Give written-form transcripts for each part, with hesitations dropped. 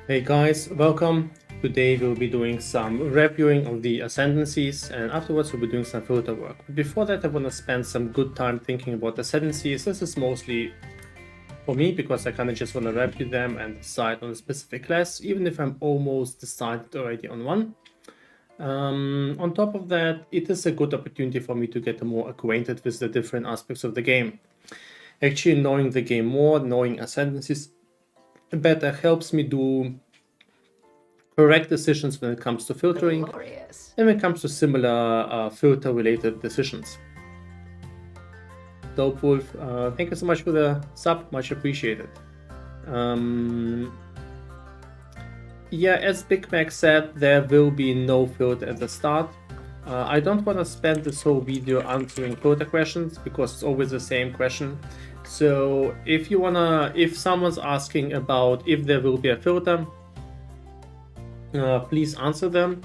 Hey guys, welcome. Today we'll be doing some reviewing of the ascendancies and afterwards we'll be doing some filter work. But before that I want to spend some good time thinking about ascendancies. This is mostly for me because I kind of just want to review them and decide on a specific class, even if I'm almost decided already on one. On top of that, it is a good opportunity for me to get more acquainted with the different aspects of the game. Actually knowing the game more, knowing ascendancies better helps me do correct decisions when it comes to filtering and when it comes to similar filter related decisions. Dope Wolf, thank you so much for the sub, much appreciated. Yeah, as Big Mac said, there will be no filter at the start. I don't want to spend this whole video answering filter questions because it's always the same question. So if someone's asking about if there will be a filter, please answer them.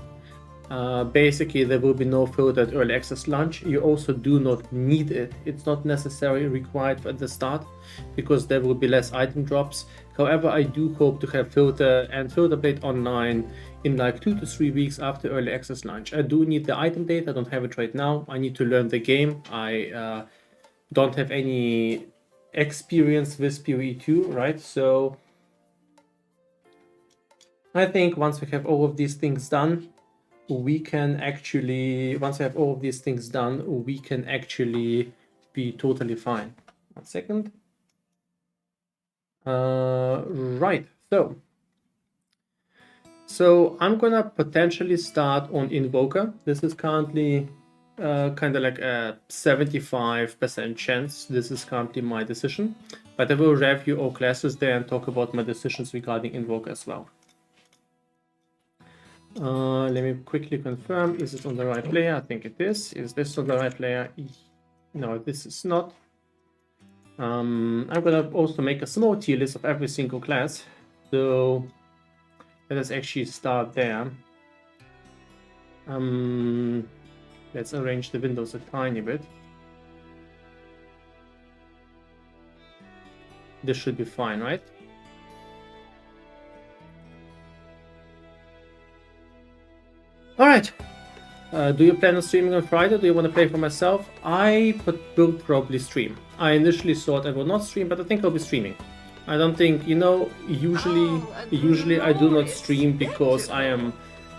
Basically, there will be no filter at early access launch. You also do not need it. It's not necessarily required at the start because there will be less item drops. However, I do hope to have filter and filter plate online in like 2 to 3 weeks after early access launch. I do need the item data. I don't have it right now. I need to learn the game. I don't have any experience with PoE2, right? So I think once we have all of these things done, we can actually be totally fine. 1 second. Right, so I'm gonna potentially start on Invoker. This is currently kind of like a 75% chance. This is currently my decision, but I will review all classes there and talk about my decisions regarding Invoker as well. Let me quickly confirm, is it on the right player? I think it is. Is this on the right player? No, this is not. I'm gonna also make a small tier list of every single class. So let us actually start there. Let's arrange the windows a tiny bit. This should be fine, right? All right. Do you plan on streaming on Friday? Do you want to play for myself? I will probably stream. I initially thought I will not stream, but I think I'll be streaming. I don't think, usually I do not stream because I am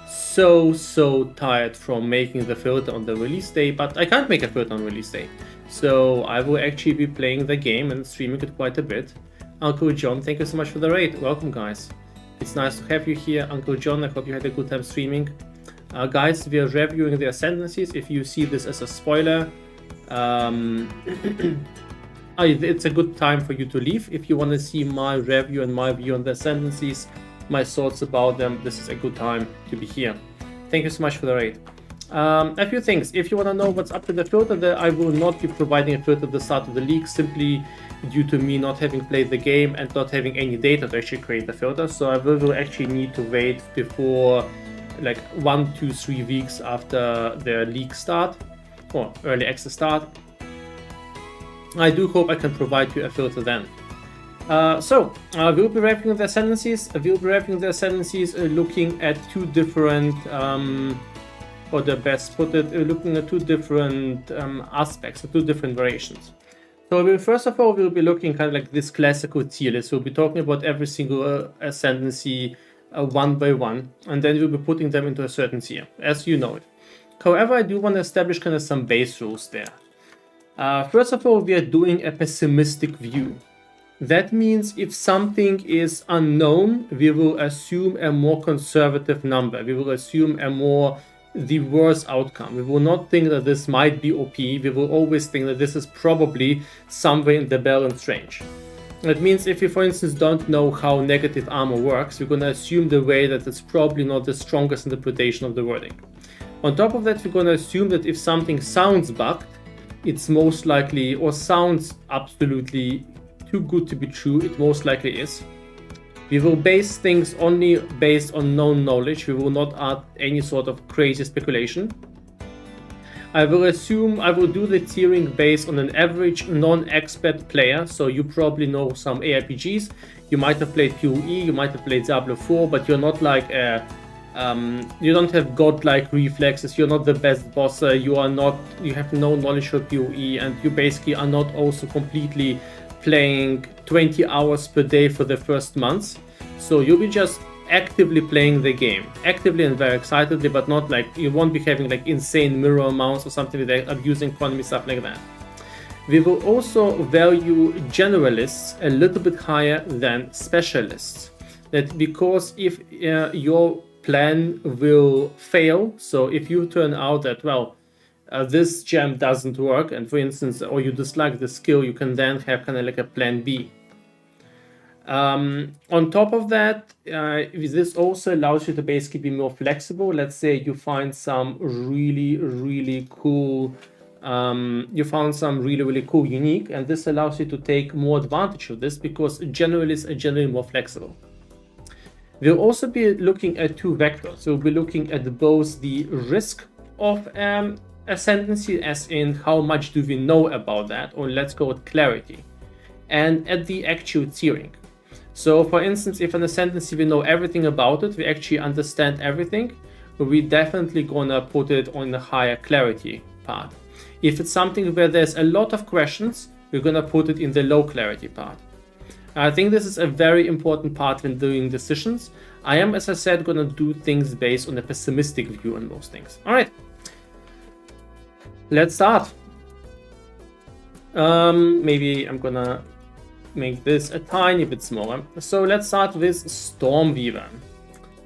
so tired from making the filter on the release day, but I can't make a filter on release day. So I will actually be playing the game and streaming it quite a bit. Uncle John, thank you so much for the raid. Welcome, guys. It's nice to have you here. Uncle John, I hope you had a good time streaming. Guys, we are reviewing the ascendancies. If you see this as a spoiler, it's a good time for you to leave. If you want to see my review and my view on the ascendancies, my thoughts about them, this is a good time to be here. Thank you so much for the raid. A few things. If you want to know what's up with the filter, I will not be providing a filter at the start of the league, simply due to me not having played the game and not having any data to actually create the filter. So I will actually need to wait before like 1, 2, 3 weeks after the league start or early access start. I do hope I can provide you a filter then. We'll be reviewing the ascendancies. Looking at two different, looking at two different aspects, or two different variations. So first of all, we'll be looking kind of like this classical tier list. We'll be talking about every single ascendancy one by one, and then we'll be putting them into a certain tier, as you know it. However, I do want to establish kind of some base rules there. First of all, we are doing a pessimistic view. That means if something is unknown, we will assume a more conservative number. We will assume the worst outcome. We will not think that this might be OP. We will always think that this is probably somewhere in the balanced range. That means if you, for instance, don't know how negative armor works, you're going to assume the way that it's probably not the strongest interpretation of the wording. On top of that, we're going to assume that if something sounds bugged, it's most likely, or sounds absolutely too good to be true, it most likely is. We will base things only based on known knowledge. We will not add any sort of crazy speculation. I will assume I will do the tiering based on an average non-expert player. So you probably know some ARPGs. You might have played PoE, you might have played Diablo 4, but you're not like a you don't have godlike reflexes, you're not the best bosser, you have no knowledge of PoE, and you basically are not also completely playing 20 hours per day for the first months. So you'll be just actively playing the game, actively and very excitedly, but not like, you won't be having like insane mirror amounts or something like that, abusing economy, stuff like that. We will also value generalists a little bit higher than specialists. That because if your plan will fail, so if you turn out that, well, this gem doesn't work, and for instance, or you dislike the skill, you can then have kind of like a plan B. On top of that, this also allows you to basically be more flexible. Let's say you find some really cool unique, and this allows you to take more advantage of this because generalists are generally more flexible. We'll also be looking at two vectors. We'll be looking at both the risk of ascendancy, as in how much do we know about that, or let's call it clarity, and at the actual tiering. So for instance, if an ascendancy we know everything about it, we actually understand everything, we're definitely gonna put it on the higher clarity part. If it's something where there's a lot of questions, we're gonna put it in the low clarity part. I think this is a very important part when doing decisions. I am, as I said, gonna do things based on a pessimistic view on most things. All right, let's start. Maybe I'm gonna make this a tiny bit smaller. So let's start with Stormweaver.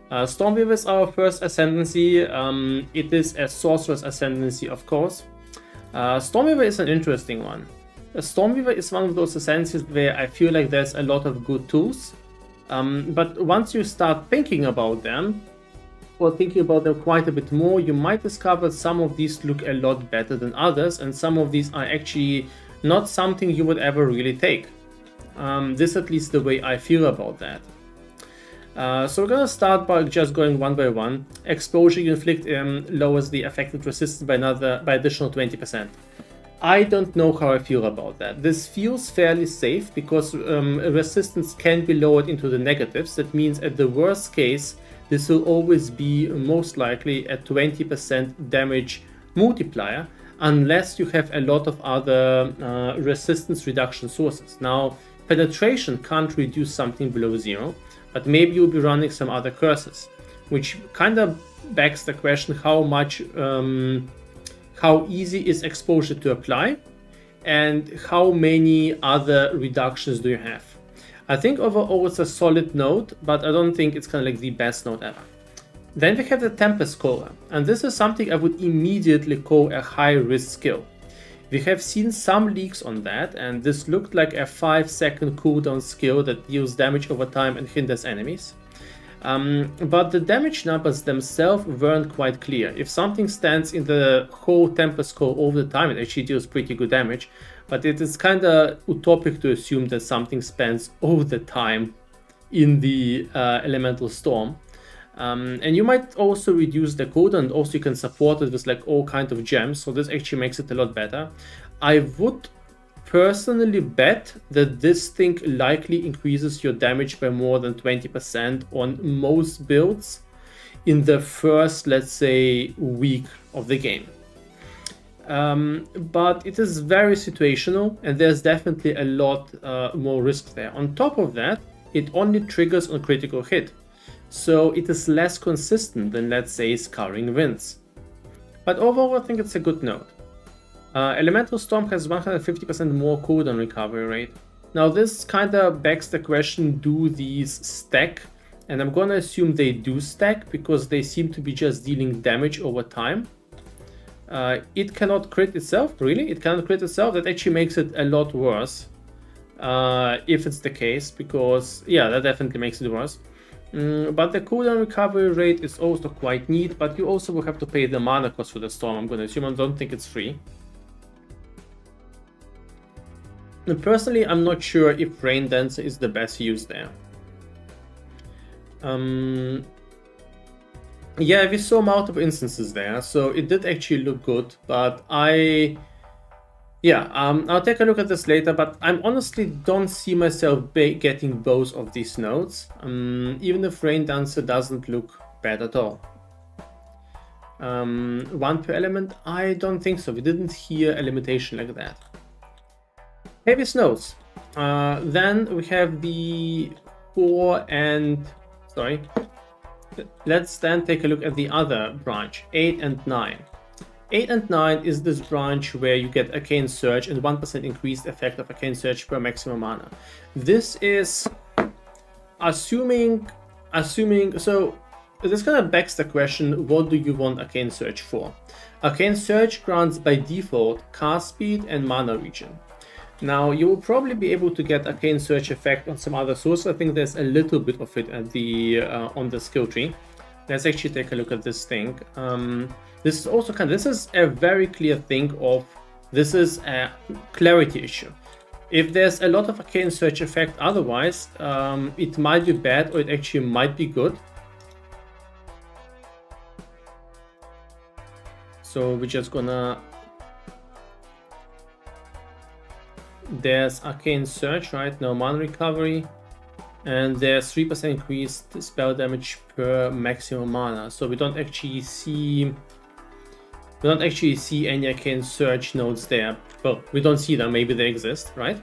Stormweaver is our first ascendancy. It is a sorcerer's ascendancy, of course. Stormweaver is an interesting one. Stormweaver is one of those ascendancies where I feel like there's a lot of good tools, but once you start thinking about them, or thinking about them quite a bit more, you might discover some of these look a lot better than others, and some of these are actually not something you would ever really take. This is at least the way I feel about that. So we're gonna start by just going one by one. Exposure you inflict lowers the affected resistance by additional 20%. I don't know how I feel about that. This feels fairly safe because resistance can be lowered into the negatives. That means at the worst case, this will always be most likely a 20% damage multiplier, unless you have a lot of other resistance reduction sources. Now, penetration can't reduce something below 0, but maybe you'll be running some other curses, which kind of begs the question how easy is exposure to apply, and how many other reductions do you have. I think overall it's a solid node, but I don't think it's kind of like the best node ever. Then we have the Tempest Caller, and this is something I would immediately call a high risk skill. We have seen some leaks on that, and this looked like a 5-second cooldown skill that deals damage over time and hinders enemies. But the damage numbers themselves weren't quite clear. If something stands in the whole Tempest Core all the time, it actually deals pretty good damage, but it is kind of utopic to assume that something spends all the time in the Elemental Storm. And you might also reduce the cooldown, and also you can support it with like all kinds of gems, so this actually makes it a lot better. I would personally bet that this thing likely increases your damage by more than 20% on most builds in the first, let's say, week of the game. But it is very situational, and there's definitely a lot more risk there. On top of that, it only triggers on critical hit, so it is less consistent than, let's say, Scouring Winds. But overall, I think it's a good node. Elemental Storm has 150% more cooldown recovery rate. Now this kind of begs the question, do these stack? And I'm gonna assume they do stack because they seem to be just dealing damage over time. It cannot crit itself, really? It cannot crit itself? That actually makes it a lot worse. If it's the case, because yeah, that definitely makes it worse. But the cooldown recovery rate is also quite neat, but you also will have to pay the mana cost for the storm, I'm gonna assume. I don't think it's free. And personally, I'm not sure if Rain Dancer is the best use there. Yeah, we saw multiple instances there, so it did actually look good, but I'll take a look at this later, but I honestly don't see myself getting both of these nodes, even if Rain Dancer doesn't look bad at all. 1 per element? I don't think so. We didn't hear a limitation like that. Heavy Snows. Then we have the 4 and... Sorry. Let's then take a look at the other branch, 8 and 9. 8 and 9 is this branch where you get Arcane Surge and 1% increased effect of Arcane Surge per maximum mana. This is assuming so this kind of begs the question, what do you want Arcane Surge for? Arcane Surge grants by default cast speed and mana regen. Now you will probably be able to get Arcane Surge effect on some other sources. I think there's a little bit of it at the on the skill tree. Let's actually take a look at this thing. This is also this is a very clear thing of, this is a clarity issue. If there's a lot of Arcane Surge effect otherwise, it might be bad or it actually might be good. So we're just gonna... There's Arcane Surge, right? No mana recovery. And there's 3% increased spell damage per maximum mana. So we don't actually see any Arcane Surge nodes there. Well, we don't see them, maybe they exist, right?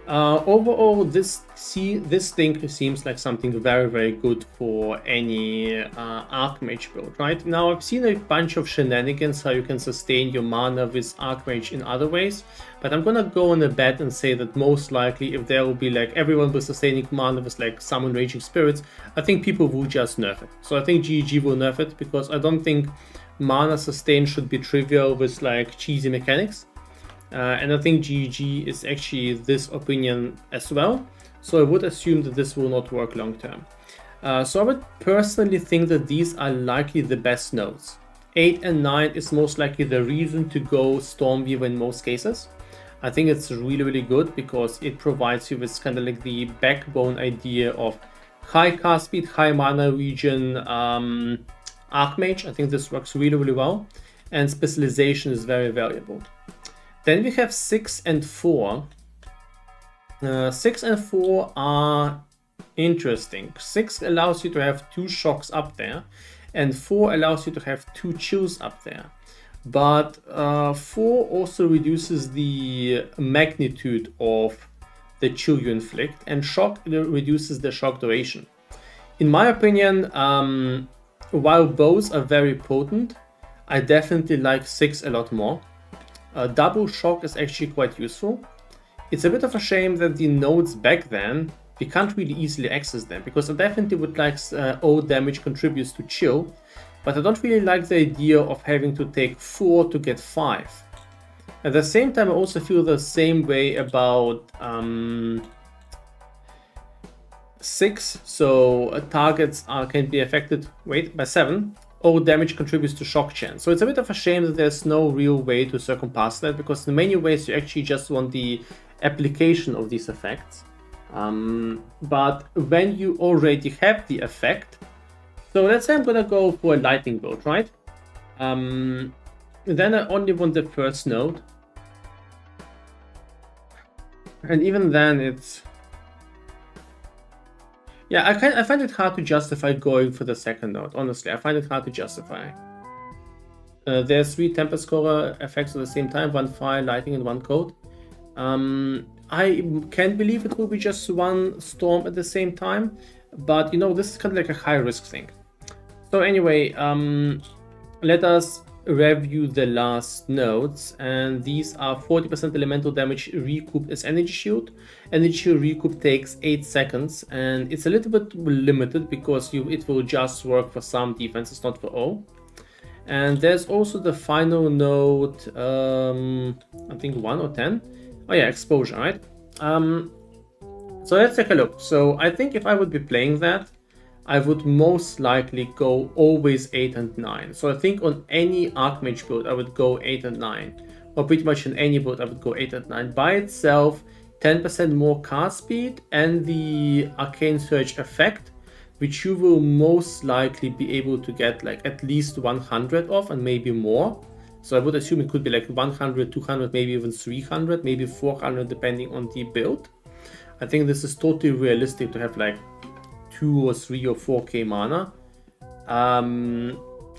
Overall, this thing seems like something very, very good for any Archmage build, right? Now, I've seen a bunch of shenanigans how you can sustain your mana with Archmage in other ways, but I'm gonna go on a bet and say that most likely, if there will be like everyone with sustaining mana with like Summon Raging Spirits, I think people will just nerf it. So I think GG will nerf it, because I don't think mana sustain should be trivial with like cheesy mechanics. And I think GG is actually this opinion as well. So I would assume that this will not work long term. So I would personally think that these are likely the best nodes. 8 and 9 is most likely the reason to go Stormweaver in most cases. I think it's really, really good because it provides you with kind of like the backbone idea of high cast speed, high mana regen, Archmage. I think this works really, really well. And specialization is very valuable. Then we have 6 and 4. 6 and 4 are interesting. 6 allows you to have 2 shocks up there, and 4 allows you to have 2 chills up there. But 4 also reduces the magnitude of the chill you inflict, and shock reduces the shock duration. In my opinion, while both are very potent, I definitely like 6 a lot more. Double shock is actually quite useful. It's a bit of a shame that the nodes back then, we can't really easily access them, because I definitely would like all damage contributes to chill, but I don't really like the idea of having to take 4 to get 5. At the same time, I also feel the same way about 6, so targets can be affected by 7. All damage contributes to shock chance. So it's a bit of a shame that there's no real way to circumpass that, because in many ways you actually just want the application of these effects. But when you already have the effect, so let's say I'm gonna go for a lightning bolt, right? Then I only want the first node. And even then it's... Yeah, I find it hard to justify going for the second node, honestly. I find it hard to justify. There's 3 Tempest Scorer effects at the same time, 1 fire, lightning, and 1 cold. I can't believe it will be just 1 storm at the same time, but you know, this is kind of like a high risk thing. So anyway, let us review the last nodes, and these are 40% elemental damage recouped as energy shield. Energy shield recoup takes 8 seconds, and it's a little bit limited because it will just work for some defenses, not for all. And there's also the final node, I think 1 or 10. Oh yeah, exposure, right? So let's take a look. So I think if I would be playing that, I would most likely go always 8 and 9. So I think on any Archmage build, I would go 8 and 9. Or pretty much in any build, I would go 8 and 9. By itself, 10% more cast speed and the Arcane Surge effect which you will most likely be able to get like at least 100 of, and maybe more. So I would assume it could be like 100, 200, maybe even 300, maybe 400, depending on the build. I think this is totally realistic to have like 2 or 3 or 4k mana.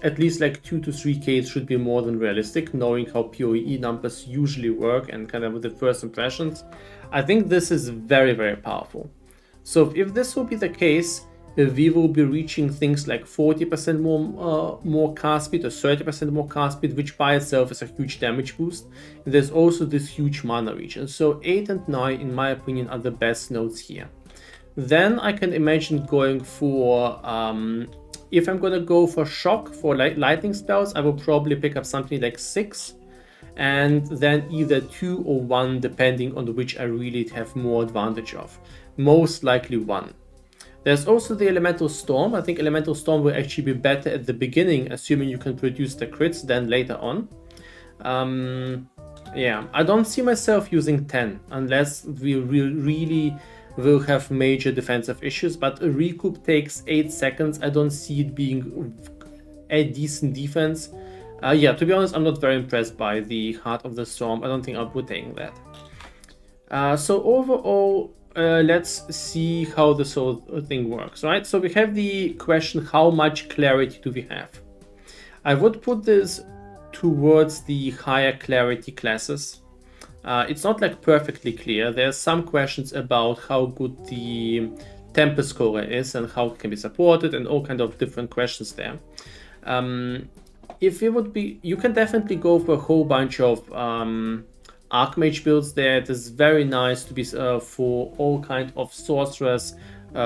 At least like 2 to 3k should be more than realistic, knowing how PoE numbers usually work and kind of with the first impressions. I think this is very, very powerful. So if this will be the case, we will be reaching things like 40% more cast speed or 30% more cast speed, which by itself is a huge damage boost. And there's also this huge mana region. So 8 and 9, in my opinion, are the best nodes here. Then I can imagine going for, if I'm gonna go for shock for lightning spells, I will probably pick up something like 6, and then either 2 or 1, depending on which I really have more advantage of. Most likely 1. There's also the Elemental Storm. I think Elemental Storm will actually be better at the beginning, assuming you can produce the crits then later on. Yeah, I don't see myself using 10 unless we really will have major defensive issues, but a recoup takes 8 seconds. I don't see it being a decent defense. Yeah, to be honest, I'm not very impressed by the Heart of the Storm. I don't think I'll be taking that. So overall, let's see how this whole thing works, right? So we have the question, how much clarity do we have? I would put this towards the higher clarity classes. It's not like perfectly clear. There's some questions about how good the Tempest Core is and how it can be supported, and all kind of different questions there. If it would be, you can definitely go for a whole bunch of Archmage builds there. It is very nice to be for all kind of sorcerers,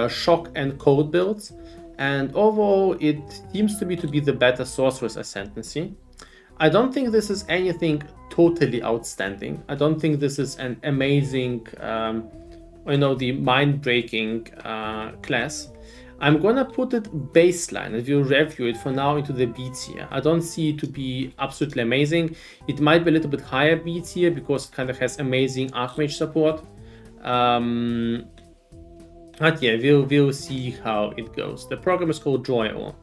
shock and cold builds, and overall it seems to be the better sorcerer's ascendancy. I don't think this is anything totally outstanding. I don't think this is an amazing, the mind-breaking class. I'm gonna put it baseline, and we'll review it for now into the B tier. I don't see it to be absolutely amazing. It might be a little bit higher B tier because it kind of has amazing Archmage support. But yeah, we'll see how it goes. The program is called Joy.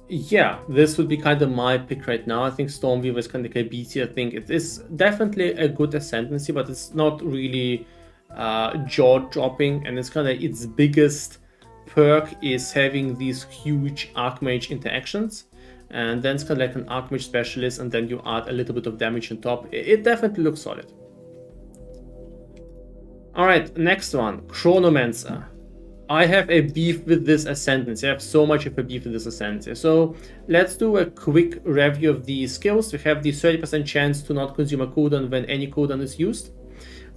Yeah, this would be kind of my pick right now. I think Stormweaver is kind of like a B tier thing. It is definitely a good ascendancy, but it's not really jaw-dropping, and it's kind of its biggest perk is having these huge Archmage interactions, and then it's kind of like an Archmage specialist, and then you add a little bit of damage on top. It definitely looks solid. Alright, next one, Chronomancer. I have a beef with this ascendancy. I have so much of a beef with this ascendancy. So let's do a quick review of the skills. We have the 30% chance to not consume a cooldown when any cooldown is used.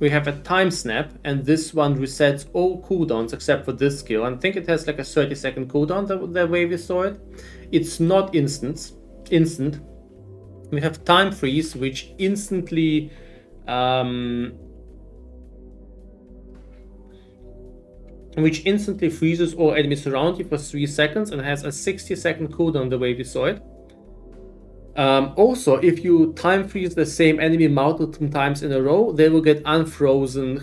We have a time snap, and this one resets all cooldowns except for this skill. And I think it has like a 30-second cooldown the way we saw it. It's not instant. We have time freeze, which instantly freezes all enemies around you for 3 seconds and has a 60-second cooldown the way we saw it. Also, if you time freeze the same enemy multiple times in a row, they will get unfrozen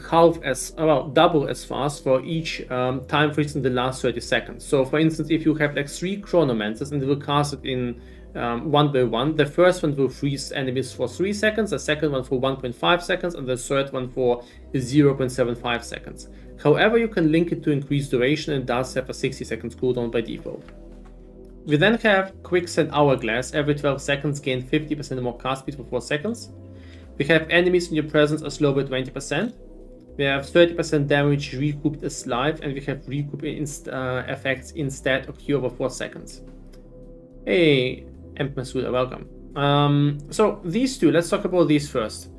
double as fast for each time freeze in the last 30 seconds. So for instance, if you have like 3 Chronomancers and they will cast it in one by one, the first one will freeze enemies for 3 seconds, the second one for 1.5 seconds, and the third one for 0.75 seconds. However, you can link it to increased duration, and does have a 60 seconds cooldown by default. We then have Quicksand Hourglass. Every 12 seconds gain 50% more cast speed for 4 seconds. We have enemies in your presence are slow by 20%. We have 30% damage recouped as life, and we have recoup effects instead occur over 4 seconds. Hey, Masuda, welcome. So these two, let's talk about these first.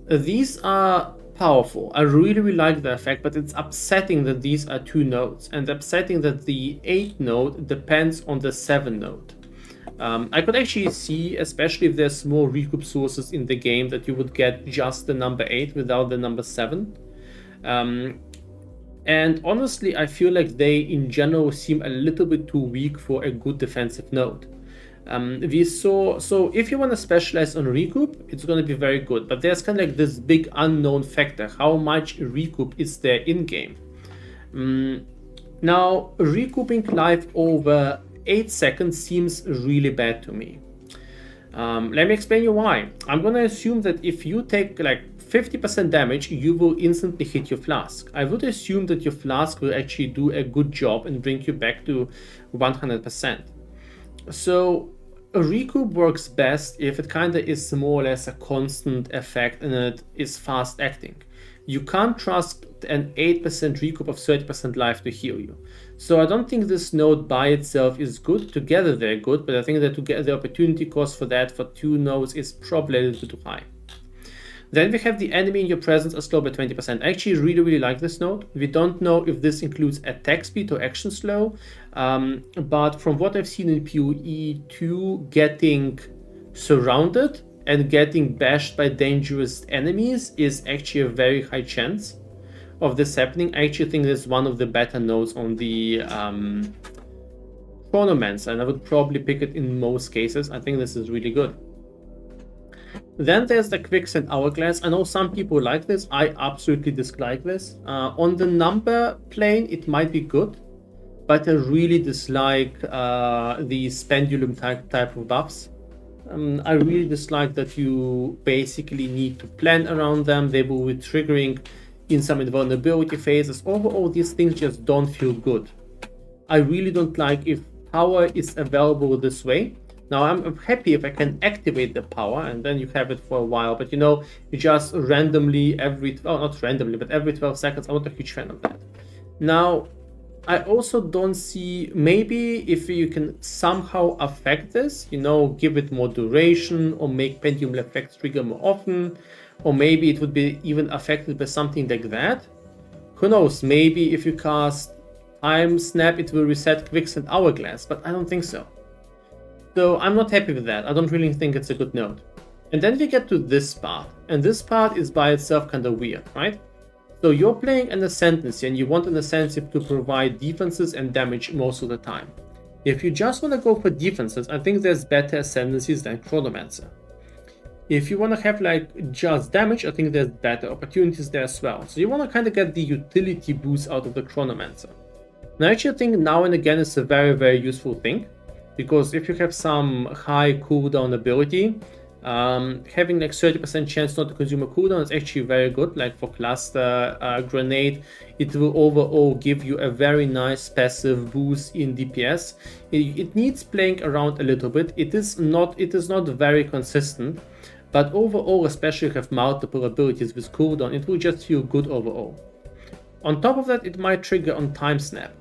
These are powerful. I really like the effect, but it's upsetting that these are 2 nodes, and upsetting that the 8 node depends on the 7 node. I could actually see, especially if there's more recoup sources in the game, that you would get just the number 8 without the number 7. And honestly, I feel like they in general seem a little bit too weak for a good defensive node. We saw, so if you want to specialize on recoup, it's going to be very good, but there's kind of like this big unknown factor, how much recoup is there in game. Now, recouping life over 8 seconds seems really bad to me. Let me explain you why. I'm going to assume that if you take like 50% damage, you will instantly hit your flask. I would assume that your flask will actually do a good job and bring you back to 100%. So a recoup works best if it kind of is more or less a constant effect and it is fast acting. You can't trust an 8% recoup of 30% life to heal you. So I don't think this node by itself is good. Together they're good, but I think that to get the opportunity cost for that for 2 nodes is probably a little too high. Then we have the enemy in your presence are slow by 20%. I actually really like this node. We don't know if this includes attack speed or action slow, but from what I've seen in PoE 2, getting surrounded and getting bashed by dangerous enemies is actually a very high chance of this happening. I actually think this is one of the better nodes on the Chronomancer, and I would probably pick it in most cases. I think this is really good. Then there's the Quicksand Hourglass. I know some people like this. I absolutely dislike this. On the number plane, it might be good, but I really dislike these pendulum type of buffs. I really dislike that you basically need to plan around them. They will be triggering in some invulnerability phases. Overall, these things just don't feel good. I really don't like if power is available this way. Now, I'm happy if I can activate the power and then you have it for a while, but you know, you just randomly not randomly, but every 12 seconds, I'm not a huge fan of that. Now, I also don't see, maybe if you can somehow affect this, you know, give it more duration or make pendulum effects trigger more often, or maybe it would be even affected by something like that. Who knows, maybe if you cast Time Snap, it will reset Quicksand Hourglass, but I don't think so. So I'm not happy with that. I don't really think it's a good node. And then we get to this part, and this part is by itself kind of weird, right? So you're playing an Ascendancy and you want an Ascendancy to provide defenses and damage most of the time. If you just want to go for defenses, I think there's better Ascendancies than Chronomancer. If you want to have like just damage, I think there's better opportunities there as well. So you want to kind of get the utility boost out of the Chronomancer. And I actually think now and again it's a very useful thing. Because if you have some high cooldown ability, having like 30% chance not to consume a cooldown is actually very good. Like for Cluster Grenade, it will overall give you a very nice passive boost in DPS. It needs playing around a little bit. It is not very consistent, but overall, especially if you have multiple abilities with cooldown, it will just feel good overall. On top of that, it might trigger on Time Snap.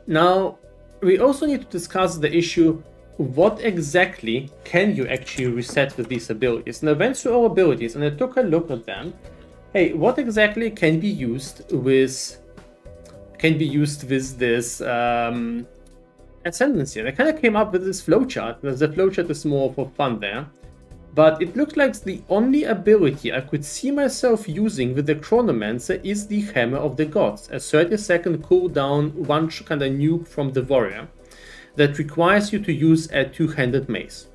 Now, we also need to discuss the issue, what exactly can you actually reset with these abilities? And I went through all abilities and I took a look at them. Hey, what exactly can be used with this Ascendancy? And I kind of came up with this flowchart. The flowchart is more for fun there. But it looks like the only ability I could see myself using with the Chronomancer is the Hammer of the Gods, a 30-second cooldown, one kind of nuke from the warrior that requires you to use a two-handed mace.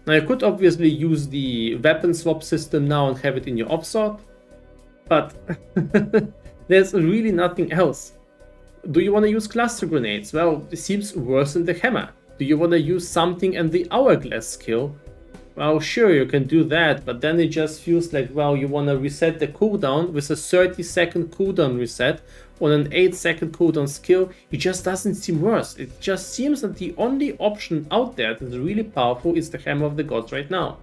Now you could obviously use the weapon swap system now and have it in your offsword, but there's really nothing else. Do you want to use cluster grenades? Well, it seems worse than the hammer. Do you want to use something and the hourglass skill? Well, sure, you can do that, but then it just feels like, well, you want to reset the cooldown with a 30-second cooldown reset on an 8-second cooldown skill. It just doesn't seem worse. It just seems that the only option out there that is really powerful is the Hammer of the Gods right now.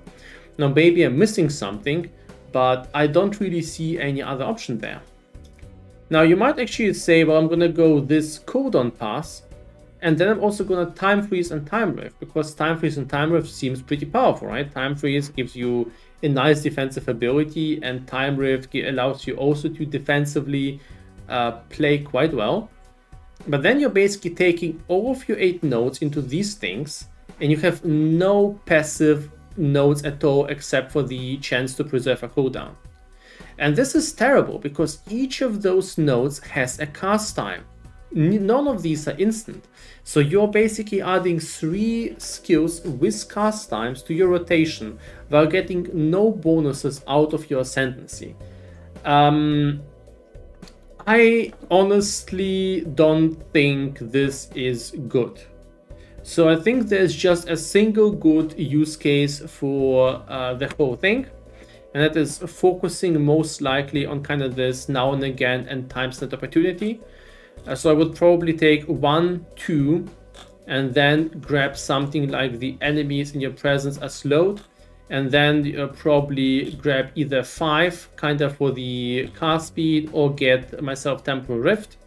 Now, maybe I'm missing something, but I don't really see any other option there. Now, you might actually say, well, I'm going to go this cooldown path, and then I'm also going to Time Freeze and Time Rift, because Time Freeze and Time Rift seems pretty powerful, right? Time Freeze gives you a nice defensive ability, and Time Rift allows you also to defensively play quite well. But then you're basically taking all of your 8 nodes into these things, and you have no passive nodes at all except for the chance to preserve a cooldown. And this is terrible, because each of those nodes has a cast time. none of these are instant. So you're basically adding 3 skills with cast times to your rotation while getting no bonuses out of your ascendancy. I honestly don't think this is good. So I think there's just a single good use case for the whole thing, and that is focusing most likely on kind of this now and again and time slot opportunity. So I would probably take 1, 2, and then grab something like the enemies in your presence as load, and then probably grab either 5 kind of for the cast speed, or get myself Temporal Rift,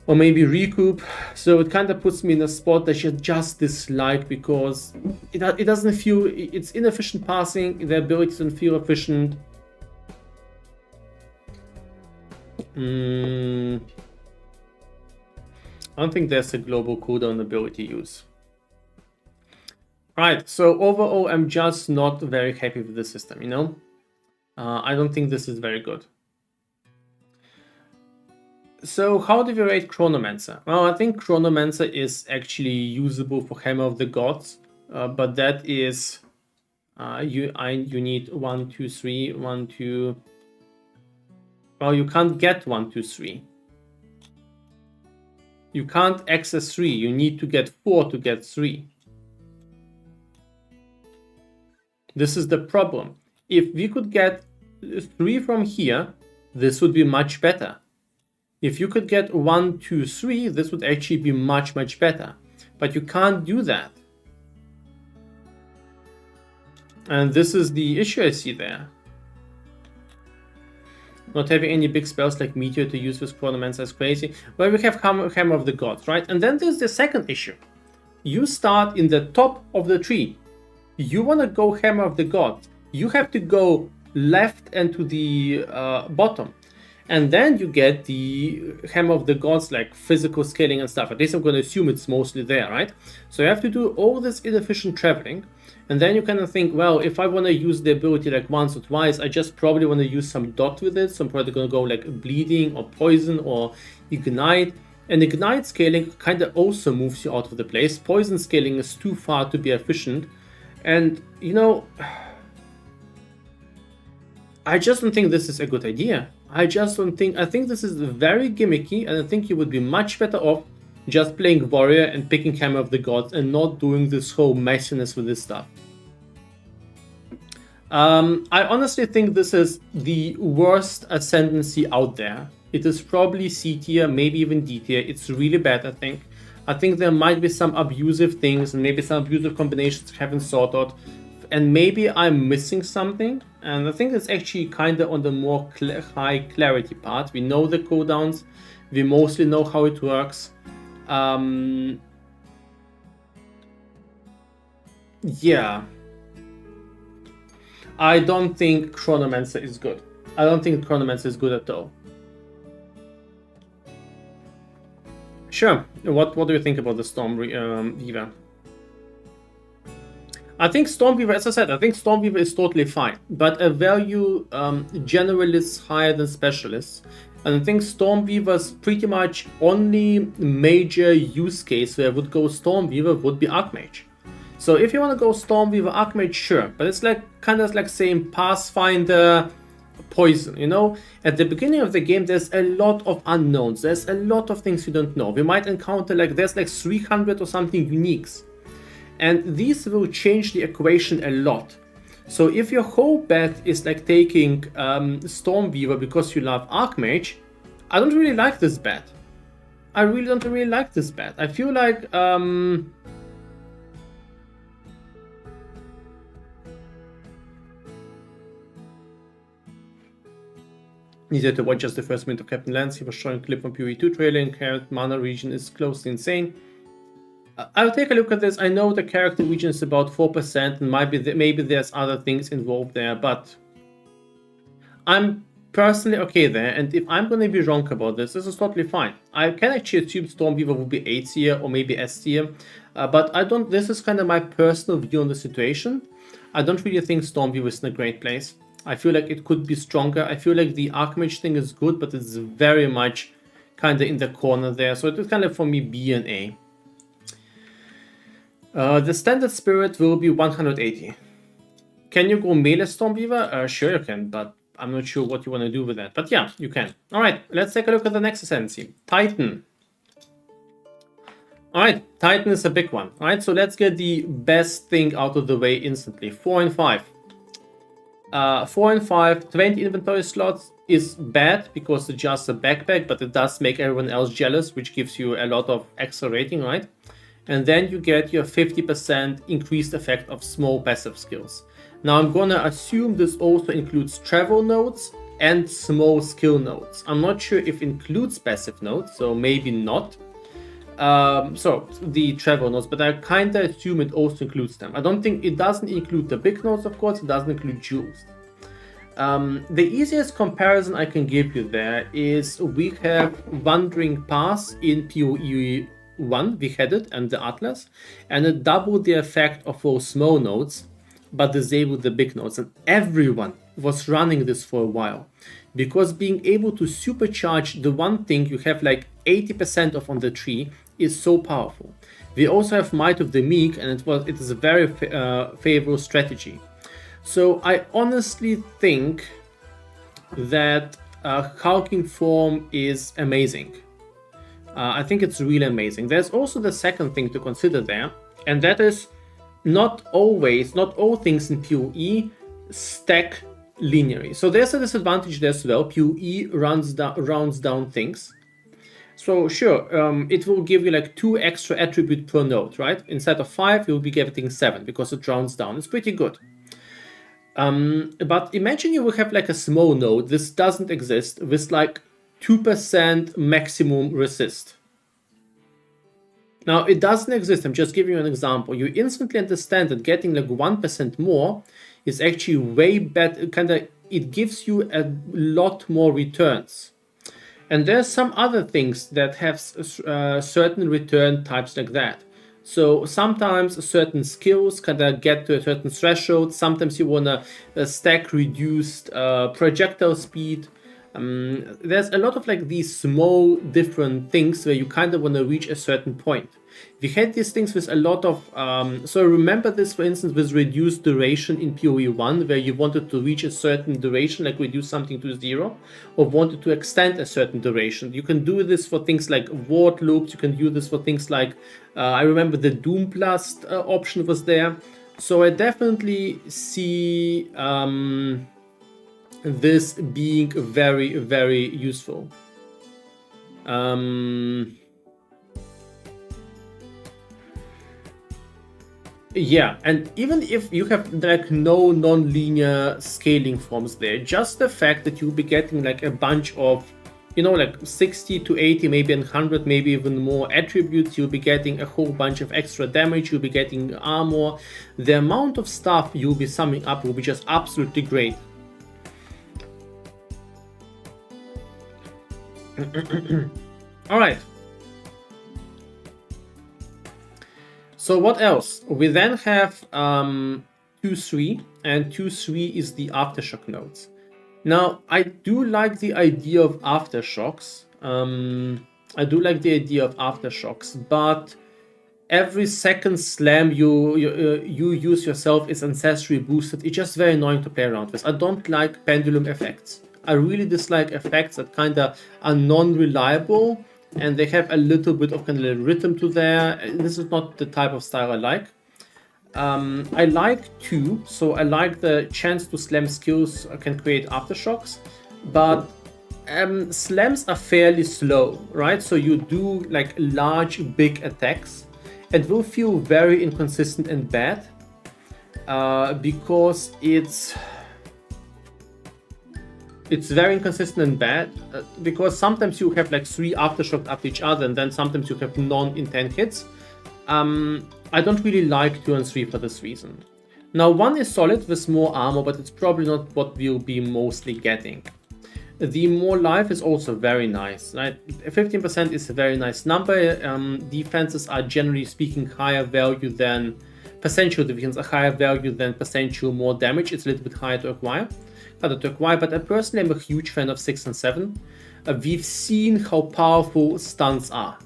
or maybe recoup. So it kind of puts me in a spot that you just dislike, because it doesn't feel, it's inefficient passing, the ability doesn't feel efficient. I don't think there's a global cooldown ability use. Right, so overall I'm just not very happy with the system, you know? I don't think this is very good. So how do we rate Chronomancer? Well, I think Chronomancer is actually usable for Hammer of the Gods, but that is you need 1, 2, 3, 1, 2. Well, you can't get 1, 2, 3. You can't access 3. You need to get 4 to get 3. This is the problem. If we could get 3 from here, this would be much better. If you could get 1, 2, 3, this would actually be much, much better. But you can't do that. And this is the issue I see there. Not having any big spells like Meteor to use with Chronomancer is crazy. Well, we have Hammer of the Gods, right? And then there's the second issue. You start in the top of the tree. You want to go Hammer of the Gods. You have to go left and to the bottom. And then you get the Hammer of the Gods, like physical scaling and stuff. At least I'm going to assume it's mostly there, right? So you have to do all this inefficient traveling. And then you kind of think, well, if I want to use the ability like once or twice, I just probably want to use some dot with it. So I'm probably going to go like bleeding or poison or ignite. And ignite scaling kind of also moves you out of the place. Poison scaling is too far to be efficient. And, you know, I just don't think this is a good idea. I think this is very gimmicky, and I think you would be much better off just playing Warrior and picking Hammer of the Gods and not doing this whole messiness with this stuff. I honestly think this is the worst Ascendancy out there. It is probably C tier, maybe even D tier. It's really bad, I think. I think there might be some abusive things and maybe some abusive combinations I haven't sorted out. And maybe I'm missing something. And I think it's actually kind of on the more high clarity part. We know the cooldowns. We mostly know how it works. Yeah. I don't think Chronomancer is good. I don't think Chronomancer is good at all. Sure. What do you think about the Stormweaver? I think Stormweaver, as I said, I think Stormweaver is totally fine, but a value generalists higher than specialists. And I think Stormweaver's pretty much only major use case where I would go Stormweaver would be Archmage. So if you want to go Stormweaver, Archmage, sure, but it's like kind of like saying Pathfinder, Poison, you know? At the beginning of the game, there's a lot of unknowns. There's a lot of things you don't know. We might encounter there's like 300 or something uniques. And these will change the equation a lot. So if your whole bet is like taking Stormweaver because you love Archmage, I don't really like this bet. I really don't really like this bet. I feel like needed to watch just the first minute of Captain Lance. He was showing a clip from PoE2 trailer, and character mana region is close to insane. I'll take a look at this. I know the character region is about 4%, and maybe there's other things involved there, but I'm personally okay there. And if I'm going to be wrong about this is totally fine. I can actually assume Stormweaver will be A tier or maybe S tier, but I don't. This is kind of my personal view on the situation. I don't really think Stormweaver is in a great place. I feel like it could be stronger. I feel like the Archmage thing is good, but it's very much kind of in the corner there. So it was kind of for me B and A. The standard spirit will be 180. Can you go melee Stormweaver? Sure you can, but I'm not sure what you want to do with that. But yeah, you can. Alright, let's take a look at the next ascendancy. Titan. Alright, Titan is a big one. Alright, so let's get the best thing out of the way instantly. 4 and 5. 4 and 5, 20 inventory slots is bad because it's just a backpack, but it does make everyone else jealous, which gives you a lot of extra rating, right? And then you get your 50% increased effect of small passive skills. Now I'm gonna assume this also includes travel nodes and small skill nodes. I'm not sure if it includes passive nodes, so maybe not. So the travel nodes, but I kind of assume it also includes them. I don't think it doesn't include the big nodes, of course. It doesn't include jewels. The easiest comparison I can give you there is we have Wandering Pass in PoE 1, Beheaded, and the Atlas, and it doubled the effect of those small nodes, but disabled the big nodes. And everyone was running this for a while, because being able to supercharge the one thing you have like 80% of on the tree is so powerful. We also have Might of the Meek, and it is a very favorable strategy. So I honestly think that Hulking Form is amazing. I think it's really amazing. There's also the second thing to consider there, and that is not all things in PoE stack linearly. So there's a disadvantage there as well. PoE rounds down things. So sure, it will give you like 2 extra attribute per node, right? Instead of 5, you'll be getting 7 because it rounds down. It's pretty good. But imagine you will have like a small node. This doesn't exist with like 2% maximum resist. Now it doesn't exist. I'm just giving you an example. You instantly understand that getting like 1% more is actually way better. It gives you a lot more returns. And there's some other things that have certain return types like that. So sometimes certain skills get to a certain threshold. Sometimes you want to stack reduced projectile speed. There's a lot of like these small different things where you kind of want to reach a certain point. We had these things with a lot of so remember this, for instance, with reduced duration in PoE 1, where you wanted to reach a certain duration, like reduce something to 0, or wanted to extend a certain duration. You can do this for things like ward loops. You can do this for things like I remember the Doomblast option was there. So I definitely see this being very, very useful. Yeah, and even if you have like no non-linear scaling forms there, just the fact that you'll be getting like a bunch of, you know, like 60 to 80, maybe 100, maybe even more attributes, you'll be getting a whole bunch of extra damage, you'll be getting armor. The amount of stuff you'll be summing up will be just absolutely great. All right. So what else? We then have 2-3, and 2-3 is the aftershock nodes. Now, I do like the idea of aftershocks. But every second slam you use yourself is ancestry boosted. It's just very annoying to play around with. I don't like pendulum effects. I really dislike effects that kind of are non-reliable, and they have a little bit of kind of rhythm to there. This is not the type of style I like. I like 2, so I like the chance to slam skills can create aftershocks, but slams are fairly slow, right? So you do like large, big attacks. It will feel very inconsistent and bad because it's very inconsistent and bad because sometimes you have like 3 aftershocks after each other, and then sometimes you have non-intent hits. I don't really like 2 and 3 for this reason. Now 1 is solid with more armor, but it's probably not what we'll be mostly getting. The more life is also very nice, right? 15% is a very nice number. Defenses are generally speaking higher value than potential defense, a higher value than potential more damage. It's a little bit higher to acquire. But I personally am a huge fan of 6 and 7. we've seen how powerful stuns are.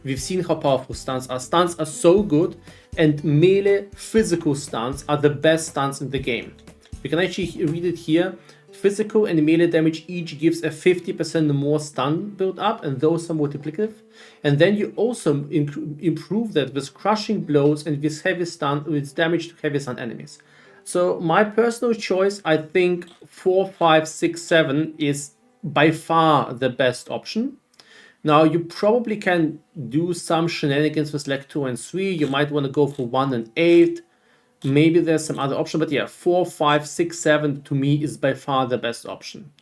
We've seen how powerful stuns are. Stuns are so good, and melee physical stuns are the best stuns in the game. We can actually read it here. Physical and melee damage each gives a 50% more stun build up, and those are multiplicative. And then you also improve that with crushing blows and with heavy stun, with damage to heavy stun enemies. So my personal choice, I think 4, 5, 6, 7 is by far the best option. Now you probably can do some shenanigans with like 2 and 3. You might want to go for 1 and 8. Maybe there's some other option, but yeah, 4, 5, 6, 7 to me is by far the best option.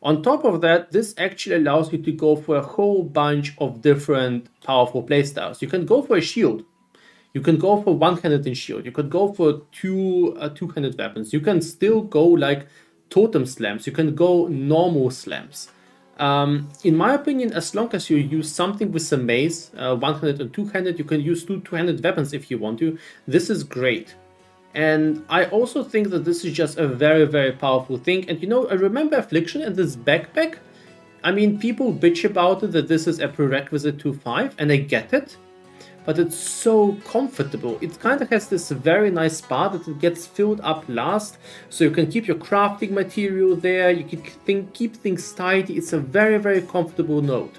On top of that, this actually allows you to go for a whole bunch of different powerful playstyles. You can go for a shield. You can go for one-handed in shield. You could go for two-handed weapons. You can still go like totem slams. You can go normal slams. In my opinion, as long as you use something with some mace, one-handed and two-handed, you can use two-handed weapons if you want to. This is great. And I also think that this is just a very, very powerful thing. And you know, I remember Affliction and this backpack. I mean, people bitch about it that this is a prerequisite to 5, and I get it. But it's so comfortable. It kind of has this very nice spot that it gets filled up last. So you can keep your crafting material there. You can keep things tidy. It's a very, very comfortable node.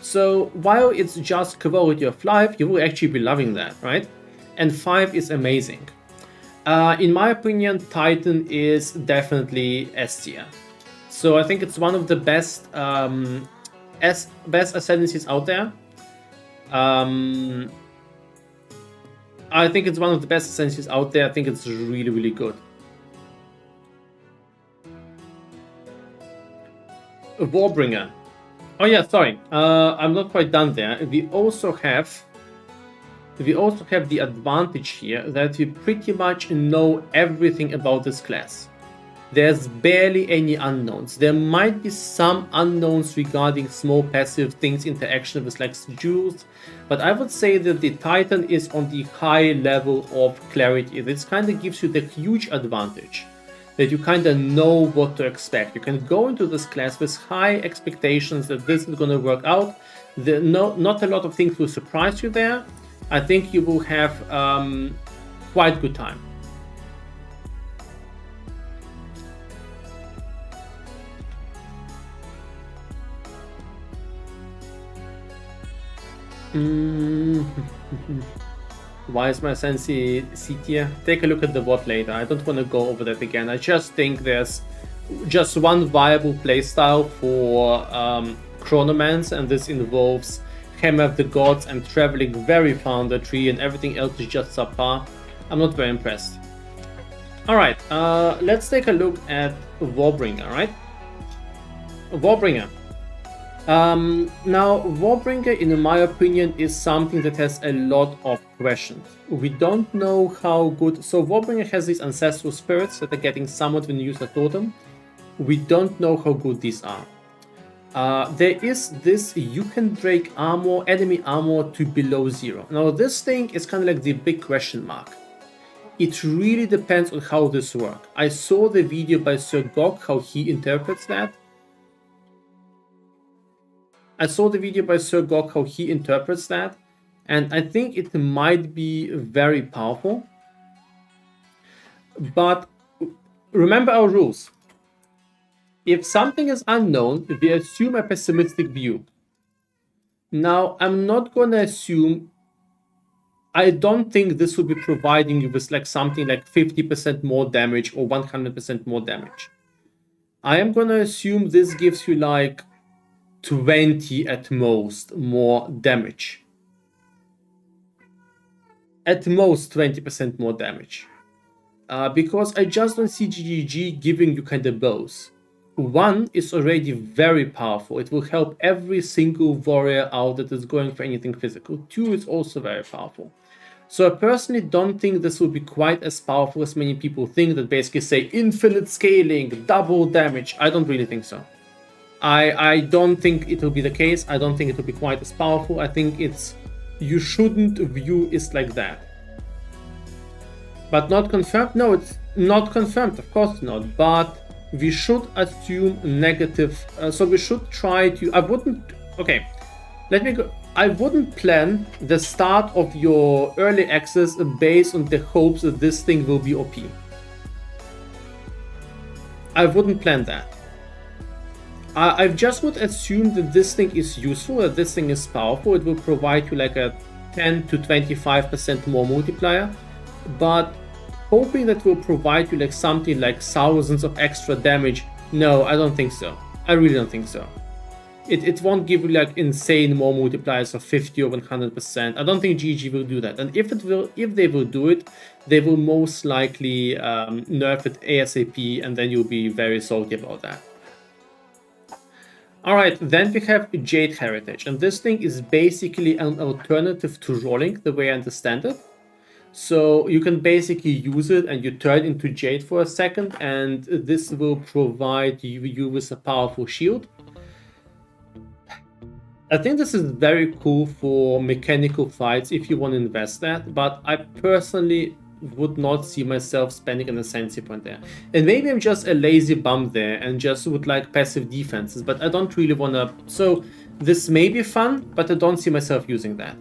So while it's just quality of life, you will actually be loving that, right? And 5 is amazing. In my opinion, Titan is definitely S tier. So I think it's one of the best best ascendancies out there. I think it's one of the best ascendancies out there. I think it's really, really good. Warbringer. Oh yeah, sorry. I'm not quite done there. We also have the advantage here that we pretty much know everything about this class. There's barely any unknowns. There might be some unknowns regarding small passive things, interaction with like jewels, but I would say that the Titan is on the high level of clarity. This kind of gives you the huge advantage that you kind of know what to expect. You can go into this class with high expectations that this is going to work out. Not a lot of things will surprise you there. I think you will have quite good time. Why is my Sensi C tier? Take a look at the bot later. I don't want to go over that again. I just think there's just one viable playstyle for Chronomancer, and this involves Hammer of the Gods and traveling very far on the tree, and everything else is just subpar. I'm not very impressed. Alright, let's take a look at Warbringer, right? Warbringer. Now, Warbringer, in my opinion, is something that has a lot of questions. We don't know how good... So Warbringer has these ancestral spirits that are getting summoned when you use a totem. We don't know how good these are. There is this, you can break armor, enemy armor to below 0. Now this thing is kind of like the big question mark. It really depends on how this works. I saw the video by Sir Gok, how he interprets that. And I think it might be very powerful. But remember our rules. If something is unknown, we assume a pessimistic view. Now, I'm not going to assume... I don't think this will be providing you with like something like 50% more damage or 100% more damage. I am going to assume this gives you like 20 at most more damage. At most 20% more damage. Because I just don't see GGG giving you kind of both. 1 is already very powerful. It will help every single warrior out that is going for anything physical. 2 is also very powerful. So I personally don't think this will be quite as powerful as many people think, that basically say infinite scaling, double damage. I don't really think so. I don't think it will be the case. I don't think it will be quite as powerful. I think it's... You shouldn't view it like that. But not confirmed? No, it's not confirmed. Of course not. But we should assume negative. So we should try to. I wouldn't. Okay, let me go. I wouldn't plan the start of your early access based on the hopes that this thing will be OP. I wouldn't plan that. I just would assume that this thing is useful, that this thing is powerful. It will provide you like a 10 to 25% more multiplier, but hoping that will provide you like something like thousands of extra damage, no, I don't think so. I really don't think so. It won't give you like insane more multipliers of 50 or 100%. I don't think GG will do that. And if they will do it, they will most likely nerf it ASAP, and then you'll be very salty about that. Alright, then we have Jade Heritage, and this thing is basically an alternative to rolling, the way I understand it. So you can basically use it and you turn into Jade for a second, and this will provide you with a powerful shield. I think this is very cool for mechanical fights if you want to invest that, but I personally would not see myself spending an ascendancy point there. And maybe I'm just a lazy bum there and just would like passive defenses, but I don't really want to. So this may be fun, but I don't see myself using that.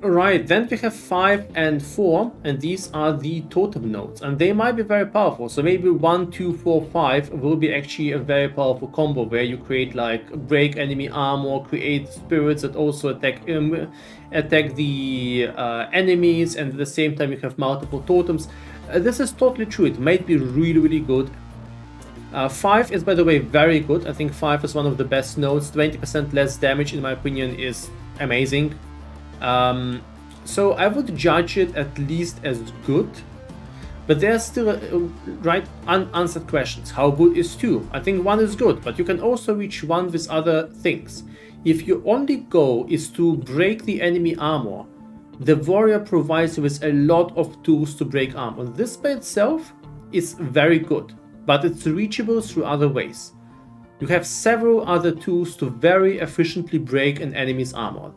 Right, then we have 5 and 4, and these are the totem nodes, and they might be very powerful. So maybe 1, 2, 4, 5 will be actually a very powerful combo where you create like break enemy armor, create spirits that also attack the enemies, and at the same time you have multiple totems. This is totally true. It might be really, really good. 5 is, by the way, very good. I think 5 is one of the best nodes. 20% less damage, in my opinion, is amazing. So I would judge it at least as good, but there's still unanswered questions. How good is 2? I think 1 is good, but you can also reach 1 with other things. If your only goal is to break the enemy armor, the warrior provides you with a lot of tools to break armor. This by itself is very good, but it's reachable through other ways. You have several other tools to very efficiently break an enemy's armor.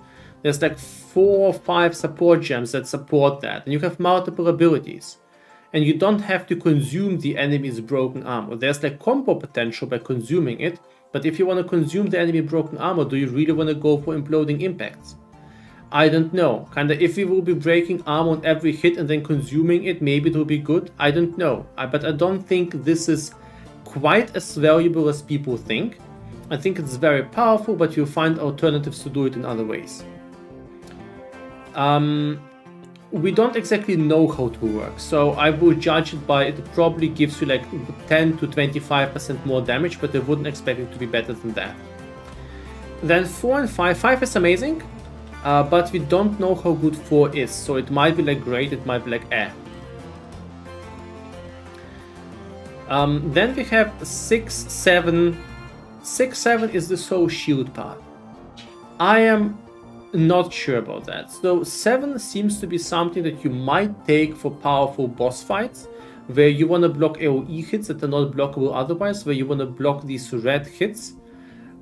There's like 4 or 5 support gems that support that, and you have multiple abilities. And you don't have to consume the enemy's broken armor. There's like combo potential by consuming it, but if you want to consume the enemy broken armor, do you really want to go for imploding impacts? I don't know. Kinda, if we will be breaking armor on every hit and then consuming it, maybe it will be good. I don't know. But I don't think this is quite as valuable as people think. I think it's very powerful, but you'll find alternatives to do it in other ways. We don't exactly know how to work, so I will judge it by it probably gives you like 10 to 25% more damage, but I wouldn't expect it to be better than that. Then 4 and 5. 5 is amazing, but we don't know how good 4 is, so it might be like great, it might be like eh. Then we have 6, 7. 6, 7 is the soul shield part. I am not sure about that. So 7 seems to be something that you might take for powerful boss fights, where you want to block AoE hits that are not blockable otherwise, where you want to block these red hits.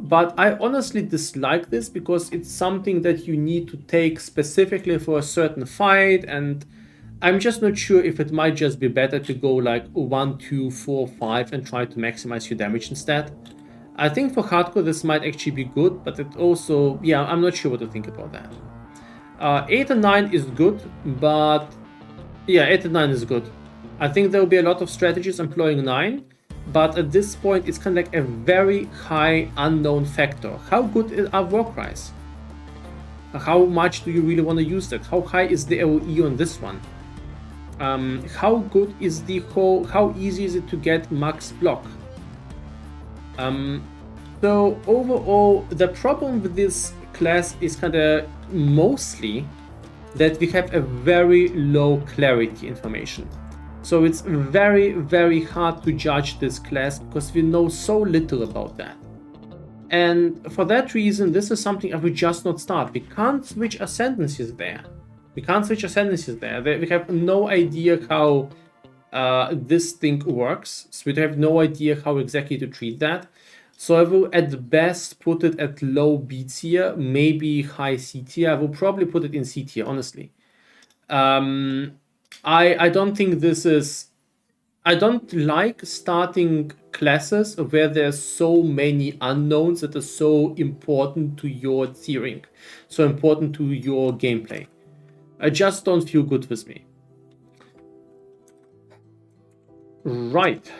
But I honestly dislike this because it's something that you need to take specifically for a certain fight, and I'm just not sure if it might just be better to go like 1, 2, 4, 5 and try to maximize your damage instead. I think for hardcore this might actually be good, but it also, yeah, I'm not sure what to think about that. 8 and 9 is good, but yeah, 8 and 9 is good. I think there will be a lot of strategies employing 9, but at this point it's kind of like a very high unknown factor. How good are war cries? How much do you really want to use that? How high is the AoE on this one? How good is the whole, how easy is it to get max block? So overall, the problem with this class is kind of mostly that we have a very low clarity information. So it's very, very hard to judge this class because we know so little about that. And for that reason, this is something I would just not start. We can't switch ascendancies there. We have no idea how this thing works, so we have no idea how exactly to treat that. So I will at best put it at low B tier, maybe high C tier. I will probably put it in C tier, honestly. I don't think this is... I don't like starting classes where there's so many unknowns that are so important to your tearing, so important to your gameplay. I just don't feel good with me. Right.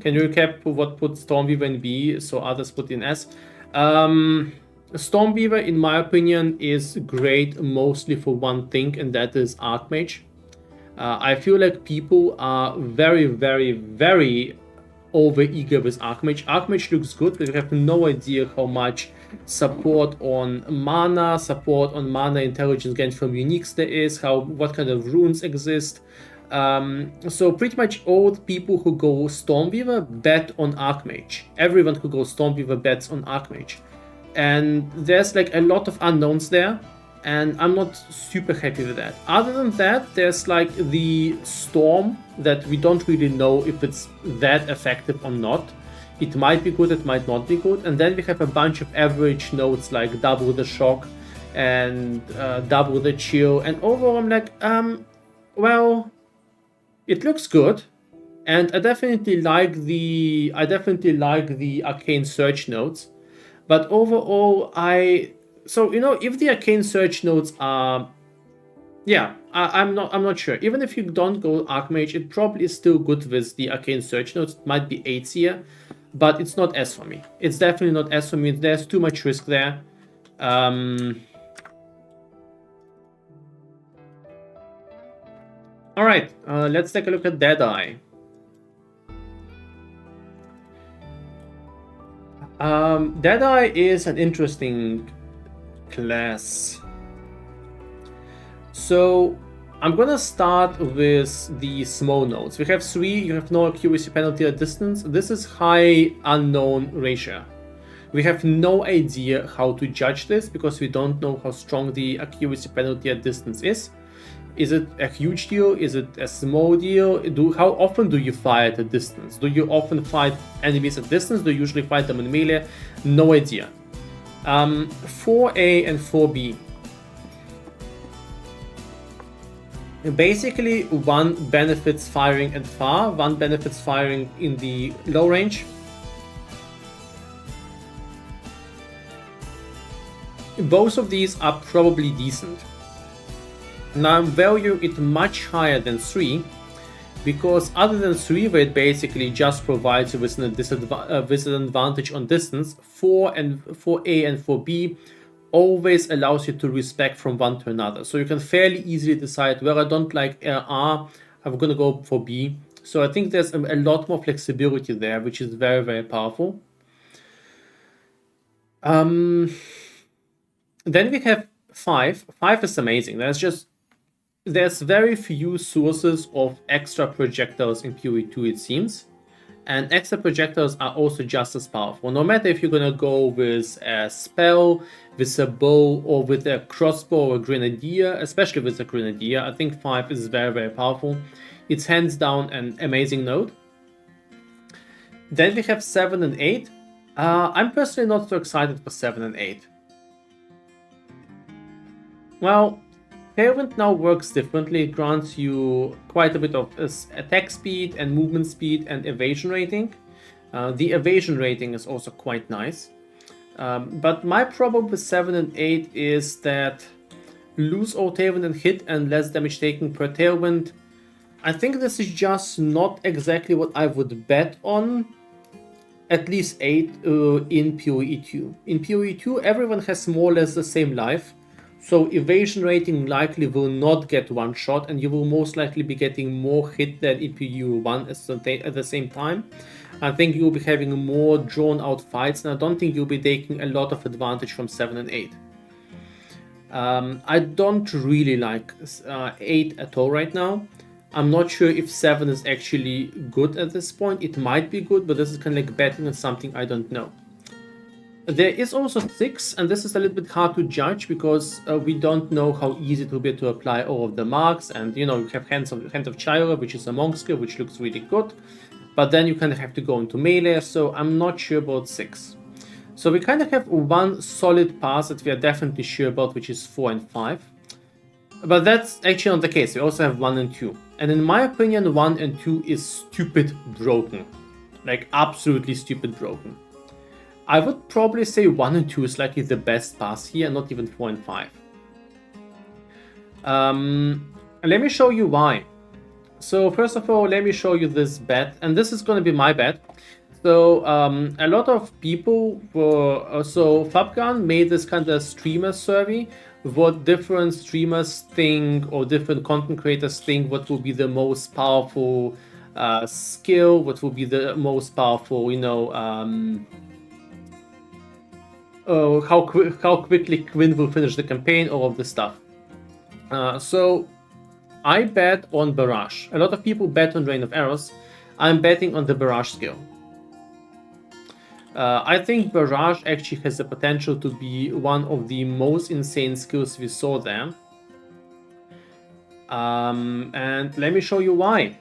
Can you recap what put Stormweaver in B so others put in S? Stormweaver, in my opinion, is great mostly for one thing, and that is Archmage. I feel like people are very, very, very over-eager with Archmage. Archmage looks good, but you have no idea how much support on mana intelligence gained from uniques there is, what kind of runes exist. So pretty much all the people who go Stormweaver bet on Archmage. Everyone who goes Stormweaver bets on Archmage. And there's like a lot of unknowns there, and I'm not super happy with that. Other than that, there's like the Storm that we don't really know if it's that effective or not. It might be good, it might not be good. And then we have a bunch of average nodes like double the shock and double the chill. And overall I'm like, well, it looks good. And I definitely like the arcane search nodes. But overall, so you know, if the arcane search nodes are, yeah, I'm not sure. Even if you don't go Archmage, it probably is still good with the arcane search nodes. It might be 8 here, but it's not S for me. It's definitely not S for me. There's too much risk there. All right, let's take a look at Deadeye. Deadeye is an interesting class. So I'm gonna start with the small nodes. We have 3, you have no accuracy penalty at distance. This is high unknown ratio. We have no idea how to judge this because we don't know how strong the accuracy penalty at distance is. Is it a huge deal? Is it a small deal? How often do you fight at distance? Do you often fight enemies at distance? Do you usually fight them in melee? No idea. 4A and 4B. Basically, one benefits firing at far, one benefits firing in the low range. Both of these are probably decent. Now I value it much higher than 3, because other than 3, where it basically just provides you with an advantage on distance, 4A and 4B always allows you to respec from one to another. So you can fairly easily decide, well, I don't like R, I'm going to go for B. So I think there's a lot more flexibility there, which is very, very powerful. Then we have 5. 5 is amazing. There's very few sources of extra projectiles in PoE2, it seems. And extra projectiles are also just as powerful. No matter if you're gonna go with a spell, with a bow, or with a crossbow or a grenadier, especially with a grenadier, I think 5 is very, very powerful. It's hands down an amazing node. Then we have 7 and 8. I'm personally not so excited for 7 and 8. Well, Tailwind now works differently. It grants you quite a bit of attack speed and movement speed and evasion rating. The evasion rating is also quite nice. But my problem with 7 and 8 is that lose all Tailwind and hit and less damage taken per Tailwind. I think this is just not exactly what I would bet on. At least 8 in PoE2. In PoE2, everyone has more or less the same life. So evasion rating likely will not get one shot, and you will most likely be getting more hit than in PoE1 at the same time. I think you'll be having more drawn out fights, and I don't think you'll be taking a lot of advantage from 7 and 8. I don't really like 8 at all right now. I'm not sure if 7 is actually good at this point. It might be good, but this is kind of like betting on something I don't know. There is also 6, and this is a little bit hard to judge because we don't know how easy it will be to apply all of the marks. And you know, you have Hand of Chira, which is a monk skill, which looks really good, but then you kind of have to go into melee. So I'm not sure about 6. So we kind of have one solid pass that we are definitely sure about, which is 4 and 5. But that's actually not the case. We also have 1 and 2. And in my opinion, 1 and 2 is stupid broken. Like, absolutely stupid broken. I would probably say 1 and 2 is likely the best pass here, not even 4 and 5. Let me show you why. So first of all, let me show you this bet, and this is going to be my bet. So a lot of people were, so Fabgan made this kind of streamer survey, what different streamers think, or different content creators think, what will be the most powerful skill, what will be the most powerful, you know, how quickly Quinn will finish the campaign, all of this stuff. So I bet on Barrage. A lot of people bet on Rain of Arrows. I'm betting on the Barrage skill. I think Barrage actually has the potential to be one of the most insane skills we saw there. And let me show you why.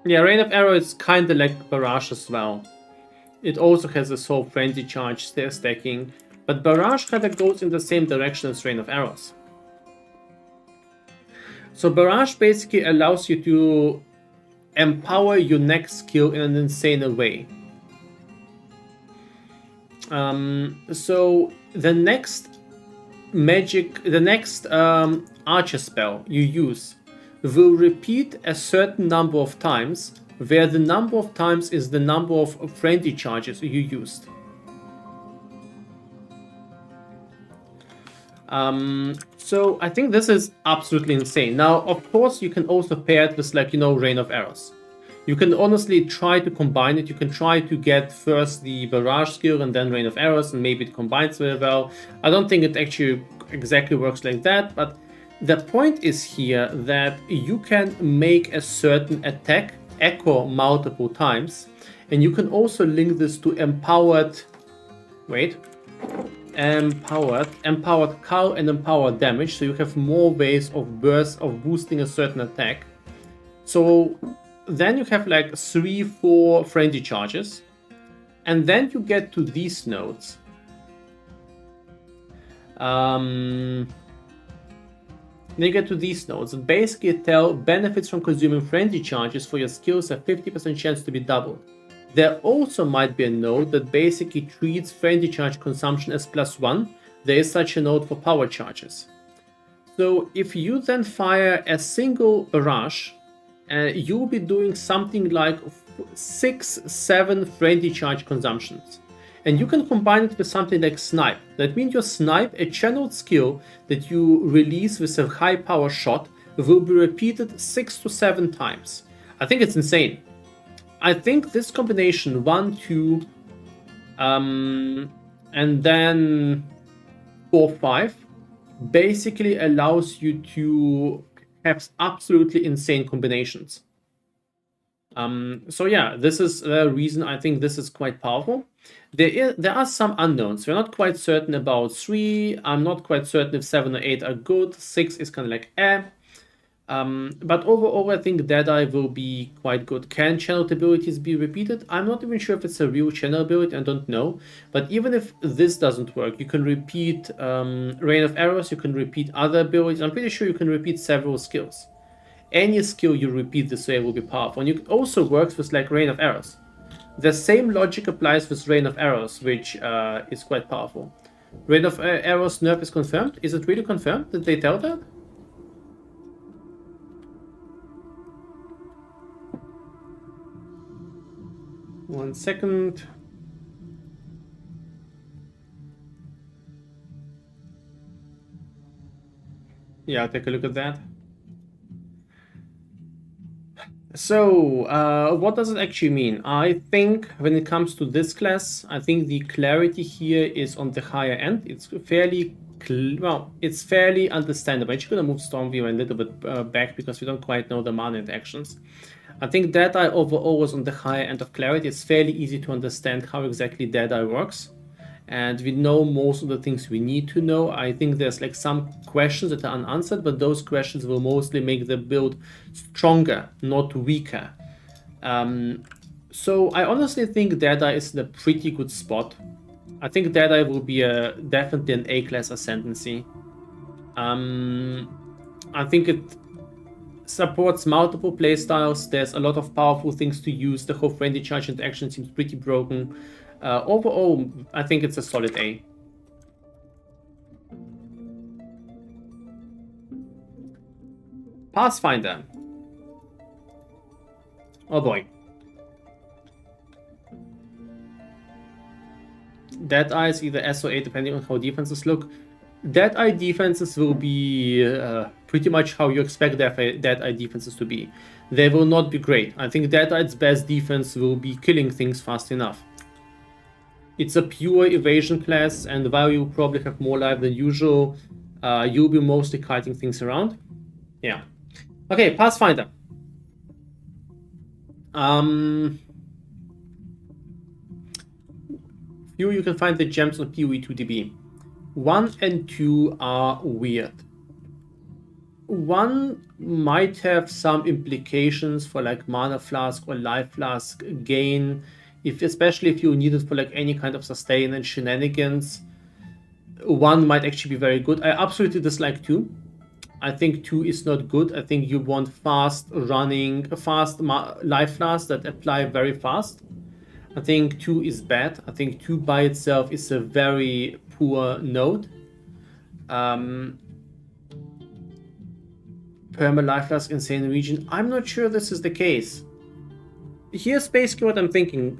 Yeah, Rain of Arrow is kind of like Barrage as well. It also has a Soul Frenzy charge stacking, but Barrage kind of goes in the same direction as Rain of Arrows. So Barrage basically allows you to empower your next skill in an insane way. So the next archer spell you use will repeat a certain number of times, where the number of times is the number of frenzy charges you used. So I think this is absolutely insane. Now, of course, you can also pair it with, like, you know, Rain of Arrows. You can honestly try to combine it. You can try to get first the Barrage skill and then Rain of Arrows, and maybe it combines very well. I don't think it actually exactly works like that, but the point is here that you can make a certain attack echo multiple times, and you can also link this to empowered cull and empowered damage, so you have more ways of boosting a certain attack. So then you have like 3-4 frenzy charges, and then you get to these nodes. They get to these nodes and basically tell benefits from consuming frenzy charges for your skills have 50% chance to be doubled. There also might be a node that basically treats frenzy charge consumption as +1. There is such a node for power charges. So if you then fire a single barrage, you'll be doing something like 6-7 frenzy charge consumptions. And you can combine it with something like Snipe. That means your Snipe, a channeled skill that you release with a high power shot, will be repeated 6 to 7 times. I think it's insane. I think this combination 1, 2, and then 4, 5 basically allows you to have absolutely insane combinations. So yeah, this is the reason I think this is quite powerful. There are some unknowns. We're not quite certain about 3. I'm not quite certain if 7 or 8 are good. 6 is kind of like but overall, I think Deadeye will be quite good. Can channeled abilities be repeated? I'm not even sure if it's a real channel ability. I don't know. But even if this doesn't work, you can repeat Rain of Arrows. You can repeat other abilities. I'm pretty sure you can repeat several skills. Any skill you repeat this way will be powerful. And it also works with like Rain of Arrows. The same logic applies with Rain of Arrows, which is quite powerful. Rain of Arrows nerf is confirmed. Is it really confirmed? Did they tell that? One second. Yeah, I'll take a look at that. So, what does it actually mean? I think when it comes to this class, I think the clarity here is on the higher end. It's fairly, it's fairly understandable. I'm actually going to move Stormweaver a little bit back because we don't quite know the mana interactions. I think Deadeye overall is on the higher end of clarity. It's fairly easy to understand how exactly Deadeye works. and we know most of the things we need to know. I think there's like some questions that are unanswered, but those questions will mostly make the build stronger, not weaker. So I honestly think Deadeye is in a pretty good spot. I think Deadeye will be definitely an A-class ascendancy. I think it supports multiple playstyles. There's a lot of powerful things to use. The whole friendly charge interaction seems pretty broken. Overall, I think it's a solid A. Pathfinder. Oh boy. Deadeye is either S or A depending on how defenses look. Deadeye defenses will be pretty much how you expect Deadeye defenses to be. They will not be great. I think Deadeye's best defense will be killing things fast enough. It's a pure evasion class, and while you probably have more life than usual, you'll be mostly kiting things around. Yeah. Okay, Pathfinder. Few you can find the gems on PoE2DB. 1 and 2 are weird. 1 might have some implications for like mana flask or life flask gain, especially if you need it for like any kind of sustain and shenanigans. 1 might actually be very good. I absolutely dislike 2. I think 2 is not good. I think you want fast life flasks that apply very fast. I think 2 is bad. I think 2 by itself is a very poor node. Perma life flask insane region. I'm not sure this is the case. Here's basically what I'm thinking.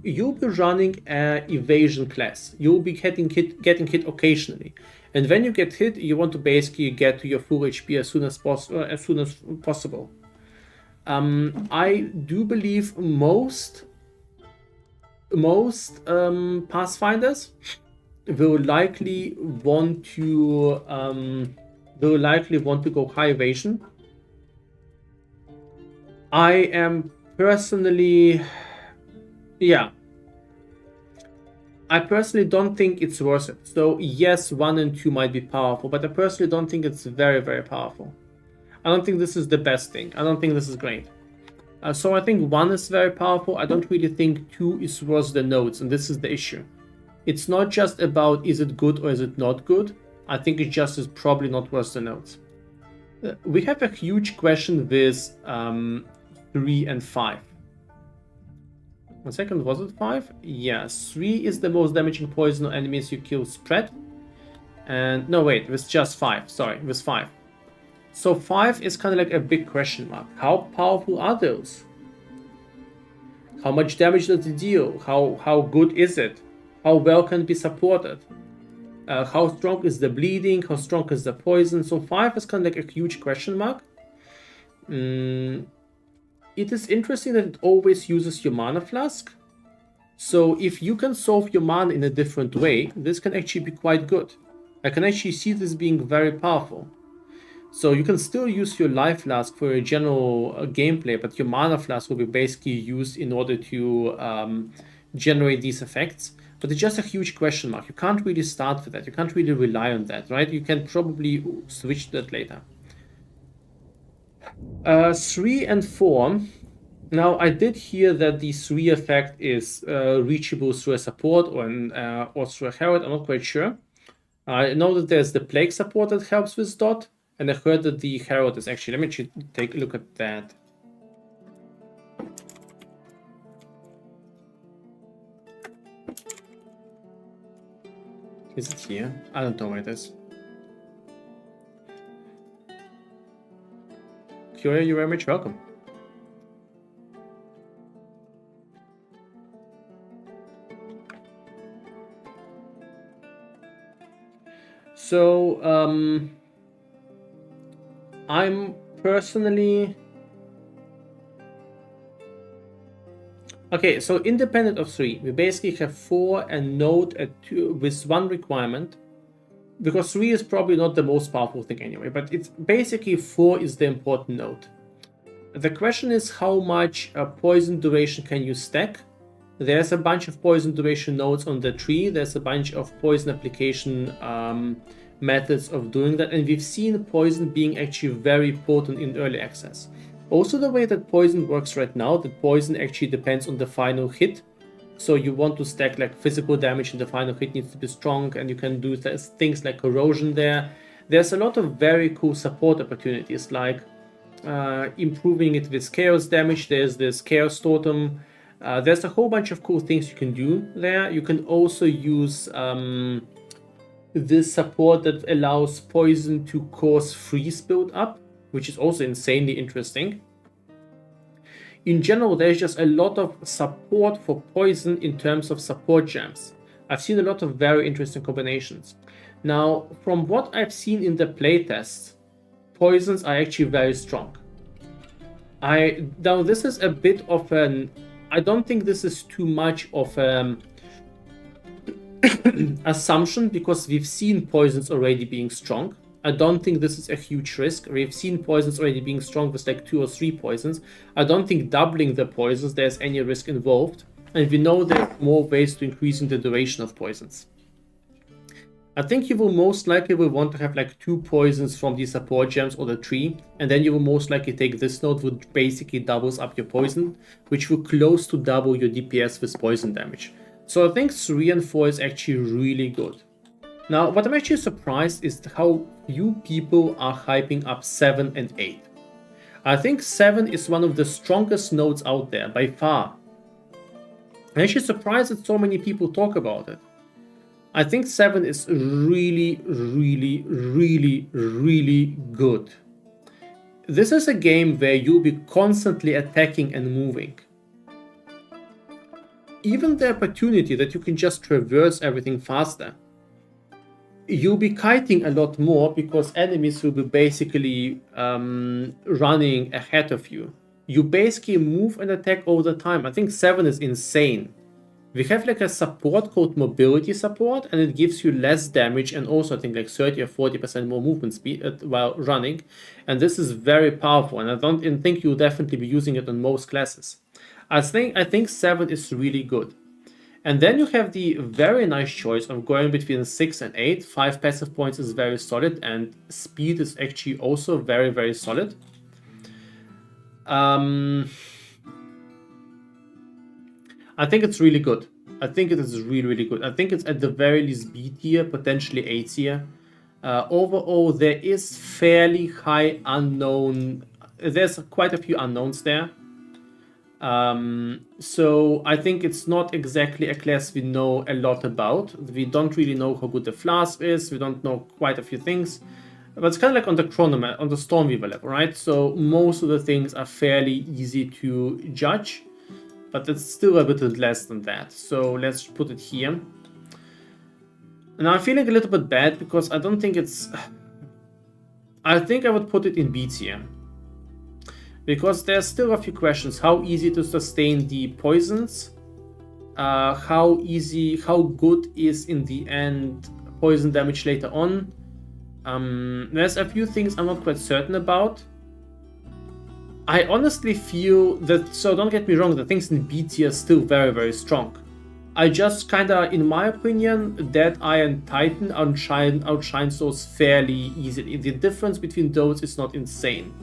You'll be running an evasion class. You'll be getting hit occasionally, and when you get hit, you want to basically get to your full HP as soon as possible. I do believe most Pathfinders will likely want to go high evasion. I am personally, I personally don't think it's worth it. So yes, 1 and 2 might be powerful, but I personally don't think it's very, very powerful. I don't think this is the best thing. I don't think this is great. So I think 1 is very powerful. I don't really think 2 is worth the nodes, and this is the issue. It's not just about is it good or is it not good. I think it just is probably not worth the nodes. We have a huge question with 3 and 5. 1 second, was it 5? Yes, 3 is the most damaging poison on enemies you kill spread. And no, wait, it was just 5. Sorry, it was 5. So 5 is kind of like a big question mark. How powerful are those? How much damage does it deal? How good is it? How well can it be supported? How strong is the bleeding? How strong is the poison? So 5 is kind of like a huge question mark. It is interesting that it always uses your mana flask. So if you can solve your mana in a different way, this can actually be quite good. I can actually see this being very powerful. So you can still use your life flask for a general gameplay, but your mana flask will be basically used in order to generate these effects. But it's just a huge question mark. You can't really start with that. You can't really rely on that, right? You can probably switch to that later. 3 and 4. Now, I did hear that the 3 effect is reachable through a support or through a herald. I'm not quite sure. I know that there's the plague support that helps with dot. And I heard that the herald is actually, let me take a look at that. Is it here? I don't know where it is. Curia, you're very much welcome. So, I'm personally... Okay, so independent of 3, we basically have 4 and node at 2 with 1 requirement. Because 3 is probably not the most powerful thing anyway, but it's basically 4 is the important node. The question is how much poison duration can you stack There's a bunch of poison duration nodes on the tree. There's a bunch of poison application methods of doing that, and we've seen poison being actually very potent in early access. Also, the way that poison works right now, that poison actually depends on the final hit. So you want to stack like physical damage, and the final hit needs to be strong, and you can do things like corrosion there. There's a lot of very cool support opportunities, like improving it with chaos damage. There's this chaos totem. There's a whole bunch of cool things you can do there. You can also use this support that allows poison to cause freeze build up, which is also insanely interesting. In general, there's just a lot of support for poison in terms of support gems. I've seen a lot of very interesting combinations. Now, from what I've seen in the playtests, poisons are actually very strong. Now this is a bit of an... I don't think this is too much of an assumption, because we've seen poisons already being strong. I don't think this is a huge risk. We've seen poisons already being strong with like 2 or 3 poisons. I don't think doubling the poisons there's any risk involved. And we know there's more ways to increasing the duration of poisons. I think you will most likely want to have like 2 poisons from the support gems or the tree, and then you will most likely take this node, which basically doubles up your poison, which will close to double your DPS with poison damage. So I think 3 and 4 is actually really good. Now, what I'm actually surprised is how few people are hyping up 7 and 8. I think 7 is one of the strongest nodes out there by far. I'm actually surprised that so many people talk about it. I think 7 is really, really, really, really good. This is a game where you'll be constantly attacking and moving. Even the opportunity that you can just traverse everything faster. You'll be kiting a lot more because enemies will be basically running ahead of you. You basically move and attack all the time. I think 7 is insane. We have like a support called mobility support, and it gives you less damage and also I think like 30 or 40% more movement speed while running. And this is very powerful, and I don't think you'll definitely be using it on most classes. I think 7 is really good. And then you have the very nice choice of going between 6 and 8. 5 passive points is very solid, and speed is actually also very, very solid. I think it's really good. I think it is really, really good. I think it's at the very least B tier, potentially A tier. Overall, there is fairly high unknown. There's quite a few unknowns there. So I think it's not exactly a class we know a lot about. We don't really know how good the flask is. We don't know quite a few things. But it's kind of like on the Chronomancer, on the Stormweaver level, right? So most of the things are fairly easy to judge. But it's still a bit less than that. So let's put it here. And I'm feeling a little bit bad because I don't think it's... I think I would put it in B tier. Because there's still a few questions. How easy to sustain the poisons? How good is in the end poison damage later on? There's a few things I'm not quite certain about. I honestly feel that, so don't get me wrong, the things in B tier are still very, very strong. I just kinda, in my opinion, Deadeye and Titan outshines those fairly easily. The difference between those is not insane.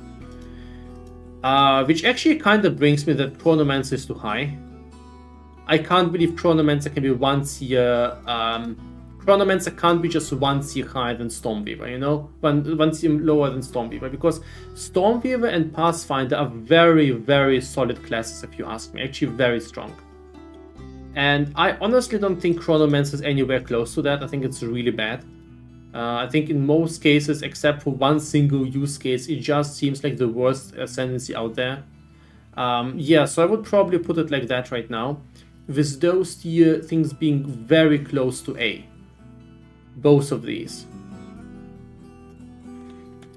Which actually kinda brings me that Chronomancer is too high. I can't believe Chronomancer can be 1 tier. Chronomancer can't be just 1 tier higher than Stormweaver, you know? One tier lower than Stormweaver, because Stormweaver and Pathfinder are very, very solid classes, if you ask me. Actually, very strong. And I honestly don't think Chronomancer is anywhere close to that. I think it's really bad. I think in most cases, except for one single use case, it just seems like the worst ascendancy out there. Yeah, so I would probably put it like that right now, with those tier things being very close to A. Both of these.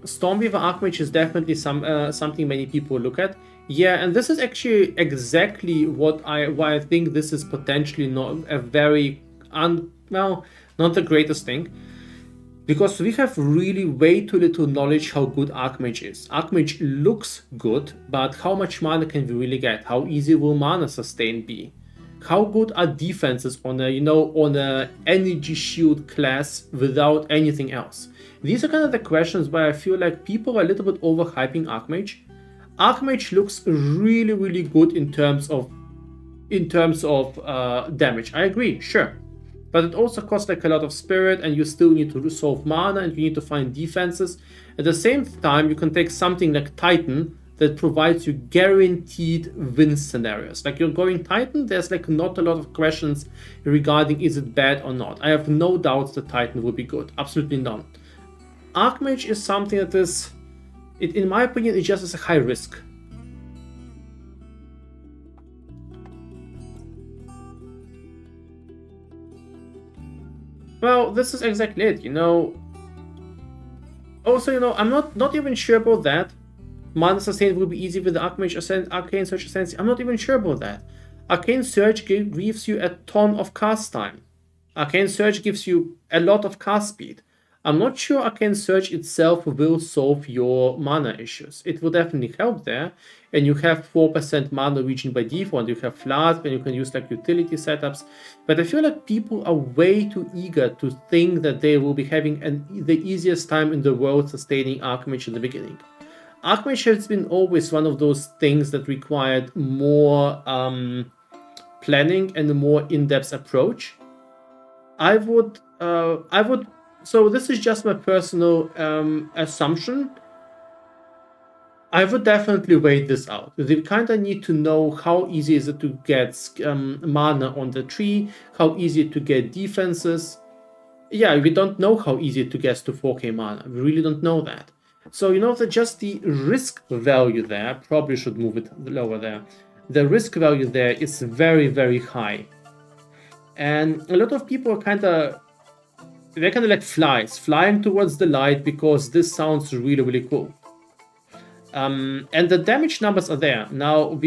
Stormweaver Archmage is definitely something many people look at. Yeah, and this is actually exactly why I think this is potentially not a very, well, not the greatest thing. Because we have really way too little knowledge how good Archmage is. Archmage looks good, but how much mana can we really get? How easy will mana sustain be? how good are defenses on a, on a energy shield class without anything else? These are kind of the questions where I feel like people are a little bit overhyping Archmage. Archmage looks really, really good in terms of damage. I agree, sure. But it also costs like a lot of spirit, and you still need to resolve mana, and you need to find defenses. At the same time, you can take something like Titan that provides you guaranteed win scenarios. Like you're going Titan, there's like not a lot of questions regarding is it bad or not. I have no doubts that Titan will be good, absolutely none. Archmage is something that is, in my opinion, it just is a high risk. Well, this is exactly it, Also, I'm not even sure about that. Mana sustain will be easy with the Archmage Arcane Surge Ascendancy. I'm not even sure about that. Arcane Surge gives you a ton of cast time. Arcane Surge gives you a lot of cast speed. I'm not sure Arcane Surge itself will solve your mana issues. It will definitely help there. And you have 4% mana regen by default. You have Flask, and you can use like utility setups. But I feel like people are way too eager to think that they will be having the easiest time in the world sustaining Archmage in the beginning. Archmage has been always one of those things that required more planning and a more in-depth approach. So this is just my personal assumption. I would definitely wait this out. You kind of need to know how easy is it to get mana on the tree, how easy to get defenses. Yeah, we don't know how easy to get to 4k mana. We really don't know that. So that just the risk value there, probably should move it lower there. The risk value there is very, very high. And a lot of people are they're kind of like flies, flying towards the light because this sounds really, really cool. And the damage numbers are there. Now,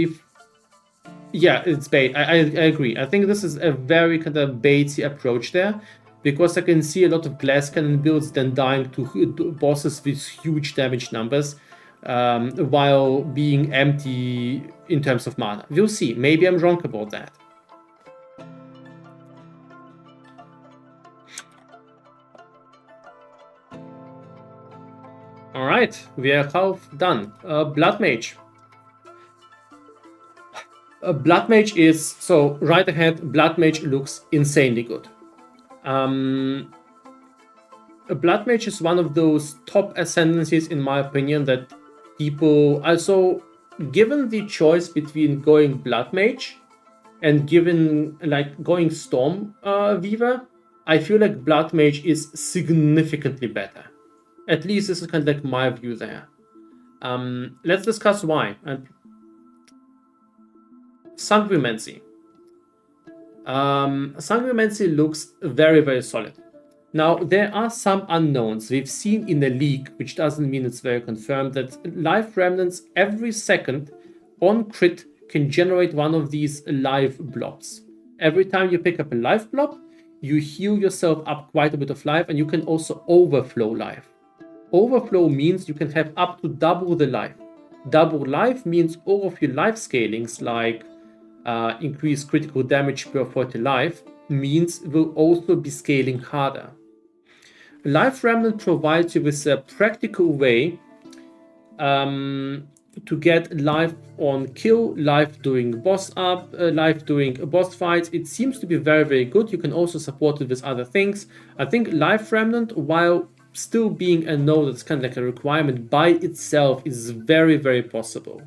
yeah, it's bait. I agree. I think this is a very kind of baity approach there, because I can see a lot of glass cannon builds then dying to bosses with huge damage numbers while being empty in terms of mana. We'll see. Maybe I'm wrong about that. Alright, we are half done. Blood Mage. Blood Mage is, so right ahead, Blood Mage looks insanely good. A Blood Mage is one of those top ascendancies, in my opinion, that people... Also, given the choice between going Blood Mage and going Storm Weaver, I feel like Blood Mage is significantly better. At least this is kind of like my view there. Let's discuss why. Sanguimancy. Sanguimancy looks very, very solid. Now, there are some unknowns we've seen in the leak, which doesn't mean it's very confirmed, that life remnants every second on crit can generate one of these life blobs. Every time you pick up a life blob, you heal yourself up quite a bit of life, and you can also overflow life. Overflow means you can have up to double the life. Double life means all of your life scalings, like increased critical damage per 40 life, means will also be scaling harder. Life Remnant provides you with a practical way to get life on kill, life during boss up, life during boss fights. It seems to be very, very good. You can also support it with other things. I think Life Remnant, while still being a node that's kind of like a requirement by itself, is very, very possible.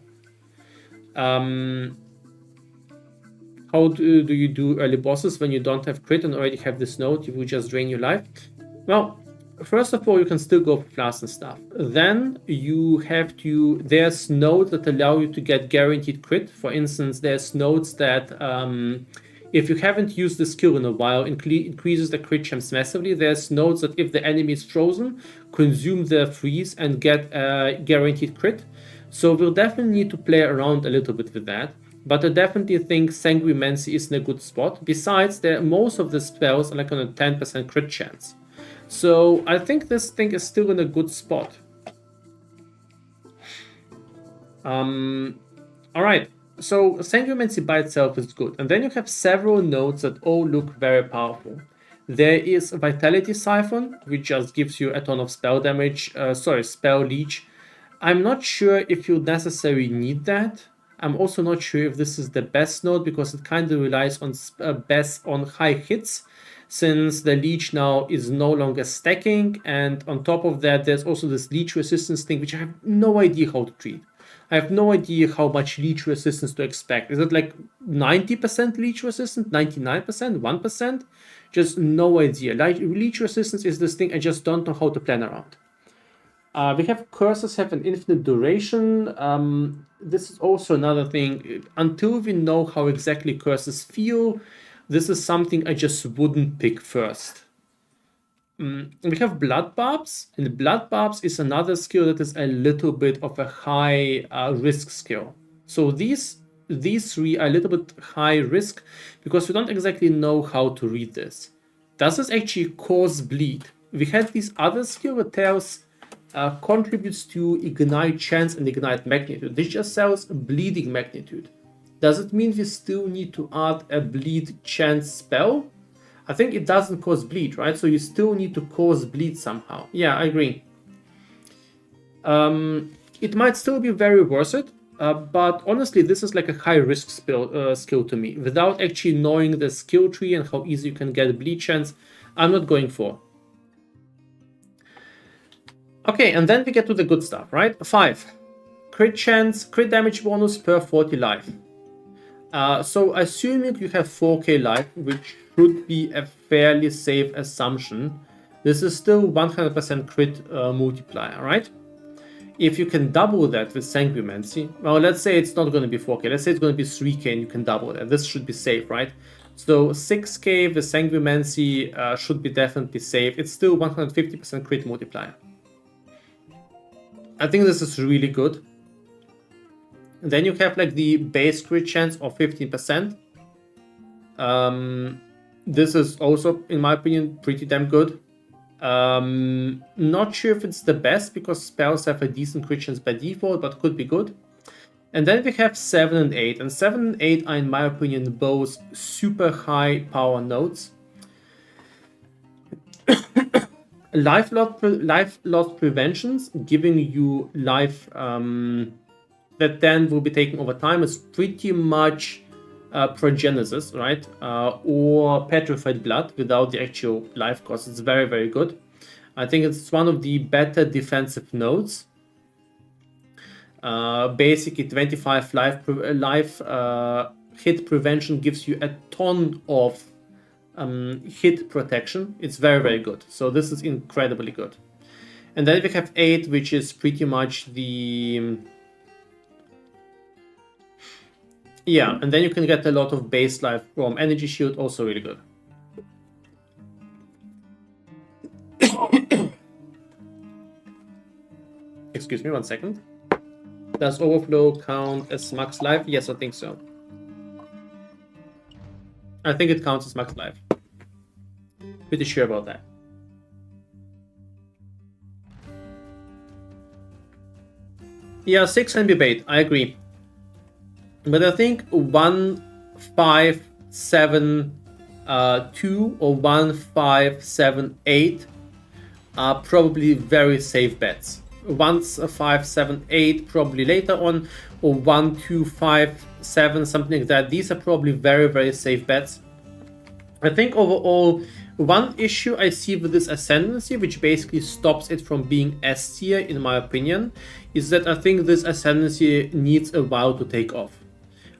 How do you do early bosses when you don't have crit and already have this node? You will just drain your life. Well, first of all, you can still go for flask and stuff. Then you have to... There's nodes that allow you to get guaranteed crit. For instance, there's nodes that... if you haven't used the skill in a while, increases the crit chance massively. There's nodes that if the enemy is frozen, consume their freeze and get a guaranteed crit. So we'll definitely need to play around a little bit with that. But I definitely think Sanguimancy is in a good spot. Besides, most of the spells are like on a 10% crit chance. So I think this thing is still in a good spot. Alright. So Sanguimancy by itself is good. And then you have several nodes that all look very powerful. There is Vitality Siphon, which just gives you a ton of spell damage, spell leech. I'm not sure if you necessarily need that. I'm also not sure if this is the best node because it kind of relies on best on high hits, since the leech now is no longer stacking, and on top of that there's also this leech resistance thing which I have no idea how to treat. I have no idea how much leech resistance to expect. Is it like 90% leech resistance, 99%, 1%? Just no idea. Like, leech resistance is this thing I just don't know how to plan around. We have curses have an infinite duration. This is also another thing. Until we know how exactly curses feel, this is something I just wouldn't pick first. We have Blood Barbs, and Blood Barbs is another skill that is a little bit of a high risk skill. So these three are a little bit high risk because we don't exactly know how to read this. Does this actually cause bleed? We had this other skill that tells contributes to ignite chance and ignite magnitude. This just sells bleeding magnitude. Does it mean we still need to add a bleed chance spell? I think it doesn't cause bleed, right? So you still need to cause bleed somehow. Yeah, I agree. It might still be very worth it, but honestly, this is like a high risk skill to me. Without actually knowing the skill tree and how easy you can get bleed chance, I'm not going for. Okay, and then we get to the good stuff, right? 5. Crit chance, crit damage bonus per 40 life. So assuming you have 4k life, which should be a fairly safe assumption, this is still 100% crit multiplier, right? If you can double that with Sanguimancy, well, let's say it's not going to be 4k, let's say it's going to be 3k and you can double that. This should be safe, right? So 6k with Sanguimancy should be definitely safe. It's still 150% crit multiplier. I think this is really good. And then you have like the base crit chance of 15%. This is also, in my opinion, pretty damn good. Not sure if it's the best because spells have a decent crit chance by default, but could be good. And then we have 7 and 8. And 7 and 8 are, in my opinion, both super high power nodes. Life loss preventions, giving you life that then will be taken over time, is pretty much Progenesis, right? Or Petrified Blood without the actual life cost. It's very, very good. I think it's one of the better defensive nodes. Basically, 25 life hit prevention gives you a ton of hit protection. It's very, very good. So this is incredibly good. And then we have 8, which is pretty much the... Yeah, and then you can get a lot of base life from Energy Shield, also really good. Excuse me, 1 second. Does Overflow count as max life? Yes, I think so. I think it counts as max life. Pretty sure about that. Yeah, 6 can be bait, I agree. But I think 1, 5, 7, 2 or 1, 5, 7, 8 are probably very safe bets. 1, 5, 7, 8 probably later on, or 1, 2, 5, 7, something like that. These are probably very, very safe bets. I think overall, one issue I see with this Ascendancy, which basically stops it from being S tier, in my opinion, is that I think this Ascendancy needs a while to take off.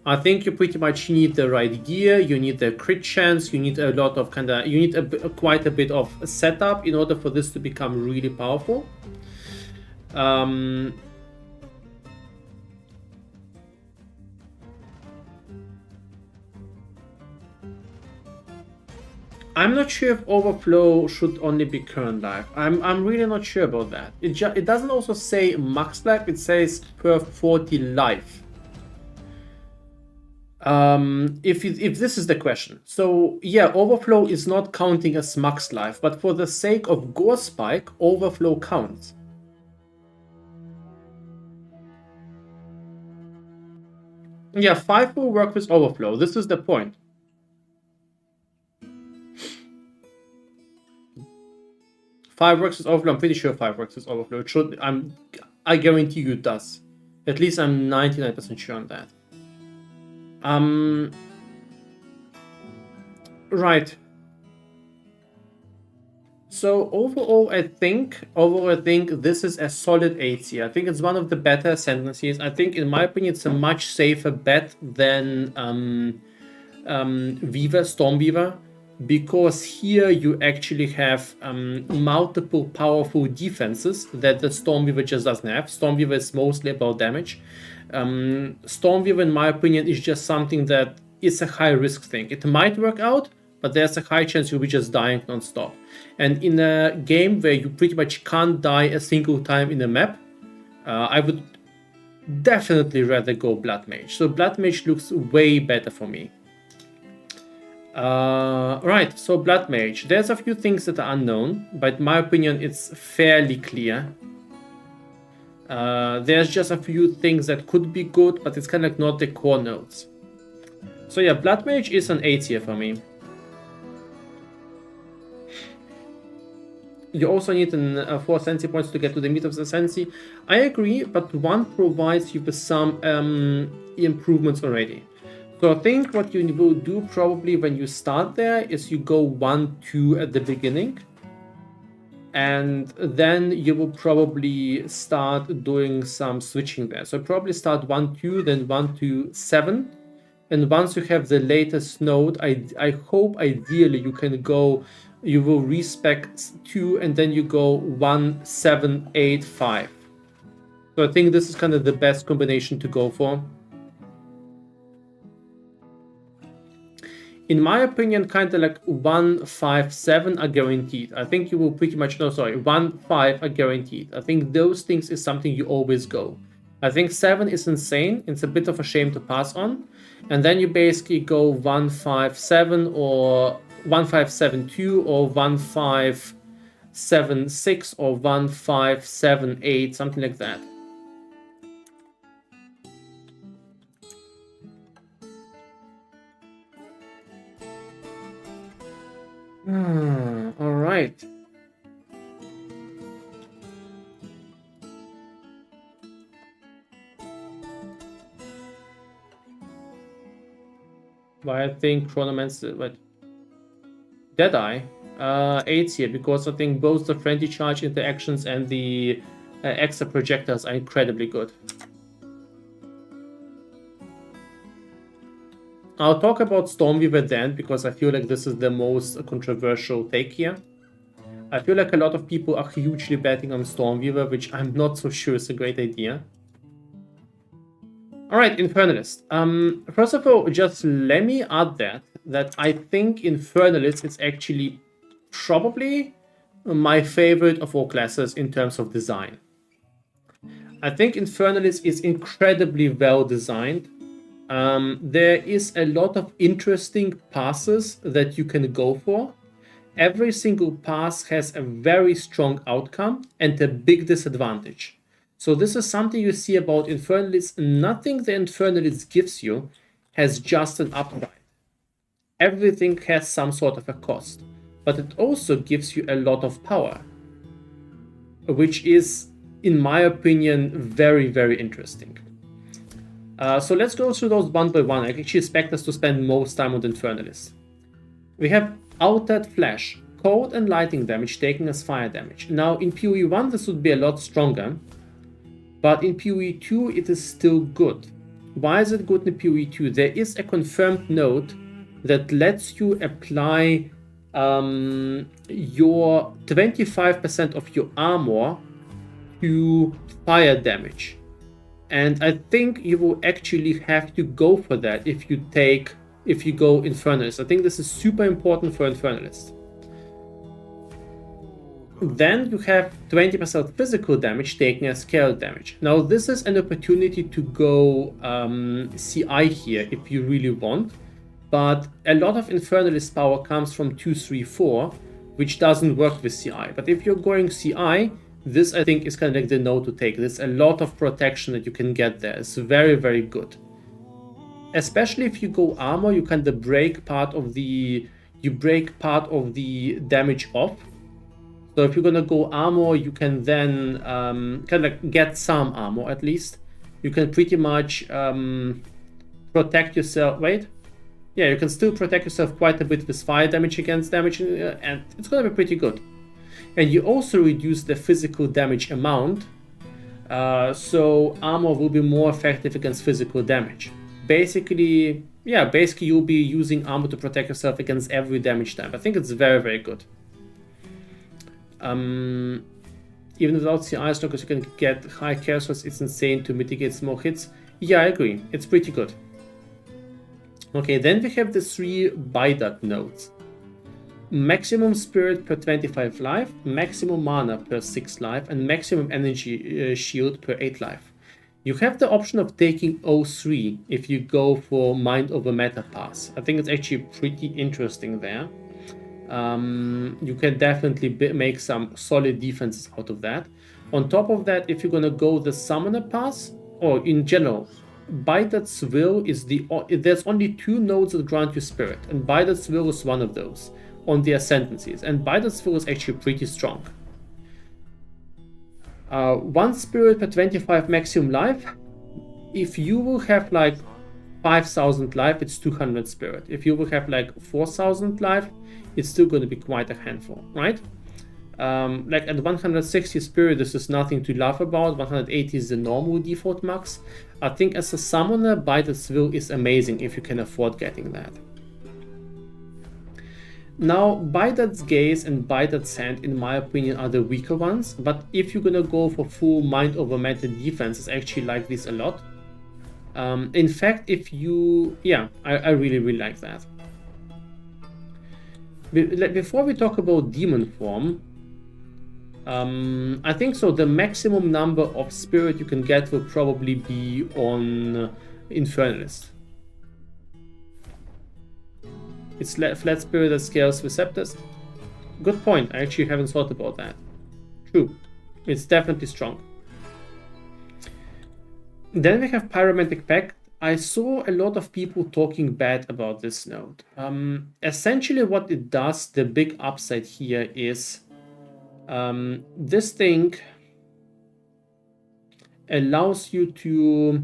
I think you pretty much need the right gear, you need the crit chance, you need a lot of you need quite a bit of setup in order for this to become really powerful. I'm not sure if Overflow should only be current life. I'm really not sure about that. It doesn't also say max life, it says per 40 life. If this is the question. So yeah, Overflow is not counting as max life, but for the sake of Gore Spike, Overflow counts. Yeah, 5 will work with overflow. This is the point. 5 works with overflow. I'm pretty sure 5 works with overflow. It should. I guarantee you it does. At least I'm 99% sure on that. Right. So overall, I think this is a solid A tier. I think it's one of the better ascendancies. I think, in my opinion, it's a much safer bet than Stormweaver, because here you actually have multiple powerful defenses that the Stormweaver just doesn't have. Stormweaver is mostly about damage. Stormweaver, in my opinion, is just something that is a high risk thing. It might work out, but there's a high chance you'll be just dying non-stop. And in a game where you pretty much can't die a single time in a map, I would definitely rather go Blood Mage. So Blood Mage looks way better for me. Right, so Blood Mage. There's a few things that are unknown, but in my opinion, it's fairly clear. There's just a few things that could be good, but it's kind of like not the core nodes. So yeah, Blood Mage is an A tier for me. You also need 4 Sensi points to get to the meat of the Sensi. I agree, but 1 provides you with some improvements already. So I think what you will do probably when you start there is you go 1, 2 at the beginning. And then you will probably start doing some switching there. So probably start 1, 2, then 1, 2, 7. And once you have the latest node, I hope ideally you can go, you will respec 2 and then you go 1, 7, 8, 5. So I think this is kind of the best combination to go for. In my opinion, kind of like 1, 5, 7 are guaranteed. I think you will pretty much, no, sorry, 1, 5 are guaranteed. I think those things is something you always go. I think 7 is insane. It's a bit of a shame to pass on. And then you basically go 1, 5, 7 or 1, 5, 7, 2 or 1, 5, 7, 6 or 1, 5, 7, 8, something like that. All right. Why I think Chronomancer, but Deadeye, 8 here, because I think both the friendly charge interactions and the extra projectors are incredibly good. I'll talk about Stormweaver then, because I feel like this is the most controversial take here. I feel like a lot of people are hugely betting on Stormweaver, which I'm not so sure is a great idea. Alright, Infernalist. First of all, just let me add that I think Infernalist is actually probably my favorite of all classes in terms of design. I think Infernalist is incredibly well designed. There is a lot of interesting passes that you can go for. Every single pass has a very strong outcome and a big disadvantage. So this is something you see about Infernalist. Nothing the Infernalist gives you has just an upside. Everything has some sort of a cost, but it also gives you a lot of power, which is, in my opinion, very, very interesting. So let's go through those one by one. I actually expect us to spend most time on the Infernalist. We have Altered Flash, cold and lightning damage taken as fire damage. Now in PoE 1 this would be a lot stronger, but in PoE 2 it is still good. Why is it good in PoE 2? There is a confirmed node that lets you apply your 25% of your armor to fire damage. And I think you will actually have to go for that if you go Infernalist. I think this is super important for Infernalist. Then you have 20% physical damage taken as scale damage. Now this is an opportunity to go CI here if you really want, but a lot of Infernalist power comes from 2, 3, 4, which doesn't work with CI. But if you're going CI, this I think is kind of like the node to take. There's a lot of protection that you can get there. It's very, very good. especially if you go armor, you kind of break part of the damage off. So if you're gonna go armor, you can then kind of get some armor at least. You can pretty much protect yourself. Wait, yeah, you can still protect yourself quite a bit with fire damage against damage, and it's gonna be pretty good. And you also reduce the physical damage amount, so armor will be more effective against physical damage. Basically, yeah, you'll be using armor to protect yourself against every damage type. I think it's very, very good. Even without CI stockers, you can get high chaos force. It's insane to mitigate small hits. Yeah, I agree. It's pretty good. Okay, then we have the 3 Baidat nodes. Maximum spirit per 25 life, maximum mana per 6 life, and maximum energy shield per 8 life. You have the option of taking 03 if you go for Mind Over Matter pass. I think it's actually pretty interesting there. You can definitely make some solid defenses out of that. On top of that, if you're gonna go the Summoner pass, or in general, Baidat's Will is there's only 2 nodes that grant you spirit, and Baidat's Will is one of those on the ascendancies, and Baidat's Will is actually pretty strong. 1 spirit per 25 maximum life. If you will have like 5,000 life, it's 200 spirit. If you will have like 4,000 life, it's still going to be quite a handful, right? Like at 160 spirit, this is nothing to laugh about. 180 is the normal default max. I think as a summoner, Baidat's Will is amazing if you can afford getting that. Now, Baidat's Gaze and Baidat's Hand, in my opinion, are the weaker ones, but if you're gonna go for full Mind Over Matter defense, I actually like this a lot. In fact, if you... yeah, I really, really like that. Before we talk about Demon Form, I think so the maximum number of spirit you can get will probably be on Infernalist. It's flat spirit that scales Receptors. Good point, I actually haven't thought about that. True, it's definitely strong. Then we have Pyromantic Pact. I saw a lot of people talking bad about this node. Essentially what it does, the big upside here is this thing allows you to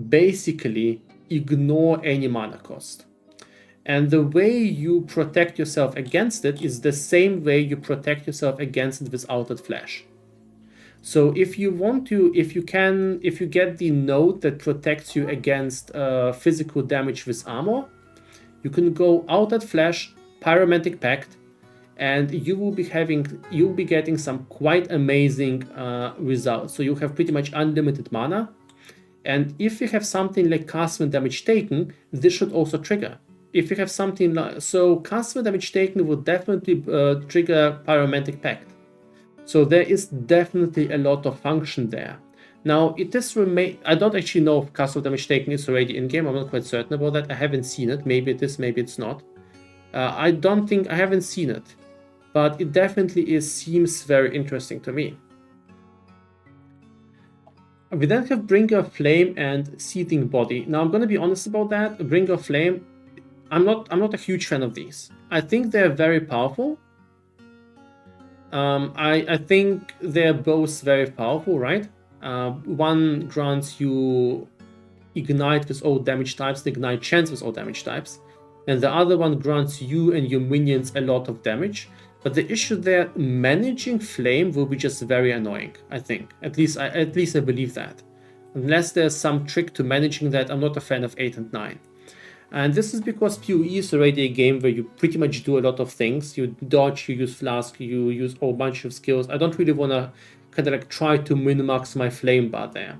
basically ignore any mana cost. And the way you protect yourself against it is the same way you protect yourself against it without that flash. So if you want to, if you get the node that protects you against physical damage with armor, you can go out at flash, Pyromantic Pact, and you will be getting some quite amazing results. So you have pretty much unlimited mana. And if you have something like cast when damage taken, this should also trigger. If you have something like, so cast when damage taken will definitely trigger Pyromantic Pact. So there is definitely a lot of function there. Now it is I don't actually know if cast when damage taken is already in game. I'm not quite certain about that. I haven't seen it. Maybe it is, maybe it's not. I haven't seen it, but it definitely seems very interesting to me. We then have Bringer of Flame and Seething Body. Now I'm going to be honest about that. Bringer of Flame, I'm not a huge fan of these. I think they're very powerful. I think they're both very powerful, right? One grants you Ignite with all damage types, the Ignite chance with all damage types, and the other one grants you and your minions a lot of damage. But the issue there, managing Flame will be just very annoying, I think. At least I believe that. Unless there's some trick to managing that, I'm not a fan of 8 and 9. And this is because PoE is already a game where you pretty much do a lot of things. You dodge, you use Flask, you use a whole bunch of skills. I don't really want to kind of like try to min-max my Flame bar there.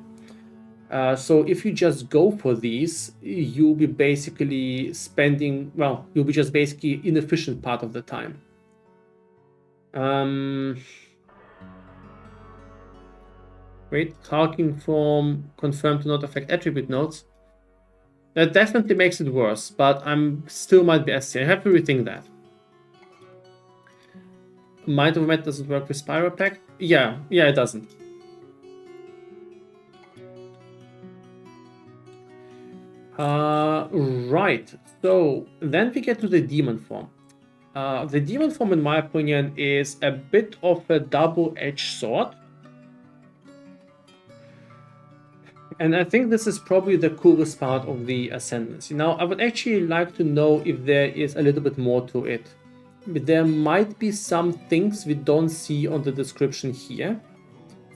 So if you just go for these, you'll be basically spending, well, you'll be just basically inefficient part of the time. Wait, Hulking Form confirmed to not affect attribute nodes. That definitely makes it worse, but I'm still might be SC. I have to rethink that. Mind of Matter doesn't work with Spiral Pact? Yeah, it doesn't. Right, so then we get to the demon form. The demon form, in my opinion, is a bit of a double-edged sword. And I think this is probably the coolest part of the Ascendancy. Now, I would actually like to know if there is a little bit more to it. There might be some things we don't see on the description here.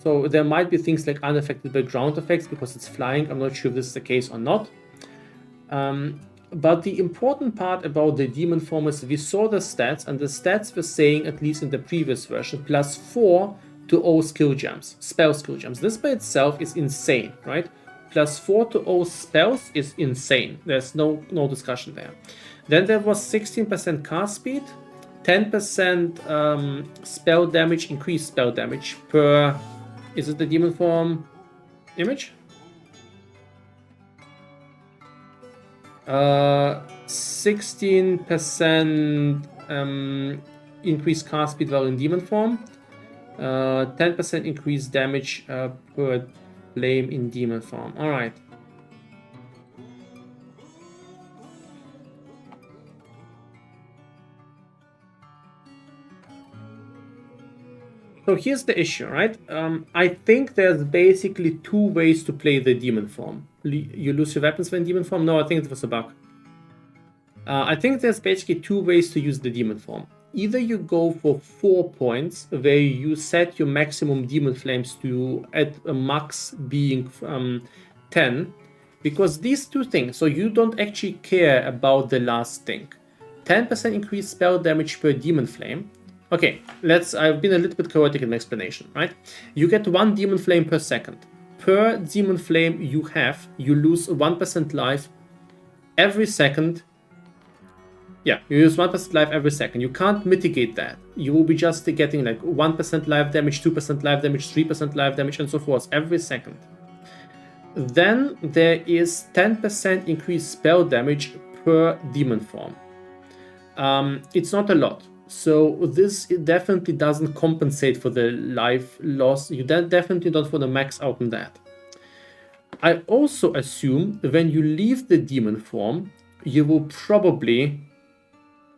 So there might be things like unaffected by ground effects because it's flying. I'm not sure if this is the case or not. But the important part about the demon form is we saw the stats, and the stats were saying, at least in the previous version, +4 to all skill gems, spell skill gems. This by itself is insane, right? +4 to all spells is insane. There's no discussion there. Then there was 16% cast speed, 10% spell damage, increased spell damage per, is it the demon form image? 16% increased cast speed while in demon form, 10% increased damage per flame in demon form. All right. So here's the issue, right? I think there's basically two ways to play the demon form. You lose your weapons when demon form? No, I think it was a bug. I think there's basically two ways to use the demon form. Either you go for 4 points, where you set your maximum demon flames to at a max being 10, because these two things, so you don't actually care about the last thing. 10% increased spell damage per demon flame. Okay, I've been a little bit chaotic in my explanation, right? You get 1 demon flame per second. Per demon flame you have, you lose 1% life every second. Yeah, you use 1% life every second. You can't mitigate that. You will be just getting like 1% life damage, 2% life damage, 3% life damage, and so forth every second. Then there is 10% increased spell damage per demon form. It's not a lot. So this definitely doesn't compensate for the life loss. You definitely don't want to max out on that. I also assume when you leave the demon form, you will probably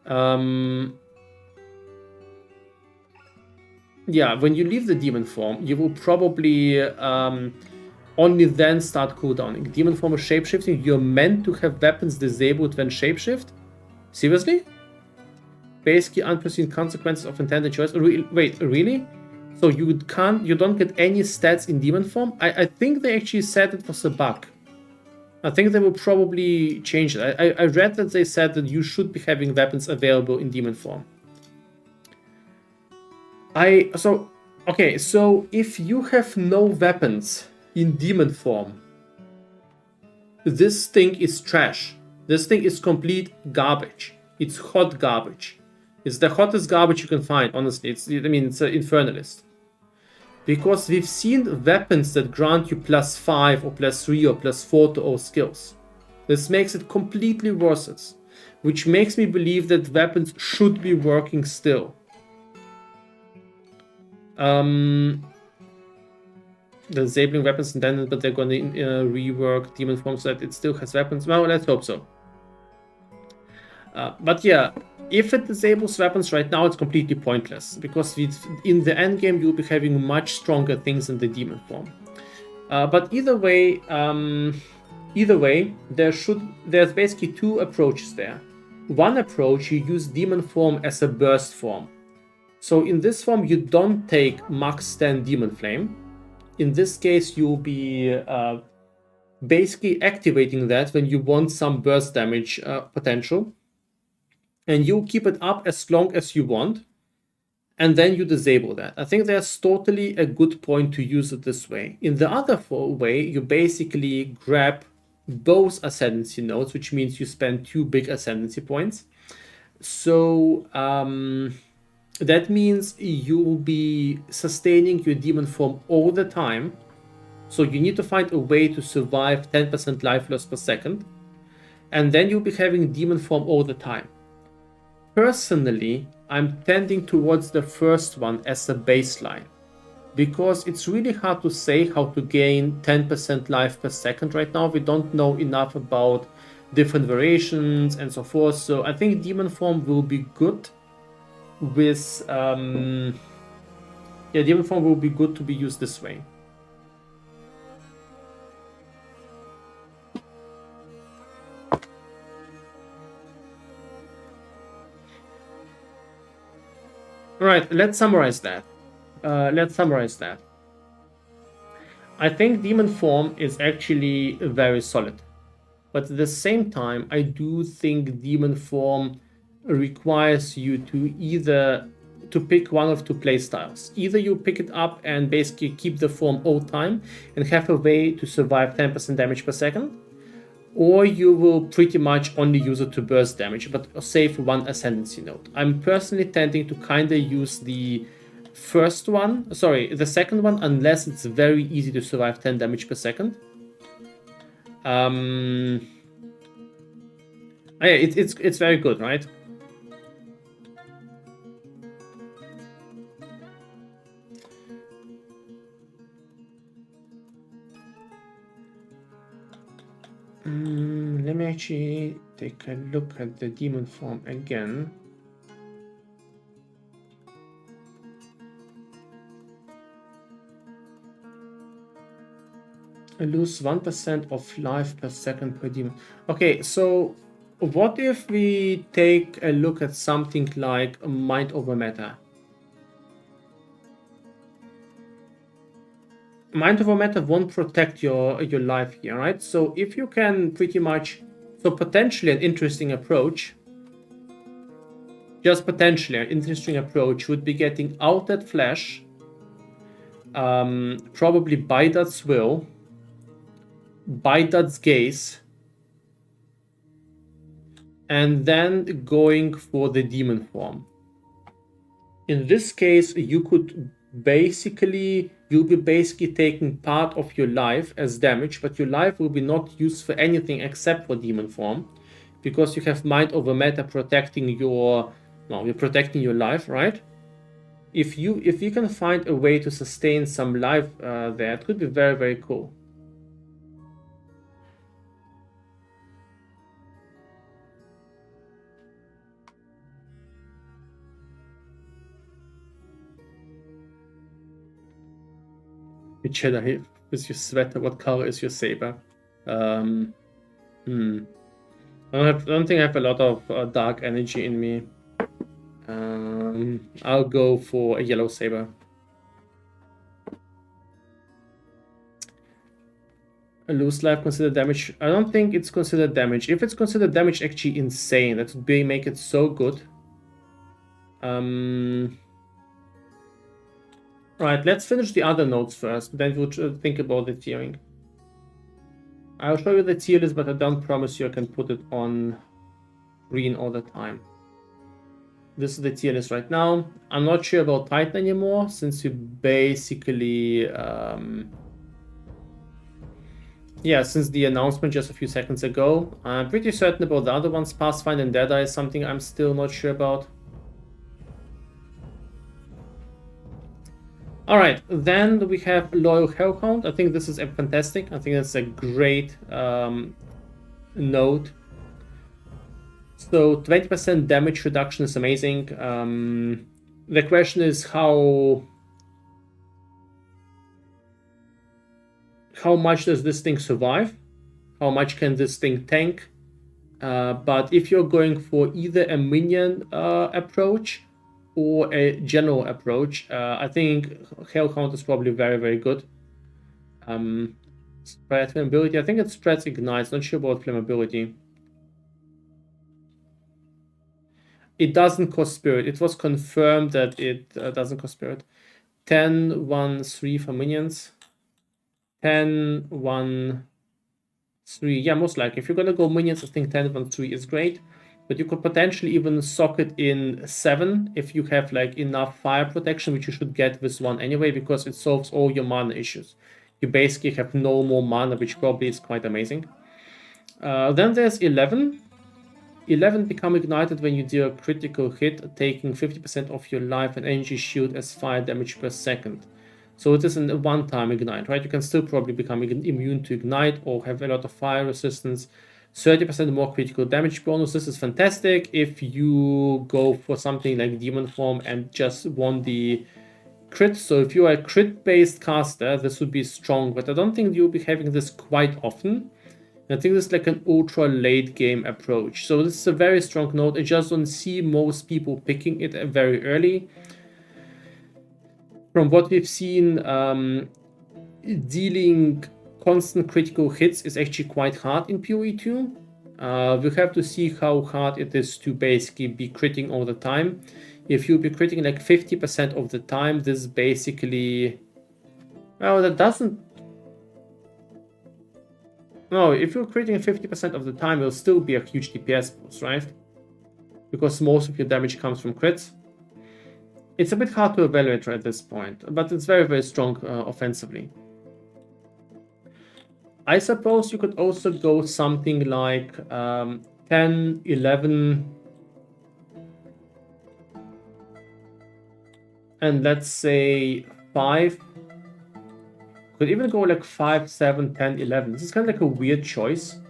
when you leave the demon form, you will probably only then start cooldowning. Demon form is shapeshifting. You're meant to have weapons disabled when shapeshift? Seriously? Basically unforeseen consequences of intended choice. Wait, really? So you don't get any stats in demon form? I think they actually said it was a bug. I think they will probably change it. I read that they said that you should be having weapons available in demon form. So if you have no weapons in demon form, this thing is trash. This thing is complete garbage. It's hot garbage. It's the hottest garbage you can find, honestly. It's an Infernalist. Because we've seen weapons that grant you +5 or +3 or +4 to all skills. This makes it completely worth it, which makes me believe that weapons should be working still. The disabling weapons intended, but they're going to rework demon form so that it still has weapons. Well, let's hope so. But yeah, if it disables weapons right now, it's completely pointless, because in the end game you'll be having much stronger things in the demon form. But either way, there's basically two approaches there. One approach, you use demon form as a burst form. So in this form, you don't take max 10 demon flame. In this case, you'll be basically activating that when you want some burst damage potential. And you keep it up as long as you want, and then you disable that. I think that's totally a good point to use it this way. In the other way, you basically grab both Ascendancy nodes, which means you spend 2 big Ascendancy points. So that means you'll be sustaining your demon form all the time. So you need to find a way to survive 10% life loss per second. And then you'll be having demon form all the time. Personally, I'm tending towards the first one as a baseline, because it's really hard to say how to gain 10% life per second right now. We don't know enough about different variations and so forth. So I think demon form will be good with yeah, demon form will be good to be used this way. All right, let's summarize that. I think demon form is actually very solid, but at the same time, I do think demon form requires you to either to pick one of two playstyles. Either you pick it up and basically keep the form all time and have a way to survive 10% damage per second, or you will pretty much only use it to burst damage, but save one ascendancy node. I'm personally tending to kind of use the second one, unless it's very easy to survive 10 damage per second. Yeah, it's very good, right? Let me actually take a look at the demon form again. I lose 1% of life per second per demon. Okay, so what if we take a look at something like Mind over Matter? Mind over Matter won't protect your life here, right? So if you can pretty much... So potentially an interesting approach, just potentially an interesting approach would be getting out that flash, probably by that will, by that gaze, and then going for the demon form. In this case, you could basically... You'll be basically taking part of your life as damage, but your life will be not used for anything except for demon form, because you have Mind over Matter protecting your... No, you're protecting your life, right? If you can find a way to sustain some life there, it could be very, very cool. Jedi with your sweater, what color is your saber? I don't think I have a lot of dark energy in me. I'll go for a yellow saber. A loose life considered damage? I don't think it's considered damage. If it's considered damage, actually insane. That would make it so good. Right, let's finish the other nodes first, then we'll think about the tiering. I'll show you the tier list, but I don't promise you I can put it on green all the time. This is the tier list right now. I'm not sure about Titan anymore, since you basically... yeah, since the announcement just a few seconds ago. I'm pretty certain about the other ones. Pathfinder and Deadeye is something I'm still not sure about. All right, then we have Loyal Hellhound. I think this is fantastic. I think that's a great node. So 20% damage reduction is amazing. The question is how much does this thing survive? How much can this thing tank? But if you're going for either a minion approach or a general approach, I think Hellhound is probably very, very good. Spread flammability. I think it spreads ignites. Not sure about flammability. It doesn't cost spirit. It was confirmed that it doesn't cost spirit. 10, 1, 3 for minions. 10, 1, 3. Yeah, most likely. If you're gonna go minions, I think 10, 1, 3 is great. But you could potentially even socket in 7 if you have like enough fire protection, which you should get with 1 anyway, because it solves all your mana issues. You basically have no more mana, which probably is quite amazing. Then there's 11. 11 become ignited when you deal a critical hit, taking 50% of your life and energy shield as fire damage per second. So it isn't a one-time ignite, right? You can still probably become immune to ignite or have a lot of fire resistance. 30% more critical damage bonus. This is fantastic if you go for something like Demon Form and just want the crit. So if you are a crit-based caster, this would be strong, but I don't think you'll be having this quite often. I think this is like an ultra late game approach. So this is a very strong note. I just don't see most people picking it very early. From what we've seen, dealing constant critical hits is actually quite hard in PoE2. We have to see how hard it is to basically be critting all the time. If you'll be critting like 50% of the time, this basically... Well, that doesn't... No, if you're critting 50% of the time, it'll still be a huge DPS boost, right? Because most of your damage comes from crits. It's a bit hard to evaluate at this point, but it's very, very strong offensively. I suppose you could also go something like 10, 11, and let's say 5. Could even go like 5, 7, 10, 11. This is kind of like a weird choice.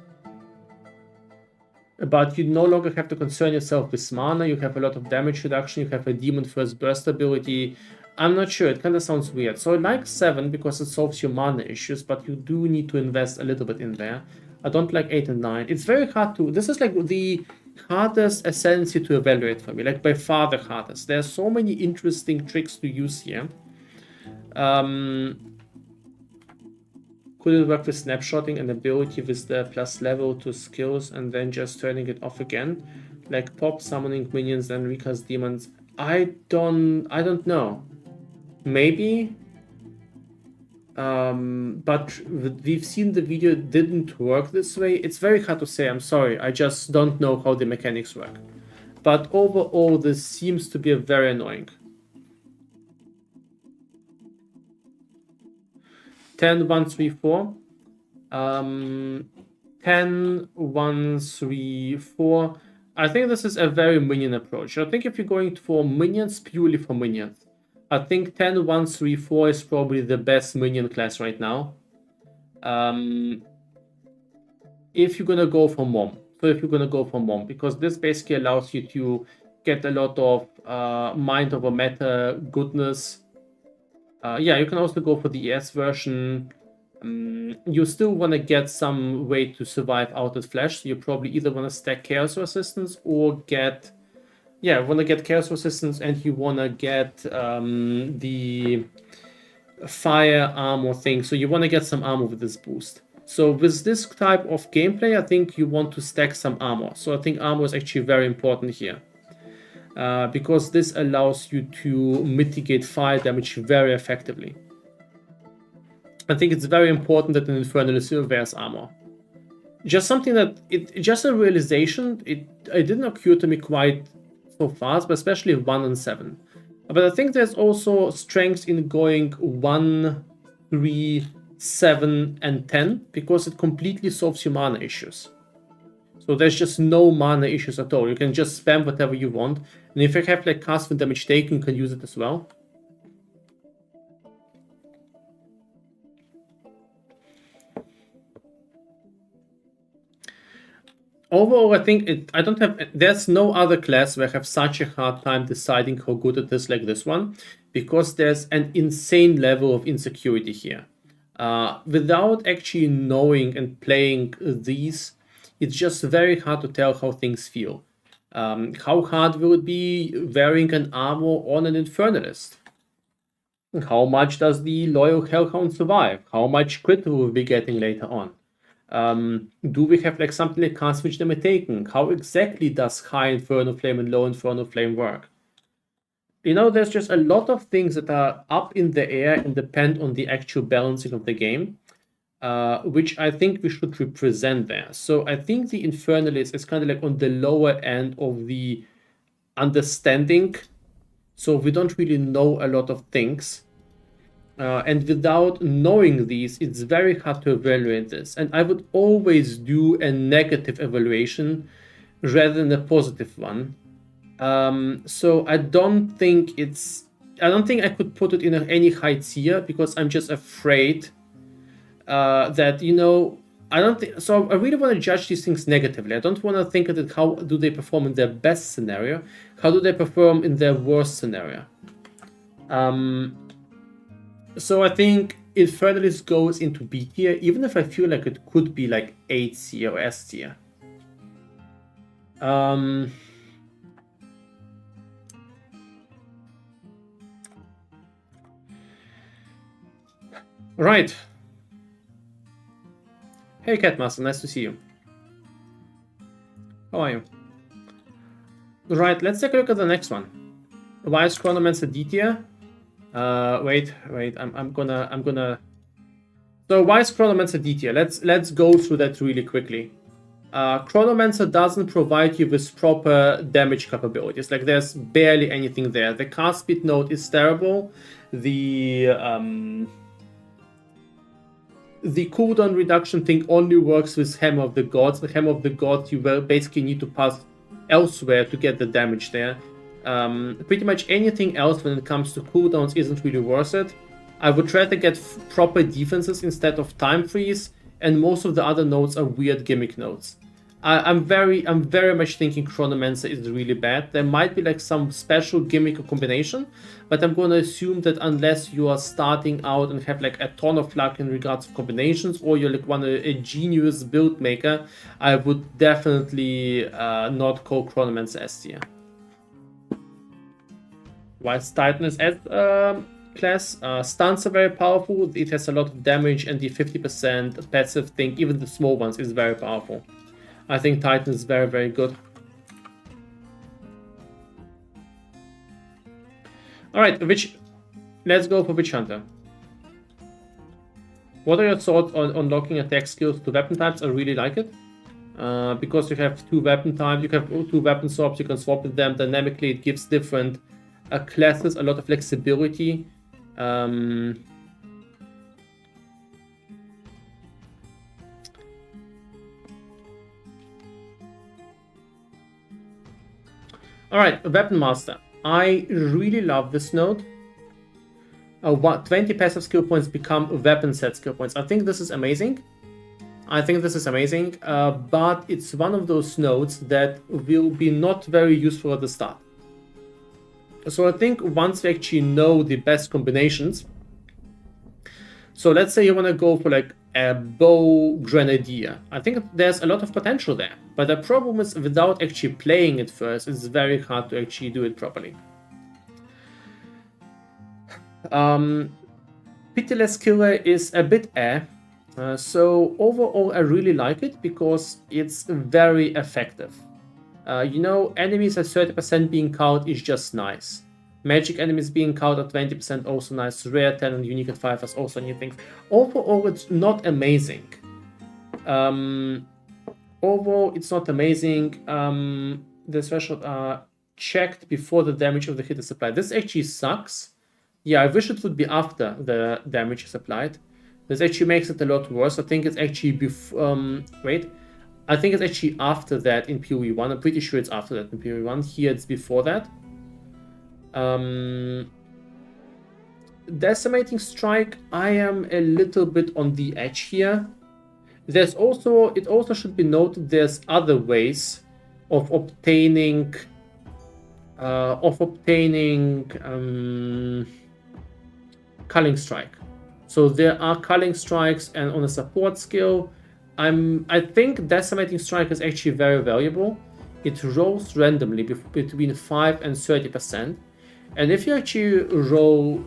But you no longer have to concern yourself with mana. You have a lot of damage reduction. You have a demon first burst ability. I'm not sure. It kind of sounds weird. So I like 7 because it solves your mana issues, but you do need to invest a little bit in there. I don't like 8 and 9. It's very hard to... This is like the hardest ascendancy to evaluate for me. Like by far the hardest. There are so many interesting tricks to use here. Could it work with snapshotting and ability with the plus level to skills and then just turning it off again? Like pop summoning minions and recast demons. I don't know. Maybe. But we've seen the video didn't work this way. It's very hard to say, I'm sorry. I just don't know how the mechanics work. But overall, this seems to be very annoying. 10, 1, 3, 4. 10, 1, 3, 4. I think this is a very minion approach. I think if you're going for minions, purely for minions, I think 10, 1, 3, 4 is probably the best minion class right now. If you're gonna go for Mom. So if you're gonna go for Mom, because this basically allows you to get a lot of mind over matter goodness. Yeah, you can also go for the ES version. You still want to get some way to survive out of flesh. So you probably either want to stack Chaos Resistance or get... Yeah, want to get Chaos Resistance and you want to get the fire armor thing. So you want to get some armor with this boost. So with this type of gameplay, I think you want to stack some armor. So I think armor is actually very important here. Because this allows you to mitigate fire damage very effectively. I think it's very important that an Infernalist wears armor. Just something that, just a realization, it didn't occur to me quite so fast, but especially 1 and 7. But I think there's also strength in going 1, 3, 7, and 10, because it completely solves your mana issues. So there's just no mana issues at all. You can just spam whatever you want. And if you have like cast with damage taken, you can use it as well. Overall, I think there's no other class where I have such a hard time deciding how good it is like this one, because there's an insane level of insecurity here. Without actually knowing and playing these, it's just very hard to tell how things feel. How hard will it be wearing an armor on an Infernalist? How much does the Loyal Hellhound survive? How much crit will we be getting later on? Do we have like something like cast which them are taken? How exactly does high Inferno Flame and low Inferno Flame work? You know, there's just a lot of things that are up in the air and depend on the actual balancing of the game. Which I think we should represent there. So I think the Infernalist is kind of like on the lower end of the understanding. So we don't really know a lot of things. And without knowing these, it's very hard to evaluate this. And I would always do a negative evaluation rather than a positive one. So I don't think I could put it in any high tier, because I'm just afraid that, you know, I don't think so. I really want to judge these things negatively. I don't want to think of it, how do they perform in their best scenario, how do they perform in their worst scenario. So I think Infernalist goes into B tier, even if I feel like it could be like A tier or S tier. Right. Hey Catmaster, nice to see you. How are you? Right, let's take a look at the next one. Why is Chronomancer D tier? Wait, I'm gonna. So why is Chronomancer D tier? Let's go through that really quickly. Chronomancer doesn't provide you with proper damage capabilities. Like there's barely anything there. The cast speed node is terrible. The cooldown reduction thing only works with Hammer of the Gods. The Hammer of the Gods you basically need to pass elsewhere to get the damage there. Pretty much anything else when it comes to cooldowns isn't really worth it. I would try to get proper defenses instead of time freeze, and most of the other nodes are weird gimmick nodes. I'm very much thinking Chronomancer is really bad. There might be like some special gimmick or combination, but I'm going to assume that unless you are starting out and have like a ton of luck in regards to combinations, or you're like a genius build maker, I would definitely not call Chronomancer S tier. Whilst Titan is S class, stuns are very powerful. It has a lot of damage, and the 50% passive thing, even the small ones, is very powerful. I think Titan is very, very good. Alright, let's go for Witch Hunter. What are your thoughts on unlocking attack skills to weapon types? I really like it. Because you have two weapon types, you have two weapon swaps, you can swap with them dynamically. It gives different classes a lot of flexibility. Alright, Weapon Master. I really love this node. 20 passive skill points become weapon set skill points. I think this is amazing. But it's one of those nodes that will be not very useful at the start. So I think once we actually know the best combinations, so let's say you want to go for like a bow grenadier. I think there's a lot of potential there, but the problem is without actually playing it first, it's very hard to actually do it properly. Pitiless Killer is a bit so overall I really like it because it's very effective. Enemies at 30% being cowed is just nice. Magic enemies being cowed at 20% also nice. Rare 10 and unique at 5 is also new things. Overall, it's not amazing. The threshold are checked before the damage of the hit is applied. This actually sucks. Yeah, I wish it would be after the damage is applied. This actually makes it a lot worse. I think it's actually I think it's actually after that in PoE1. I'm pretty sure it's after that in PoE1. Here it's before that. Decimating Strike, I am a little bit on the edge here. It also should be noted there's other ways of obtaining Culling Strike. So there are Culling Strikes, and on a support skill, I think Decimating Strike is actually very valuable. It rolls randomly between 5 and 30%. And if you actually roll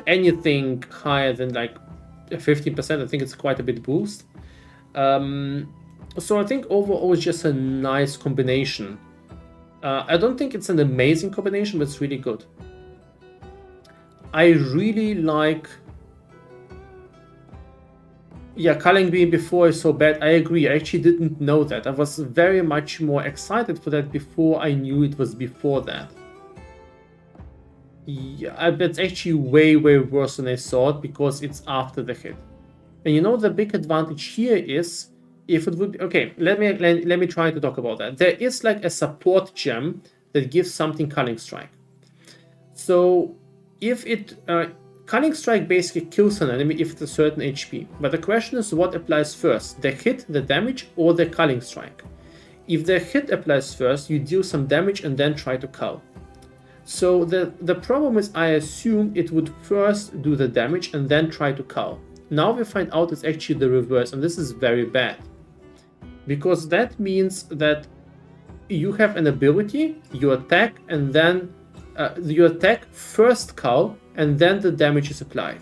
anything higher than like 15%, I think it's quite a bit boost. So I think overall it's just a nice combination. I don't think it's an amazing combination, but it's really good. I really like... Yeah, Culling being before is so bad. I agree. I actually didn't know that. I was very much more excited for that before I knew it was before that. Yeah, it's actually way, way worse than I thought because it's after the hit. And the big advantage here is if it would be... Okay, let me try to talk about that. There is like a support gem that gives something Culling Strike. So if it... Culling Strike basically kills an enemy if it's a certain HP, but the question is what applies first, the hit, the damage, or the Culling Strike? If the hit applies first, you deal some damage and then try to cull. So the problem is I assume it would first do the damage and then try to cull. Now we find out it's actually the reverse, and this is very bad. Because that means that you have an ability, you attack, and then you attack, first cull, and then the damage is applied.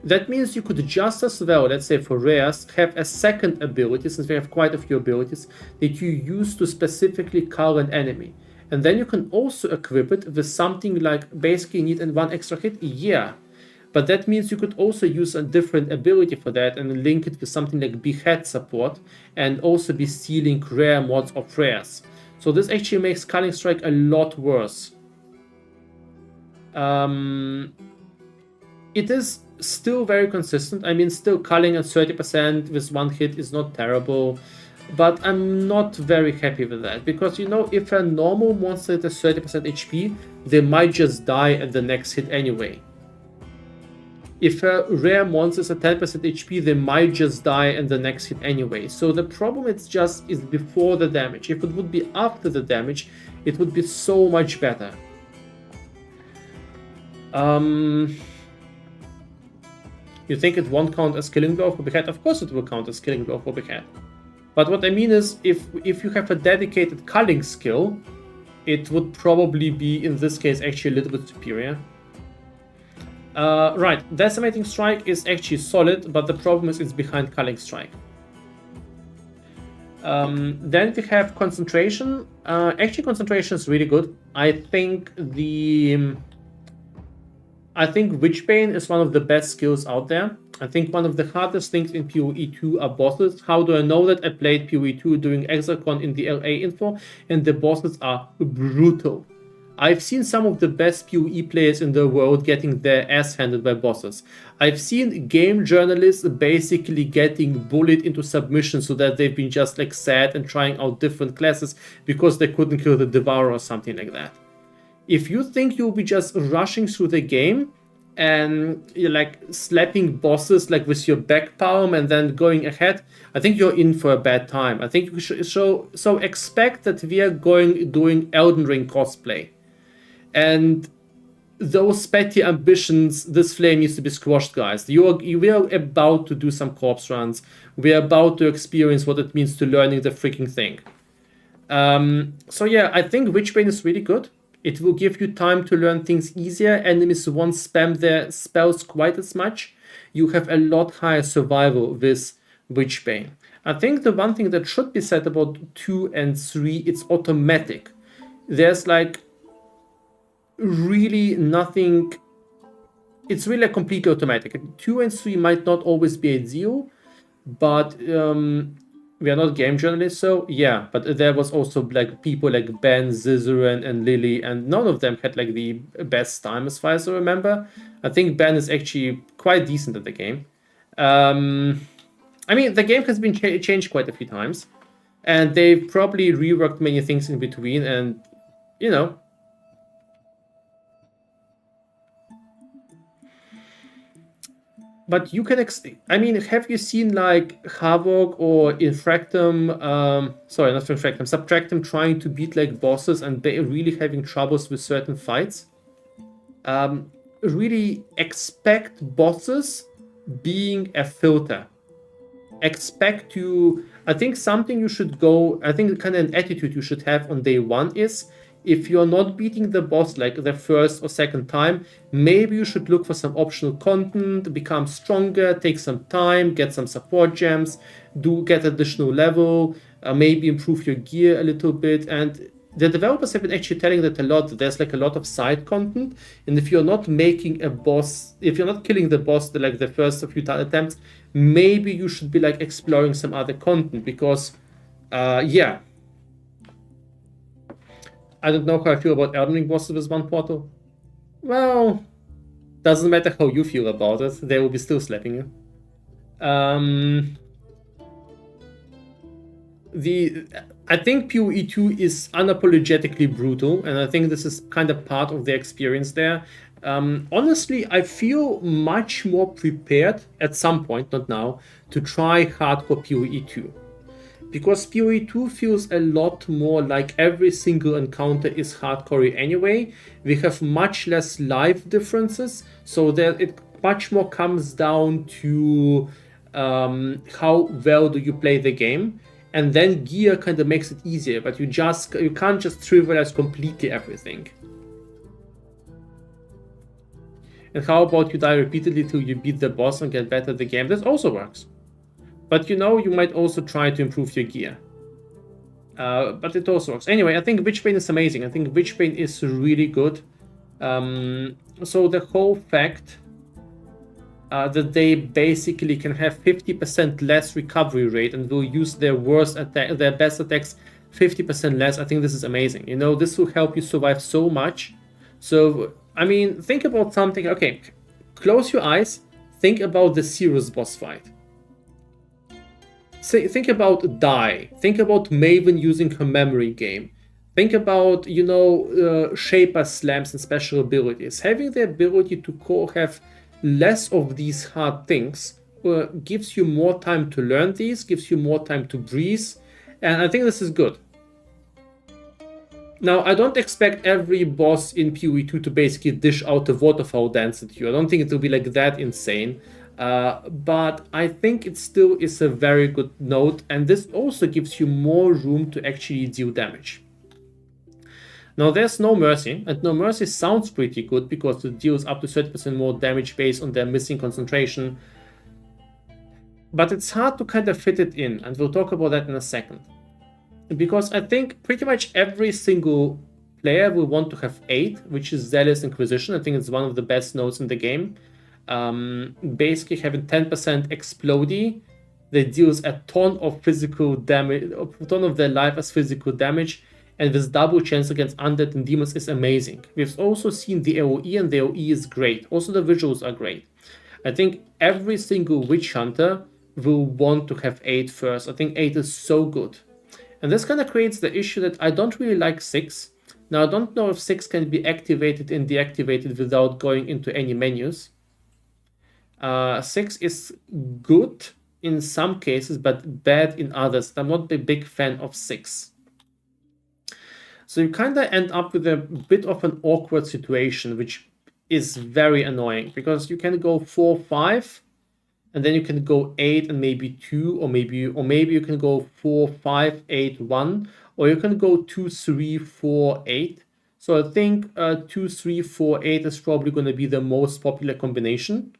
That means you could just as well, let's say for rares, have a second ability, since we have quite a few abilities, that you use to specifically cull an enemy. And then you can also equip it with something like, basically need one extra hit, yeah. But that means you could also use a different ability for that and link it with something like behead support, and also be stealing rare mods of rares. So this actually makes Culling Strike a lot worse. It is still very consistent. I mean, still culling at 30% with one hit is not terrible, but I'm not very happy with that, because, you know, if a normal monster has 30% HP, they might just die at the next hit anyway. If a rare monster is at 10% HP, they might just die at the next hit anyway. So the problem is before the damage. If it would be after the damage, it would be so much better. You think it won't count as killing blow for behead? Of course it will count as killing blow for behead. But what I mean is, if you have a dedicated culling skill, it would probably be, in this case, actually a little bit superior. Right, Decimating Strike is actually solid, but the problem is it's behind Culling Strike. Then we have Concentration. Actually, Concentration is really good. I think Witchbane is one of the best skills out there. I think one of the hardest things in PoE 2 are bosses. How do I know that? I played PoE 2 during ExileCon in the LA info, and the bosses are brutal. I've seen some of the best PoE players in the world getting their ass handed by bosses. I've seen game journalists basically getting bullied into submission so that they've been just like sad and trying out different classes because they couldn't kill the Devourer or something like that. If you think you'll be just rushing through the game and you're like slapping bosses like with your back palm and then going ahead, I think you're in for a bad time. I think you should so expect that we are doing Elden Ring cosplay. And those petty ambitions, this flame needs to be squashed, guys. We are about to do some corpse runs. We are about to experience what it means to learning the freaking thing. So yeah, I think Witchbane is really good. It will give you time to learn things easier. Enemies won't spam their spells quite as much. You have a lot higher survival with Witchbane. I think the one thing that should be said about 2 and 3, it's automatic. There's like really nothing. It's really a completely automatic. 2 and 3 might not always be ideal, but we are not game journalists, so yeah. But there was also like people like Ben, Zizaran, and Lily, and none of them had like the best time as far as I remember. I think Ben is actually quite decent at the game. I mean, the game has been changed quite a few times, and they've probably reworked many things in between, and you know. But you can, I mean, have you seen like Havoc or Infractum, sorry, not Infractum, Subtractum trying to beat like bosses and really having troubles with certain fights? Really expect bosses being a filter. Expect to, I think something you should go, I think kind of an attitude you should have on day one is, if you're not beating the boss like the first or second time, maybe you should look for some optional content, become stronger, take some time, get some support gems, get additional level, maybe improve your gear a little bit. And the developers have been actually telling that a lot. There's like a lot of side content, and if you're not making a boss, if you're not killing the boss like the first few attempts, maybe you should be like exploring some other content, because yeah. I don't know how I feel about Elden Ring bosses with one portal. Well, doesn't matter how you feel about it, they will be still slapping you. I think PoE 2 is unapologetically brutal, and I think this is kind of part of the experience there. Honestly, I feel much more prepared at some point, not now, to try hardcore PoE 2. Because PoE 2 feels a lot more like every single encounter is hardcore anyway. We have much less life differences, so that it much more comes down to how well do you play the game. And then gear kind of makes it easier, but you can't just trivialize completely everything. And how about you die repeatedly till you beat the boss and get better at the game? This also works. But you know, you might also try to improve your gear. But it also works. Anyway, I think Witchbane is amazing. I think Witchbane is really good. So the whole fact that they basically can have 50% less recovery rate and will use their their best attacks 50% less. I think this is amazing. You know, this will help you survive so much. So, I mean, think about something. Okay, close your eyes. Think about the Cirrus boss fight. Think about Die. Think about Maven using her memory game. Think about, you know, Shaper slams and special abilities. Having the ability to have less of these hard things gives you more time to learn these, gives you more time to breathe, and I think this is good. Now, I don't expect every boss in PoE 2 to basically dish out a waterfall dance at you. I don't think it will be like that insane, but I think it still is a very good note, and this also gives you more room to actually deal damage. Now there's No Mercy, and No Mercy sounds pretty good because it deals up to 30% more damage based on their missing concentration. But it's hard to kind of fit it in, and we'll talk about that in a second. Because I think pretty much every single player will want to have 8, which is Zealous Inquisition. I think it's one of the best nodes in the game. Basically having 10% Explodey that deals a ton of physical damage, a ton of their life as physical damage. And this double chance against undead and demons is amazing. We've also seen the AoE, and the AoE is great. Also, the visuals are great. I think every single witch hunter will want to have 8 first. I think 8 is so good. And this kind of creates the issue that I don't really like 6. Now, I don't know if 6 can be activated and deactivated without going into any menus. 6 is good in some cases, but bad in others. I'm not a big fan of 6. So you kind of end up with a bit of an awkward situation, which is very annoying because you can go 4, 5, and then you can go 8 and maybe 2, or maybe you can go 4, 5, 8, 1, or you can go 2, 3, 4, 8. So I think 2, 3, 4, 8 is probably going to be the most popular combination.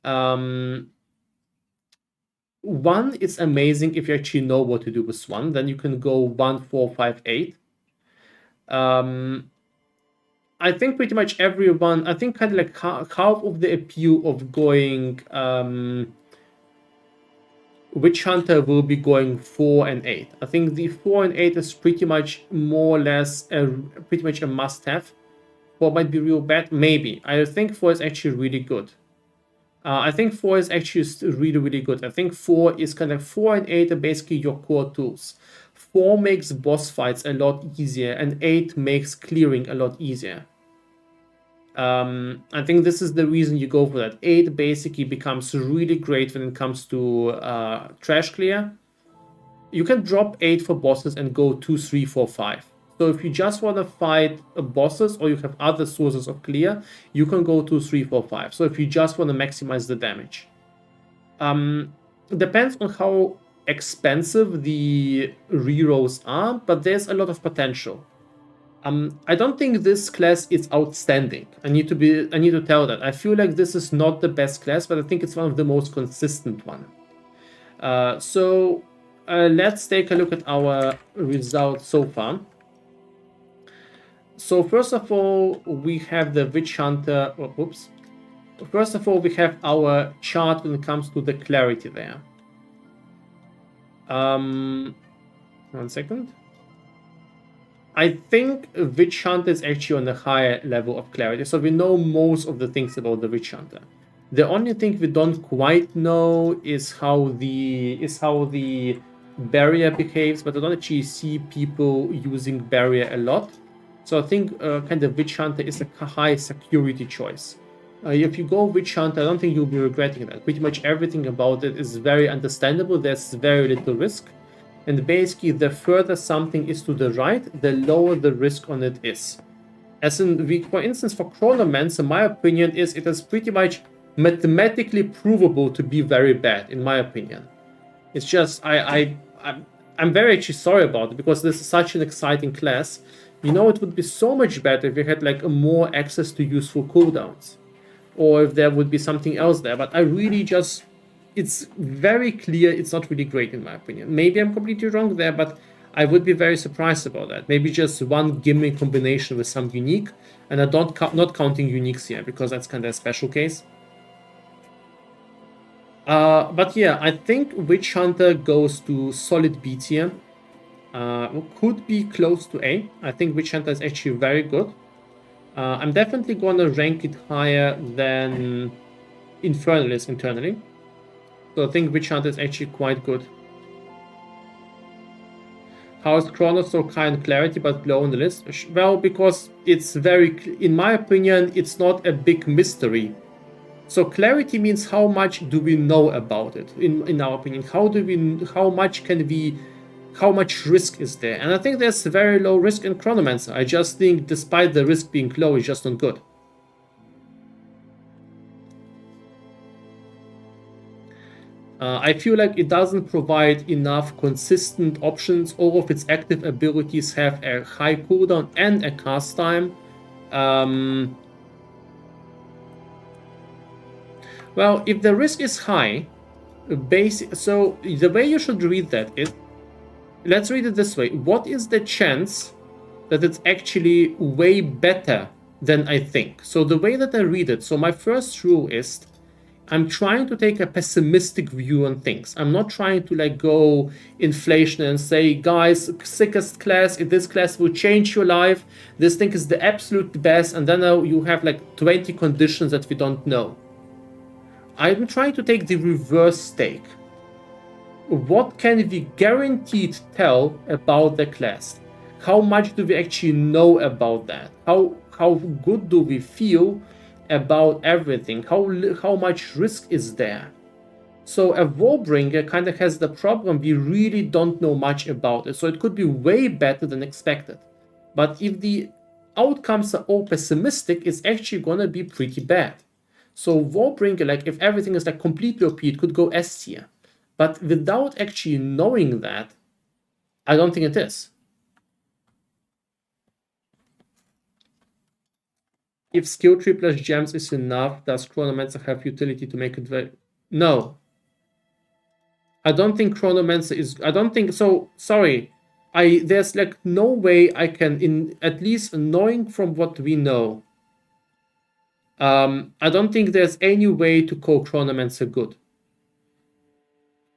1 is amazing if you actually know what to do with 1. Then you can go 1, 4, 5, 8. I think pretty much everyone, I think kind of like half of the appeal of going Witch Hunter will be going 4 and 8. I think the 4 and 8 is pretty much more or less pretty much a must-have. 4 might be real bad, maybe. I think 4 is actually really good. I think 4 is actually really, really good. I think 4 is kind of 4 and 8 are basically your core tools. 4 makes boss fights a lot easier, and 8 makes clearing a lot easier. I think this is the reason you go for that. 8 basically becomes really great when it comes to trash clear. You can drop 8 for bosses and go 2, 3, 4, 5. So if you just want to fight bosses or you have other sources of clear, you can go 2, 3, 4, 5. So if you just want to maximize the damage. Depends on how expensive the rerolls are, but there's a lot of potential. I don't think this class is outstanding. I need to tell that. I feel like this is not the best class, but I think it's one of the most consistent one. So let's take a look at our results so far. So first of all, we have the Witch Hunter. Oops. First of all, we have our chart when it comes to the clarity there. 1 second. I think Witch Hunter is actually on a higher level of clarity, so we know most of the things about the Witch Hunter. The only thing we don't quite know is how the barrier behaves, but I don't actually see people using barrier a lot. So I think kind of Witch Hunter is a high security choice. If you go Witch Hunter, I don't think you'll be regretting that. Pretty much everything about it is very understandable. There's very little risk. And basically, the further something is to the right, the lower the risk on it is. As in, for instance, for Chronomancer, my opinion is it is pretty much mathematically provable to be very bad, in my opinion. It's just, I'm very actually sorry about it, because this is such an exciting class. You know, it would be so much better if you had like more access to useful cooldowns, or if there would be something else there. But I really just, it's very clear it's not really great in my opinion. Maybe I'm completely wrong there, but I would be very surprised about that. Maybe just one Gemling combination with some unique, and I don't not counting uniques here because that's kind of a special case. But yeah, I think Witch Hunter goes to solid B tier. Could be close to A. I think Witch Hunter is actually very good. I'm definitely gonna rank it higher than Infernalist internally. So I think Witch Hunter is actually quite good. How is Chronos so high in clarity but low on the list? Well, because it's very, in my opinion, it's not a big mystery. So clarity means how much do we know about it, in our opinion. How much risk is there? And I think there's very low risk in Chronomancer. I just think despite the risk being low, it's just not good. I feel like it doesn't provide enough consistent options. All of its active abilities have a high cooldown and a cast time. Well, if the risk is high, so the way you should read that is, let's read it this way. What is the chance that it's actually way better than I think? So the way that I read it, so my first rule is, I'm trying to take a pessimistic view on things. I'm not trying to like go inflation and say, guys, sickest class, if this class will change your life, this thing is the absolute best, and then you have like 20 conditions that we don't know. I'm trying to take the reverse take. What can we guaranteed tell about the class? How much do we actually know about that? How good do we feel about everything? How much risk is there? So a Warbringer kind of has the problem, we really don't know much about it. So it could be way better than expected. But if the outcomes are all pessimistic, it's actually gonna be pretty bad. So Warbringer, like if everything is like completely OP, it could go S tier. But without actually knowing that, I don't think it is. If skill tree plus gems is enough, does Chronomancer have utility to make it very... No. I don't think Chronomancer is... I don't think... So, sorry. There's like no way I can, at least knowing from what we know, I don't think there's any way to call Chronomancer good.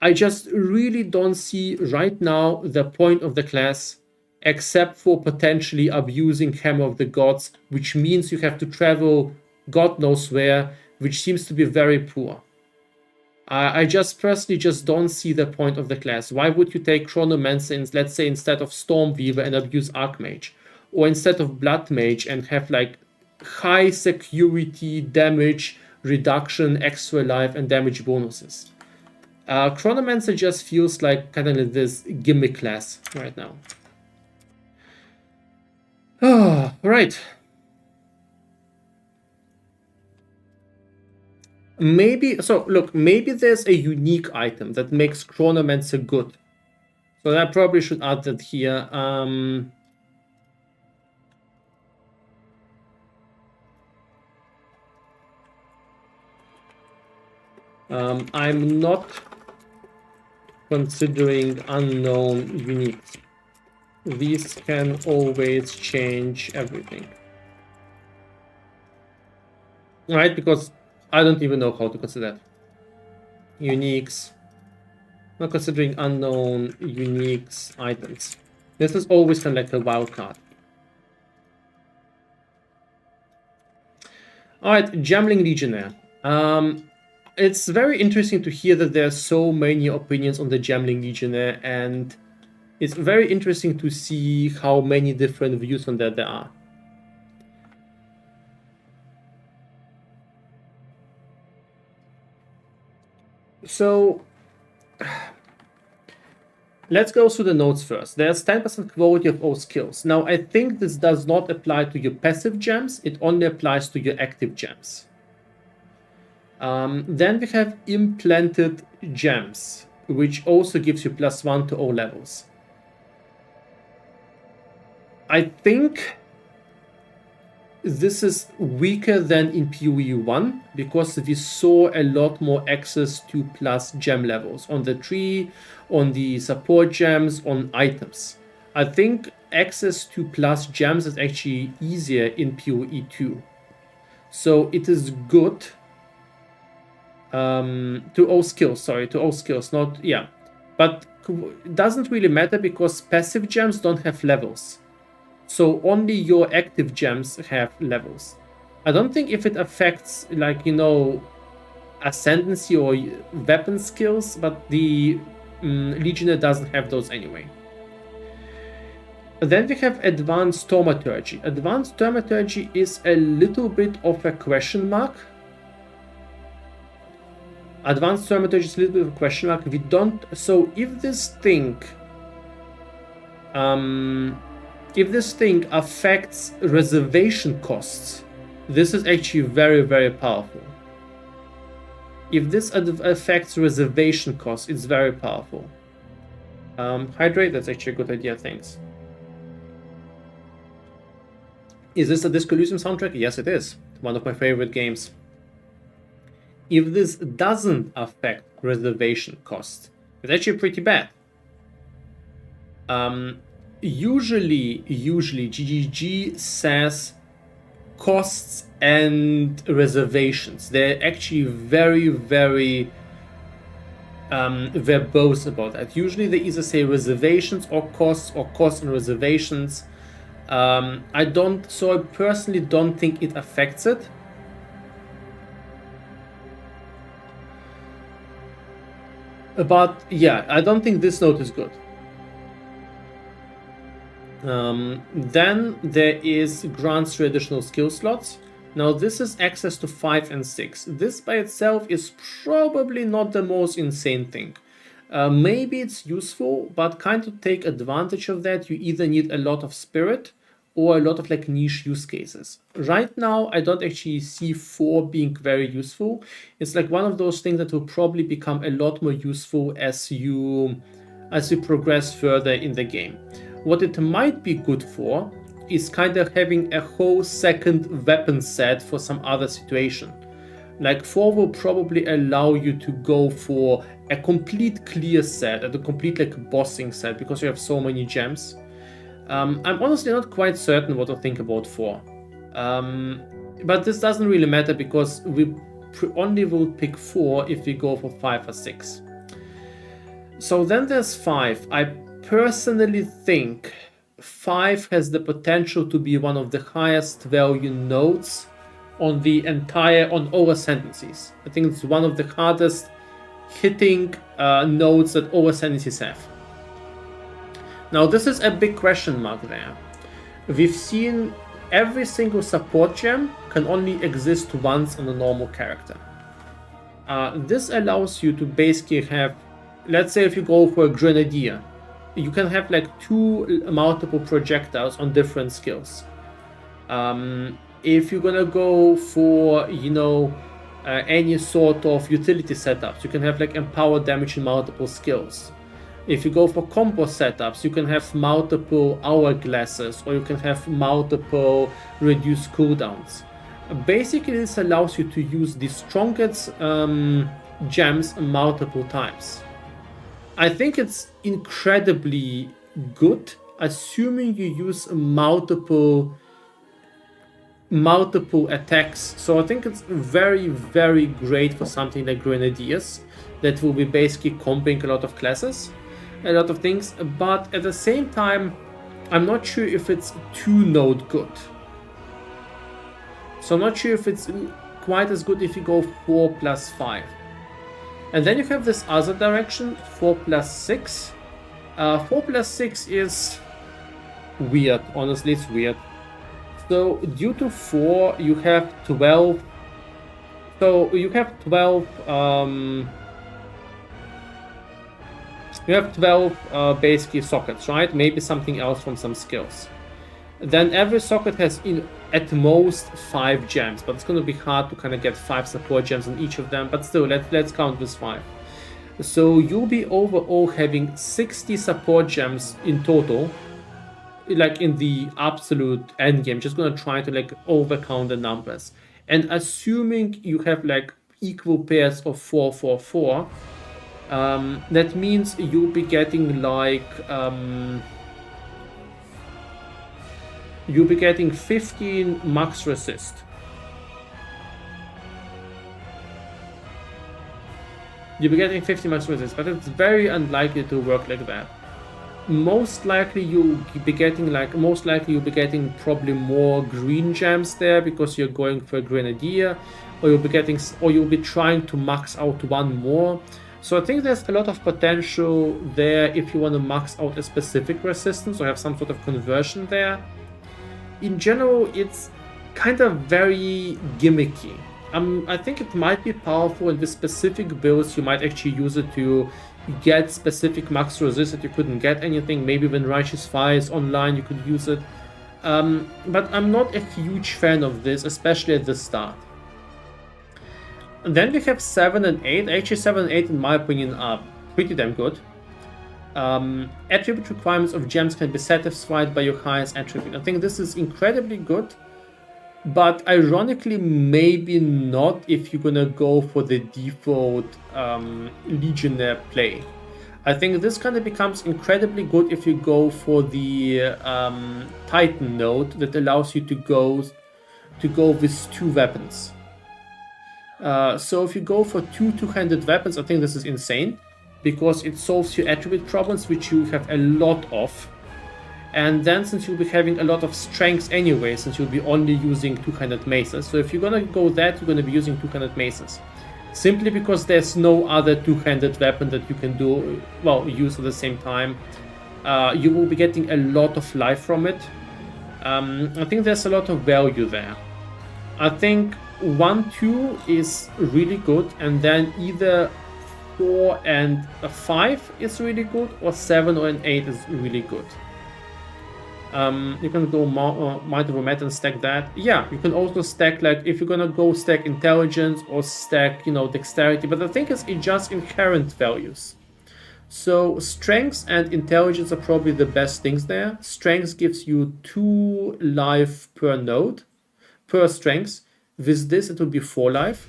I just really don't see right now the point of the class, except for potentially abusing Hammer of the Gods, which means you have to travel God knows where, which seems to be very poor. I just personally just don't see the point of the class. Why would you take Chronomancer, let's say, instead of Stormweaver and abuse Archmage? Or instead of Blood Mage and have like high security, damage reduction, extra life, and damage bonuses? Chronomancer just feels like kind of this gimmick class right now. Oh, right. Maybe, so look, maybe there's a unique item that makes Chronomancer good. So I probably should add that here. I'm not considering unknown uniques. These can always change everything. Right, because I don't even know how to consider that. Uniques. Not considering unknown uniques items. This is always kind of like a wild card. Alright, Gemling Legionnaire. It's very interesting to hear that there are so many opinions on the Gemling Legionnaire, and it's very interesting to see how many different views on that there are. So let's go through the notes first. There's 10% quality of all skills. Now, I think this does not apply to your passive gems. It only applies to your active gems. Then we have implanted gems, which also gives you +1 to all levels. I think this is weaker than in PoE 1 because we saw a lot more access to plus gem levels on the tree, on the support gems, on items. I think access to plus gems is actually easier in PoE 2. So it is good to all skills, not, yeah. But it doesn't really matter because passive gems don't have levels. So only your active gems have levels. I don't think if it affects, like, you know, ascendancy or weapon skills, but the Legionnaire doesn't have those anyway. Then we have advanced thaumaturgy. Advanced thaumaturgy is a little bit of a question mark. Advanced thaumaturgy is a little bit of a question mark. We don't. So if this thing affects reservation costs, this is actually very, very powerful. If this affects reservation costs, it's very powerful. Hydrate, that's actually a good idea, thanks. Is this a Disco Elysium soundtrack? Yes, it is. One of my favorite games. If this doesn't affect reservation costs, it's actually pretty bad. Usually GGG says costs and reservations. They're actually very, very verbose about that. Usually they either say reservations or costs and reservations. I personally don't think it affects it. But yeah, I don't think this note is good. Then there is grants 3 additional skill slots. Now this is access to 5 and 6. This by itself is probably not the most insane thing. Maybe it's useful, but kind of take advantage of that. You either need a lot of spirit or a lot of like niche use cases. Right now, I don't actually see 4 being very useful. It's like one of those things that will probably become a lot more useful as you progress further in the game. What it might be good for is kind of having a whole second weapon set for some other situation. Like 4 will probably allow you to go for a complete clear set and a complete like bossing set because you have so many gems. I'm honestly not quite certain what to think about 4. But this doesn't really matter because we only will pick 4 if we go for 5 or 6. So then there's 5. I personally think 5 has the potential to be one of the highest value nodes on all ascendancies. I think it's one of the hardest hitting nodes that all ascendancies have. Now this is a big question mark there. We've seen every single support gem can only exist once on a normal character. This allows you to basically have, let's say if you go for a grenadier, you can have like 2 multiple projectiles on different skills. If you're gonna go for, you know, any sort of utility setups, you can have like empowered damage in multiple skills. If you go for combo setups, you can have multiple hourglasses or you can have multiple reduced cooldowns. Basically, this allows you to use the strongest gems multiple times. I think it's incredibly good, assuming you use multiple attacks. So I think it's very, very great for something like Grenadiers that will be basically comboing a lot of classes, a lot of things, but at the same time, I'm not sure if it's 2-node good. So I'm not sure if it's quite as good if you go 4 plus 5. And then you have this other direction, 4+6. 4+6 is weird, honestly, it's weird. So due to 4, you have 12. So you have 12. You have 12 basically sockets, right? Maybe something else from some skills. Then every socket has at most 5 gems, but it's going to be hard to kind of get 5 support gems on each of them. But still, let's count this 5. So you'll be overall having 60 support gems in total, like in the absolute end game. Just going to try to like overcount the numbers. And assuming you have like equal pairs of 4, 4, 4, that means you'll be getting like you'll be getting 15 max resist. You'll be getting 50 max resist, but it's very unlikely to work like that. Most likely you'll be getting probably more green gems there because you're going for a grenadier, or you'll be trying to max out one more. So I think there's a lot of potential there if you want to max out a specific resistance or have some sort of conversion there. In general, it's kind of very gimmicky. I think it might be powerful in the specific builds. You might actually use it to get specific max resist that you couldn't get anything. Maybe when Righteous Fire is online, you could use it. But I'm not a huge fan of this, especially at the start. And then we have 7 and 8. Actually, 7 and 8, in my opinion, are pretty damn good. Attribute requirements of gems can be satisfied by your highest attribute. I think this is incredibly good, but ironically, maybe not if you're gonna go for the default legionnaire play. I think this kind of becomes incredibly good if you go for the Titan node that allows you to go with 2 weapons. So if you go for 2 two-handed weapons, I think this is insane, because it solves your attribute problems, which you have a lot of. And then since you'll be having a lot of strengths anyway, since you'll be only using two-handed maces, so if you're gonna go that, you're gonna be using two-handed maces. Simply because there's no other two-handed weapon that you can use at the same time. You will be getting a lot of life from it. I think there's a lot of value there. I think 1, 2 is really good, and then either 4 and 5 is really good, or 7 or an 8 is really good. You can go Might of Romet and stack that. Yeah, you can also stack, like, if you're gonna go stack intelligence or stack, dexterity, but the thing is, it's just inherent values. So strength and intelligence are probably the best things there. Strength gives you 2 life per node, per strength. With this, it would be 4 life.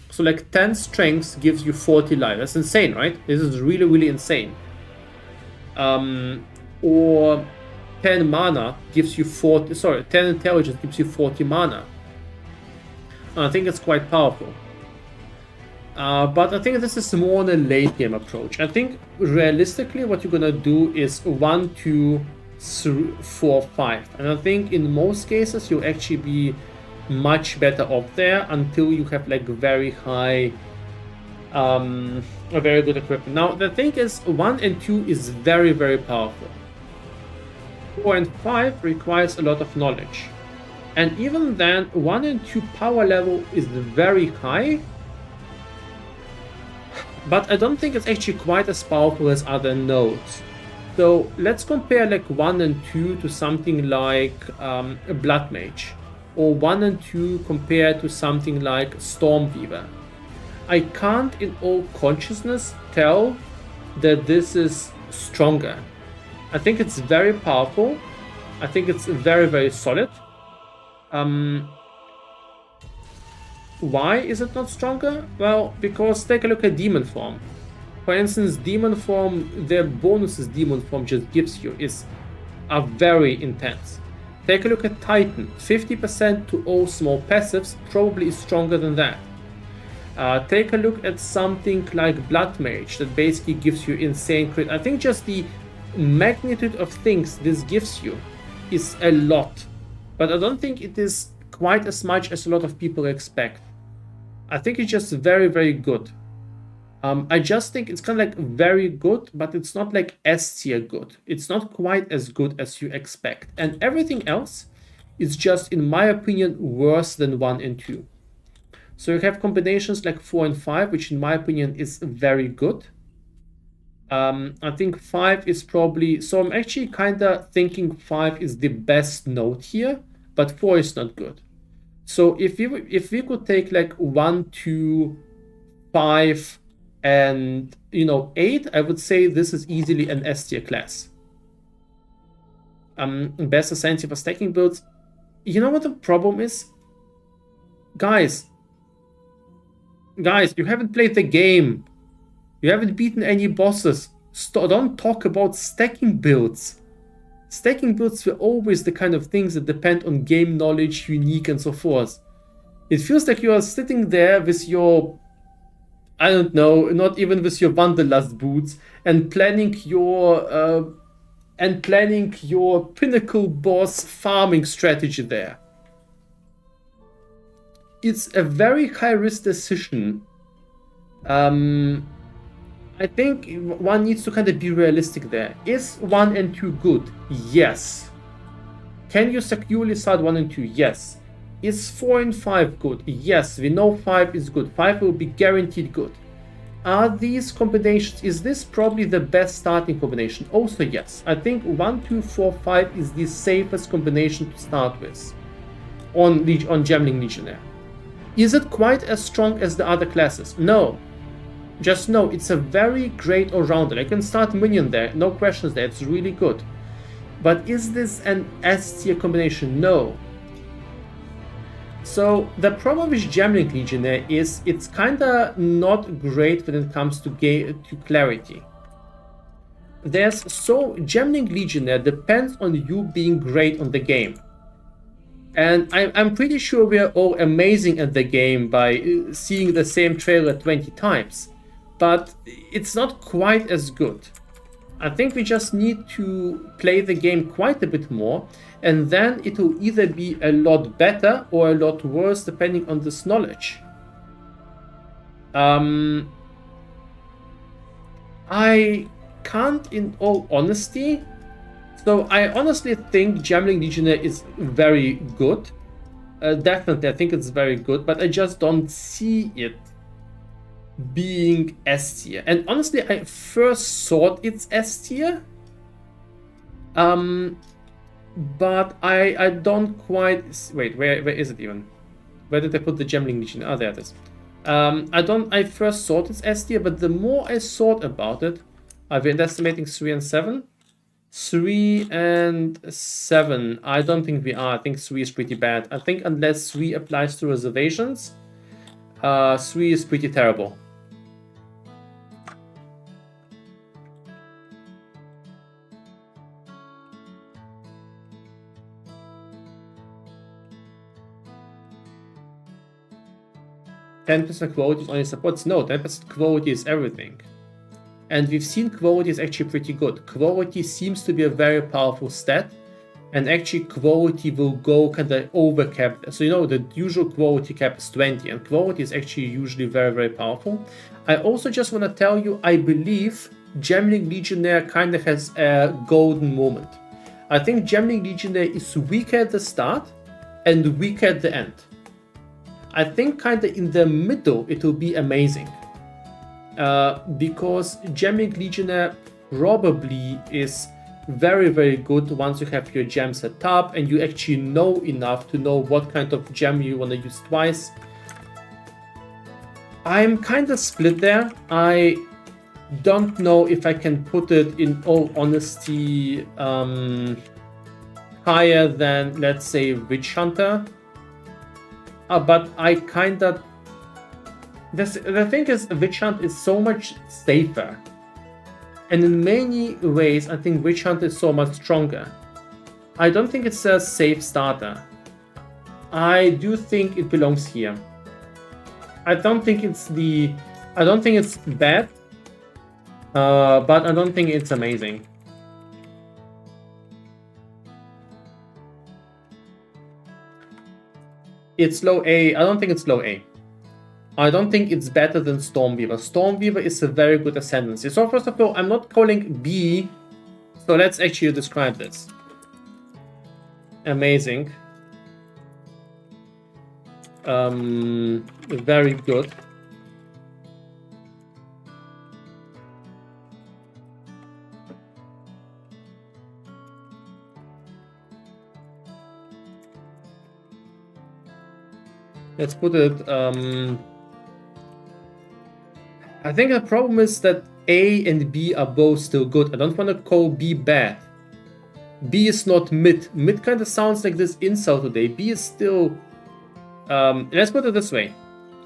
So like 10 strength gives you 40 life. That's insane, right? This is really, really insane. Or 10 mana gives you 10 intelligence gives you 40 mana. And I think it's quite powerful. But I think this is more on a late game approach. I think realistically what you're gonna do is 1, 2, 3, 4, 5. And I think in most cases you'll actually be much better off there until you have like very high, a very good equipment. Now the thing is, 1 and 2 is very, very powerful. 4 and 5 requires a lot of knowledge, and even then 1 and 2 power level is very high, but I don't think it's actually quite as powerful as other nodes. So let's compare like 1 and 2 to something like a Blood Mage, or 1 and 2 compared to something like Stormweaver. I can't in all consciousness tell that this is stronger. I think it's very powerful. I think it's very, very solid. Why is it not stronger? Well, because take a look at Demon Form. For instance, Demon Form, the bonuses Demon Form just gives you are very intense. Take a look at Titan. 50% to all small passives probably is stronger than that. Take a look at something like Blood Mage that basically gives you insane crit. I think just the magnitude of things this gives you is a lot, but I don't think it is quite as much as a lot of people expect. I think it's just very, very good. I just think it's kind of like very good, but it's not like S tier good. It's not quite as good as you expect. And everything else is just, in my opinion, worse than 1 and 2. So you have combinations like 4 and 5, which in my opinion is very good. I think 5 is probably, so I'm actually kind of thinking 5 is the best note here, but 4 is not good. So if we could take like 1, 2, 5, and 8, I would say this is easily an S tier class. Best ascendancy for stacking builds. You know what the problem is? Guys, you haven't played the game. You haven't beaten any bosses. Don't talk about stacking builds. Stacking builds were always the kind of things that depend on game knowledge, unique, and so forth. It feels like you are sitting there with your, I don't know, not even with your Wanderlust boots, and planning your pinnacle boss farming strategy there. It's a very high risk decision. I think one needs to kind of be realistic there. Is 1 and 2 good? Yes. Can you securely start 1 and 2? Yes. Is 4 and 5 good? Yes. We know 5 is good. 5 will be guaranteed good. Are these combinations, is this probably the best starting combination? Also yes. I think 1, 2, 4, 5 is the safest combination to start with on Gemling Legionnaire. Is it quite as strong as the other classes? No. Just know it's a very great all-rounder. I can start minion there, no questions there, it's really good. But is this an S tier combination? No. So the problem with Gemling Legionnaire is it's kinda not great when it comes to clarity. Gemling Legionnaire depends on you being great on the game. And I'm pretty sure we are all amazing at the game by seeing the same trailer 20 times. But it's not quite as good. I think we just need to play the game quite a bit more, and then it will either be a lot better or a lot worse depending on this knowledge. I can't, in all honesty. So I honestly think Gemling Legionnaire is very good. Definitely, I think it's very good, but I just don't see it being S tier. And honestly, I first thought it's S tier. But I don't quite... Wait, where is it even? Where did I put the Gemling Legion? Oh, there it is. I first thought it's S tier, but the more I thought about it, I've been estimating 3 and 7. 3 and 7, I don't think we are. I think 3 is pretty bad. I think unless 3 applies to reservations, 3 is pretty terrible. %% quality only supports. No, 10% quality is everything. And we've seen quality is actually pretty good. Quality seems to be a very powerful stat, and actually quality will go kind of over cap. So the usual quality cap is 20, and quality is actually usually very, very powerful. I also just want to tell you, I believe Gemling Legionnaire kind of has a golden moment. I think Gemling Legionnaire is weaker at the start and weaker at the end. I think kind of in the middle it will be amazing. Because Gemling Legionnaire probably is very, very good once you have your gem set up and you actually know enough to know what kind of gem you want to use twice. I'm kind of split there. I don't know if I can put it, in all honesty, higher than, let's say, Witch Hunter. But I kind of... The thing is, Witch Hunt is so much safer. And in many ways, I think Witch Hunt is so much stronger. I don't think it's a safe starter. I do think it belongs here. I don't think it's bad, but I don't think it's amazing. It's low A. I don't think it's low A. I don't think it's better than Stormweaver. Stormweaver is a very good ascendancy. So first of all, I'm not calling B. So let's actually describe this. Amazing. Very good. Let's put it, I think the problem is that A and B are both still good. I don't want to call B bad. B is not mid. Mid kind of sounds like this insult today. B is still, let's put it this way.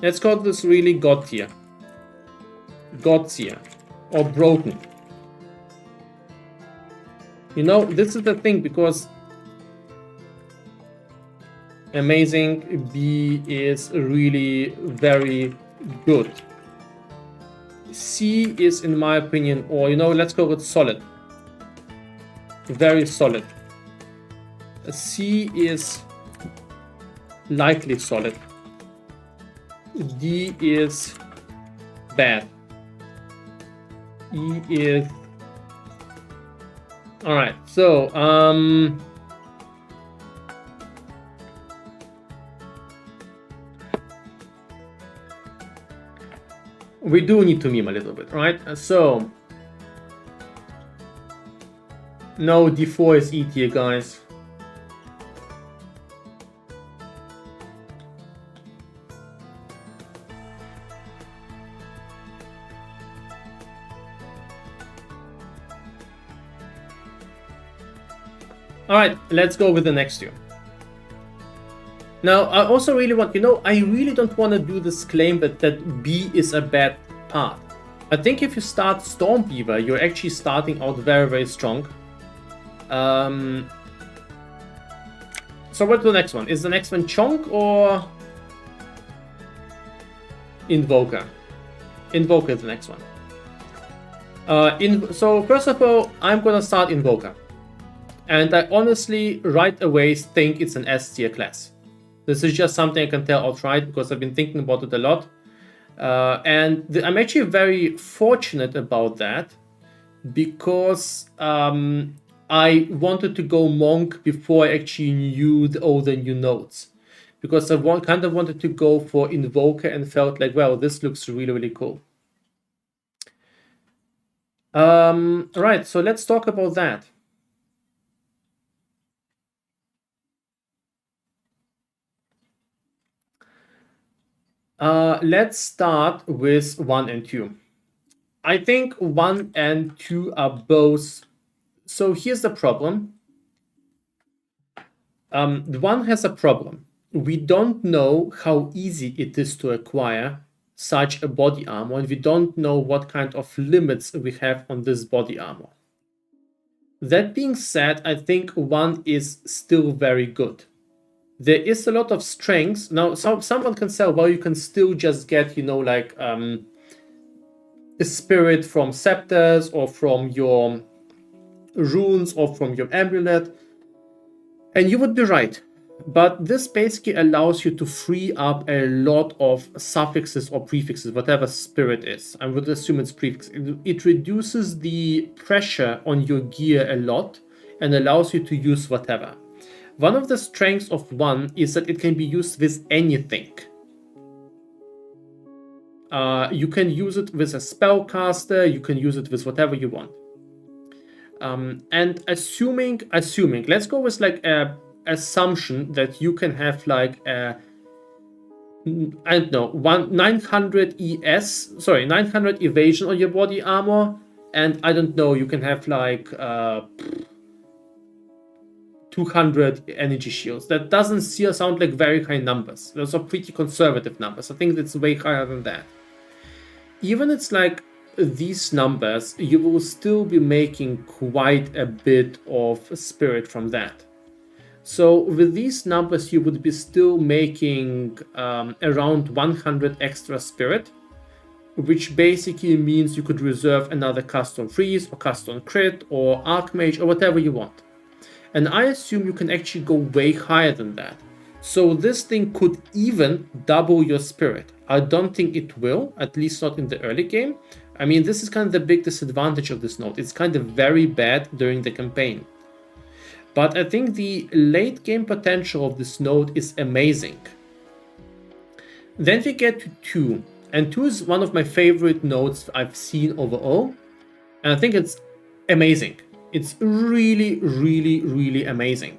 Let's call this really God tier. God tier. Or broken. You know, this is the thing, because amazing, B is really very good. C is, in my opinion, or you know, let's go with solid. Very solid. C is lightly solid. D is bad. E is... Alright, so, we do need to meme a little bit, right? So, no, D4 is E tier, guys. Alright, let's go with the next two. Now, I also really want, you know, I really don't want to do this claim that B is a bad path. I think if you start Stormweaver, you're actually starting out very, very strong. So what's the next one? Is the next one Chonk or Invoker? Invoker is the next one. So first of all, I'm gonna start Invoker. And I honestly, right away, think it's an S tier class. This is just something I can tell outright because I've been thinking about it a lot. And I'm actually very fortunate about that because I wanted to go Monk before I actually knew all the new nodes. Because I kind of wanted to go for Invoker and felt like, well, this looks really, really cool. Right, so let's talk about that. Let's start with 1 and 2. I think 1 and 2 are both... So here's the problem. 1 has a problem. We don't know how easy it is to acquire such a body armor, and we don't know what kind of limits we have on this body armor. That being said, I think 1 is still very good. There is a lot of strengths. Now, someone can say, well, you can still just get, you know, like a spirit from scepters or from your runes or from your amulet. And you would be right. But this basically allows you to free up a lot of suffixes or prefixes, whatever spirit is. I would assume it's prefix. It reduces the pressure on your gear a lot and allows you to use whatever. One of the strengths of 1 is that it can be used with anything. You can use it with a spellcaster, you can use it with whatever you want. And assuming, let's go with like a assumption that you can have like a, I don't know, 900 evasion on your body armor, and I don't know, you can have like 200 energy shields. That doesn't sound like very high numbers. Those are pretty conservative numbers. I think it's way higher than that. Even it's like these numbers, you will still be making quite a bit of spirit from that. So with these numbers, you would be still making around 100 extra spirit, which basically means you could reserve another custom freeze or custom crit or archmage or whatever you want. And I assume you can actually go way higher than that. So this thing could even double your spirit. I don't think it will, at least not in the early game. I mean, this is kind of the big disadvantage of this node. It's kind of very bad during the campaign. But I think the late game potential of this node is amazing. Then we get to 2. And 2 is one of my favorite nodes I've seen overall. And I think it's amazing. It's really, really, really amazing.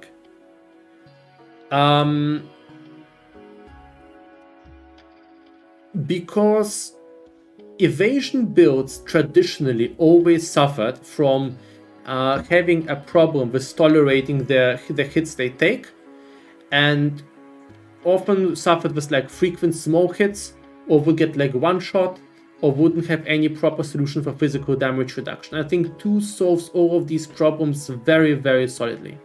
Because evasion builds traditionally always suffered from having a problem with tolerating the hits they take, and often suffered with like frequent small hits, or would get like one shot, or wouldn't have any proper solution for physical damage reduction. I think 2 solves all of these problems very, very solidly.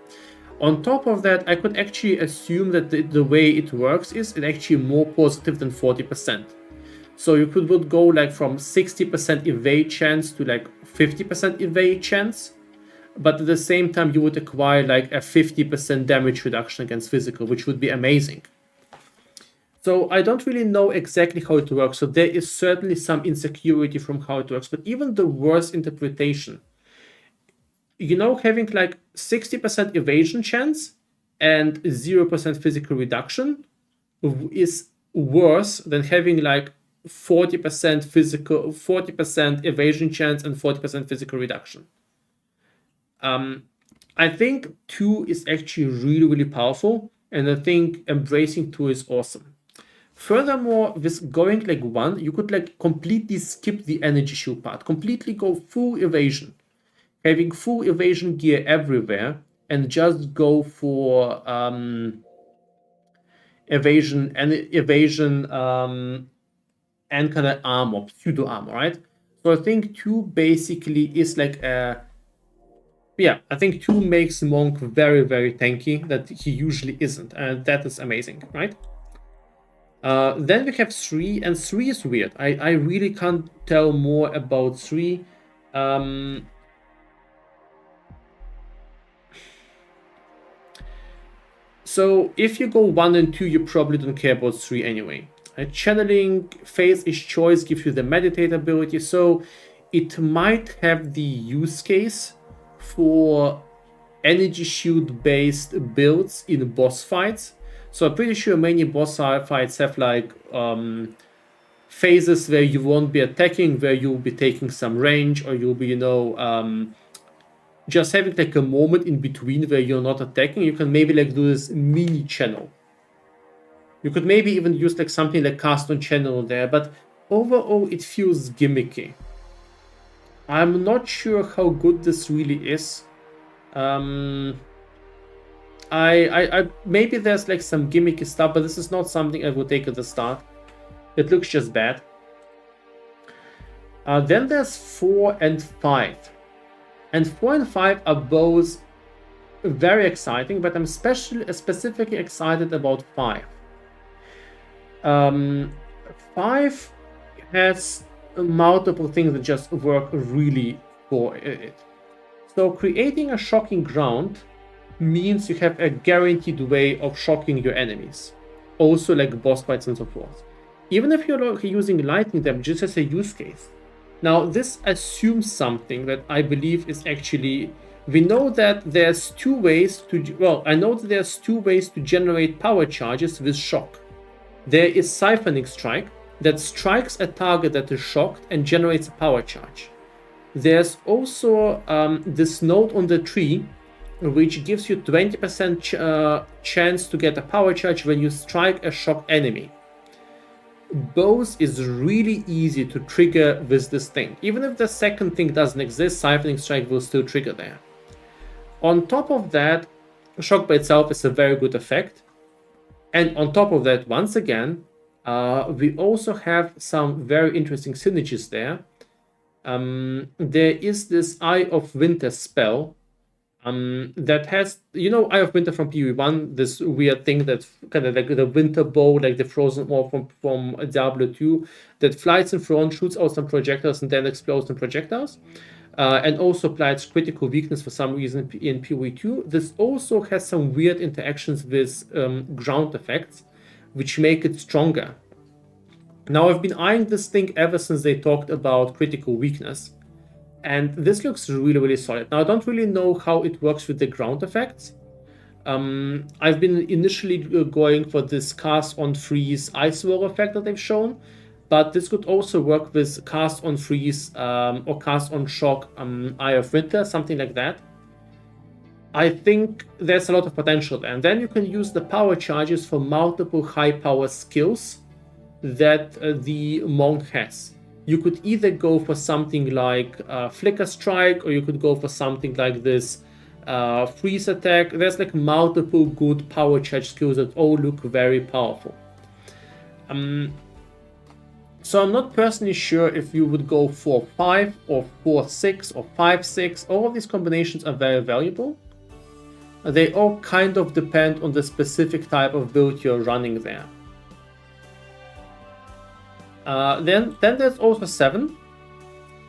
On top of that, I could actually assume that the way it works is it actually more positive than 40%. So you would go like from 60% evade chance to like 50% evade chance, but at the same time you would acquire like a 50% damage reduction against physical, which would be amazing. So I don't really know exactly how it works, so there is certainly some insecurity from how it works, but even the worst interpretation, you know, having like 60% evasion chance and 0% physical reduction is worse than having like 40% physical, 40% evasion chance and 40% physical reduction. I think 2 is actually really, really powerful, and I think embracing 2 is awesome. Furthermore, with going like 1, you could like completely skip the energy shield part, completely go full evasion, having full evasion gear everywhere, and just go for evasion and kind of armor, pseudo armor, right? So I think 2 basically is like a, yeah, I think 2 makes Monk very, very tanky that he usually isn't, and that is amazing, right? Then we have 3, and 3 is weird. I really can't tell more about 3. So if you go 1 and 2, you probably don't care about 3 anyway. Channeling Phase is Choice gives you the meditate ability, so it might have the use case for energy shield based builds in boss fights. So I'm pretty sure many boss fights have like phases where you won't be attacking, where you'll be taking some range, or you'll be, you know, just having like a moment in between where you're not attacking. You can maybe like do this mini channel. You could maybe even use like something like cast on channel there, but overall it feels gimmicky. I'm not sure how good this really is. I maybe there's like some gimmicky stuff, but this is not something I would take at the start. It looks just bad. Then there's 4 and 5. And 4 and 5 are both very exciting, but I'm specifically excited about 5. 5 has multiple things that just work really for it. So creating a shocking ground means you have a guaranteed way of shocking your enemies, also like boss fights and so forth. Even if you're using lightning damage just as a use case. Now this assumes something that I believe is actually, we know that there's 2 ways to, well, I know that there's 2 ways to generate power charges with shock. There is Siphoning Strike that strikes a target that is shocked and generates a power charge. There's also this node on the tree which gives you 20% chance to get a power charge when you strike a shocked enemy. Both is really easy to trigger with this thing. Even if the second thing doesn't exist, Siphoning Strike will still trigger there. On top of that, shock by itself is a very good effect. And on top of that, once again, we also have some very interesting synergies there. There is this Eye of Winter spell that has, you know, Eye of Winter from PvE1, this weird thing that's kind of like the winter bow, like the frozen orb from Diablo 2, that flies in front, shoots out some projectiles, and then explodes in projectiles. And also applies critical weakness for some reason in PvE2. This also has some weird interactions with ground effects, which make it stronger. Now, I've been eyeing this thing ever since they talked about critical weakness, and this looks really, really solid. Now, I don't really know how it works with the ground effects. I've been initially going for this cast on freeze ice wall effect that they've shown, but this could also work with cast on freeze or cast on shock Eye of Winter, something like that. I think there's a lot of potential there. And then you can use the power charges for multiple high power skills that the monk has. You could either go for something like Flicker Strike, or you could go for something like this freeze attack. There's like multiple good power charge skills that all look very powerful. So I'm not personally sure if you would go 4-5 or 4-6 or 5-6. All of these combinations are very valuable. They all kind of depend on the specific type of build you're running there. Then there's also 7.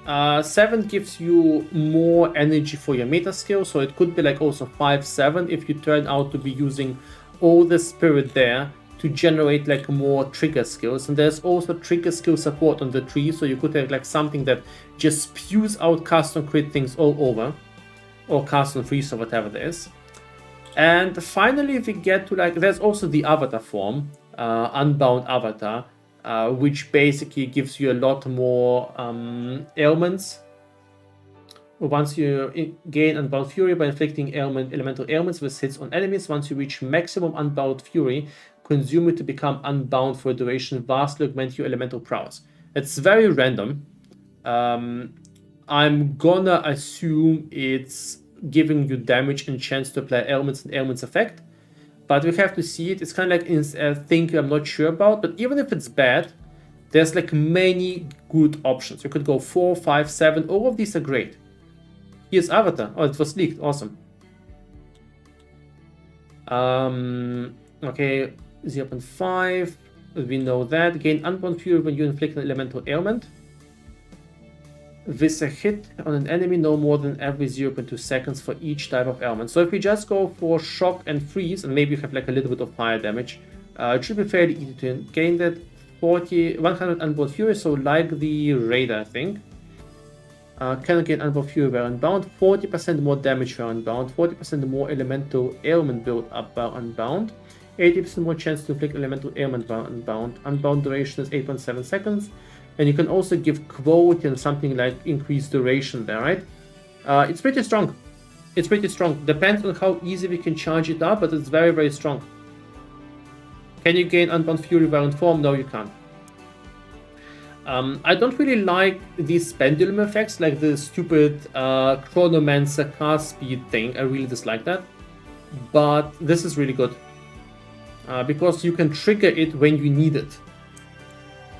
7 gives you more energy for your meta skill, so it could be like also 5-7 if you turn out to be using all the spirit there to generate like more trigger skills. And there's also trigger skill support on the tree, so you could have like something that just spews out cast on crit things all over, or cast on freeze or whatever it is. And finally we get to like, there's also the avatar form, Unbound Avatar, which basically gives you a lot more ailments. Once you gain Unbound Fury by inflicting elemental ailments with hits on enemies, once you reach maximum Unbound Fury, consume it to become unbound for a duration, vastly augment your elemental prowess. It's very random. I'm gonna assume it's giving you damage and chance to apply ailments and ailments effect, but we have to see it. It's kind of like a thing I'm not sure about, but even if it's bad, there's like many good options. You could go 4, 5, 7, all of these are great. Here's Avatar. Oh, it was leaked, awesome. Okay, 0.5, we know that. Gain Unbound Fury when you inflict an elemental ailment. With a hit on an enemy no more than every 0.2 seconds for each type of ailment. So if you just go for shock and freeze, and maybe you have like a little bit of fire damage, it should be fairly easy to gain that. 100 Unbound Fury, so like the Raider, I think. Cannot gain Unbound Fury where unbound. 40% more damage where unbound. 40% more elemental ailment build up while unbound. 80% more chance to inflict elemental ailment while unbound. Unbound duration is 8.7 seconds. And you can also give quote and something like increased duration there, right? It's pretty strong. It's pretty strong. Depends on how easy we can charge it up, but it's very, very strong. Can you gain Unbound Fury while in form? No, you can't. I don't really like these pendulum effects, like the stupid Chronomancer cast speed thing. I really dislike that. But this is really good. Because you can trigger it when you need it.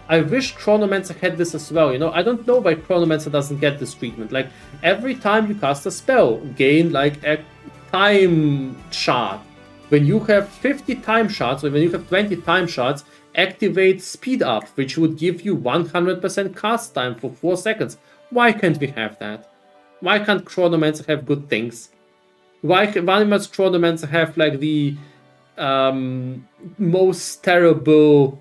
I wish Chronomancer had this as well, you know. I don't know why Chronomancer doesn't get this treatment. Like, every time you cast a spell, gain like a time shard. When you have 50 time shards, or when you have 20 time shards, activate speed up, which would give you 100% cast time for 4 seconds. Why can't we have that? Why can't Chronomancer have good things? Why must Chronomancer have like the most terrible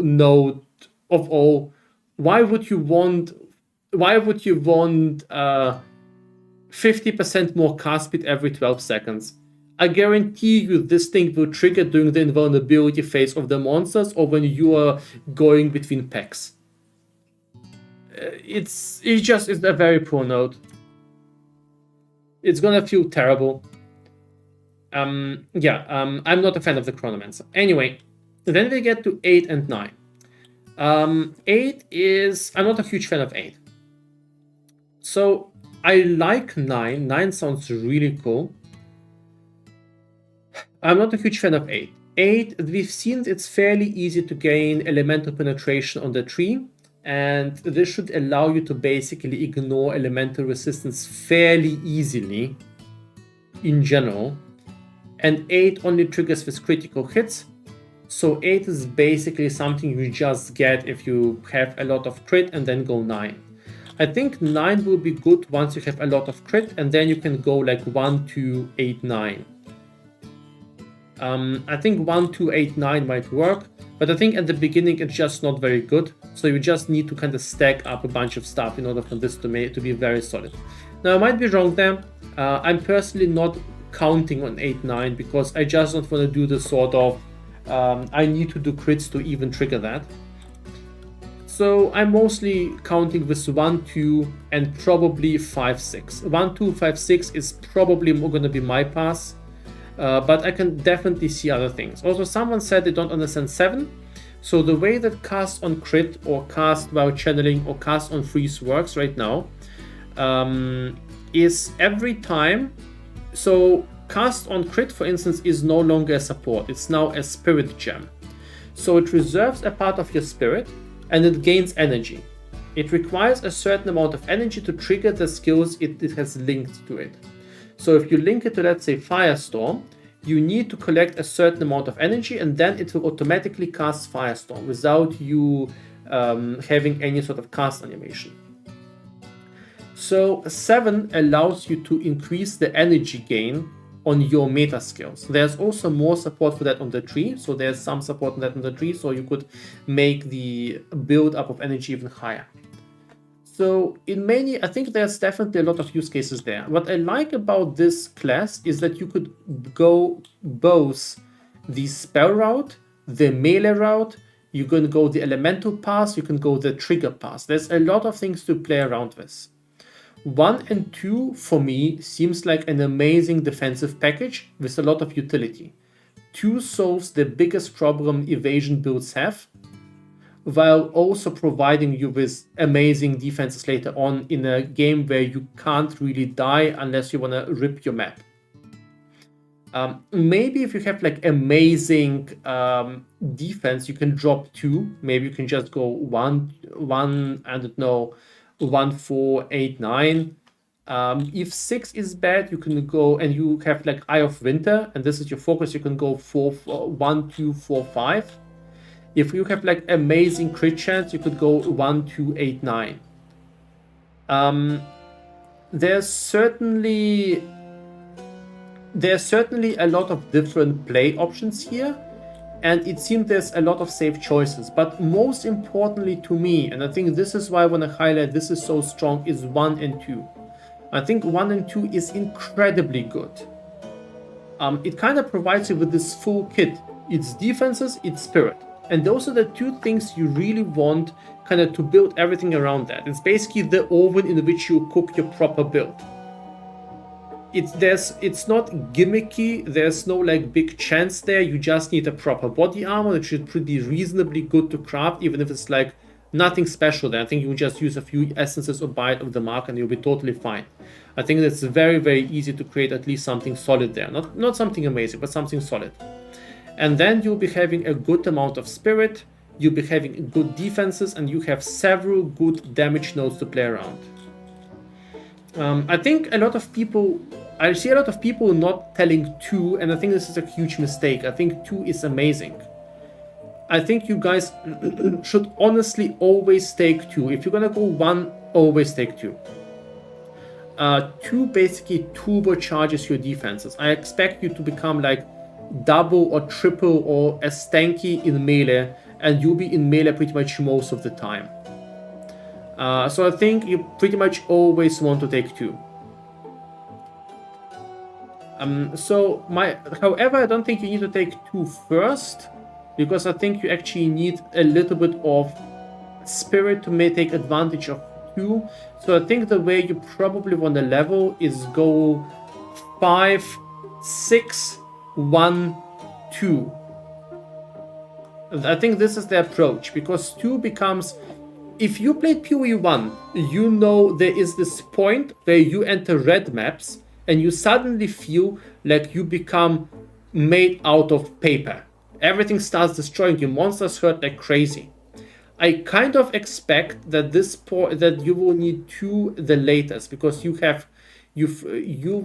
node of all? Why would you want 50% more cast speed every 12 seconds? I guarantee you this thing will trigger during the invulnerability phase of the monsters, or when you are going between packs. It's a very poor node. It's gonna feel terrible. I'm not a fan of the Chronomancer. Anyway, then we get to 8 and 9. 8 is... I'm not a huge fan of 8. So, I like 9. 9 sounds really cool. I'm not a huge fan of 8. 8, we've seen it's fairly easy to gain elemental penetration on the tree, and this should allow you to basically ignore elemental resistance fairly easily in general. And 8 only triggers with critical hits, so 8 is basically something you just get if you have a lot of crit and then go 9. I think 9 will be good once you have a lot of crit, and then you can go like 1, 2, 8, 9. I think 1, 2, 8, 9 might work, but I think at the beginning it's just not very good. So you just need to kind of stack up a bunch of stuff in order for this to be very solid. Now I might be wrong there. I'm personally not counting on 8, 9 because I just don't want to do the sort of I need to do crits to even trigger that. So I'm mostly counting with 1, 2, and probably 5, 6. 1, 2, 5, 6 is probably going to be my pass, but I can definitely see other things. Also, someone said they don't understand 7. So the way that cast on crit or cast while channeling or cast on freeze works right now is every time. So cast on crit, for instance, is no longer a support. It's now a spirit gem. So it reserves a part of your spirit and it gains energy. It requires a certain amount of energy to trigger the skills it has linked to it. So if you link it to, let's say, Firestorm, you need to collect a certain amount of energy and then it will automatically cast Firestorm without you having any sort of cast animation. So 7 allows you to increase the energy gain on your meta skills. There's also more support for that on the tree, so there's some support on that on the tree, so you could make the build up of energy even higher. So in many, I think there's definitely a lot of use cases there. What I like about this class is that you could go both the spell route, the melee route, you can go the elemental pass, you can go the trigger pass. There's a lot of things to play around with. 1 and 2 for me seems like an amazing defensive package with a lot of utility. 2 solves the biggest problem evasion builds have, while also providing you with amazing defenses later on in a game where you can't really die unless you want to rip your map. Maybe if you have like amazing defense, you can drop 2. Maybe you can just go 1, I don't know, 1, 4, 8, 9. If 6 is bad, you can go and you have like Eye of Winter, and this is your focus. You can go 1, 2, 4, 5. If you have like amazing crit chance, you could go 1, 2, 8, 9. There's certainly a lot of different play options here. And it seems there's a lot of safe choices. But most importantly to me, and I think this is why I want to highlight this is so strong, is 1 and 2. I think 1 and 2 is incredibly good. It kind of provides you with this full kit. It's defenses, it's spirit. And those are the 2 things you really want kind of to build everything around that. It's basically the oven in which you cook your proper build. It's not gimmicky, there's no like big chance there, you just need a proper body armor that should be reasonably good to craft, even if it's like nothing special there. I think you can just use a few essences or buy it of the mark and you'll be totally fine. I think that's very, very easy to create at least something solid there. Not something amazing, but something solid. And then you'll be having a good amount of spirit, you'll be having good defenses, and you have several good damage nodes to play around. I think I see a lot of people not telling 2, and I think this is a huge mistake. I think 2 is amazing. I think you guys should honestly always take 2. If you're gonna go 1, always take 2. 2 basically turbocharges your defenses. I expect you to become like double or triple or as tanky in melee, and you'll be in melee pretty much most of the time. So I think you pretty much always want to take 2. However, I don't think you need to take 2 first, because I think you actually need a little bit of spirit to take advantage of 2. So I think the way you probably want to level is go 5, 6, 1, 2. I think this is the approach, because 2 becomes... If you played PoE 1, you know there is this point where you enter red maps and you suddenly feel like you become made out of paper. Everything starts destroying you, monsters hurt like crazy. I kind of expect that that you will need 2 the latest, because you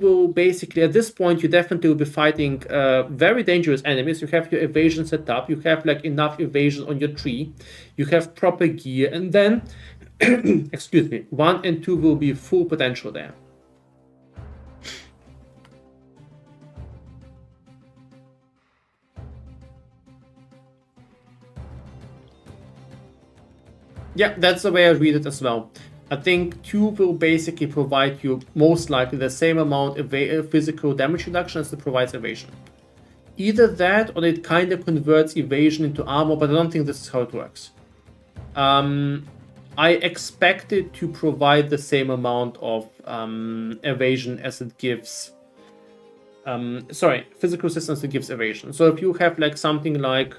will basically, at this point, you definitely will be fighting very dangerous enemies. You have your evasion set up, you have like enough evasion on your tree, you have proper gear, and then, excuse me, 1 and 2 will be full potential there. Yeah, that's the way I read it as well. I think 2 will basically provide you most likely the same amount of physical damage reduction as it provides evasion. Either that or it kind of converts evasion into armor, but I don't think this is how it works. I expect it to provide the same amount of evasion as it gives. Physical resistance it gives evasion. So if you have like something like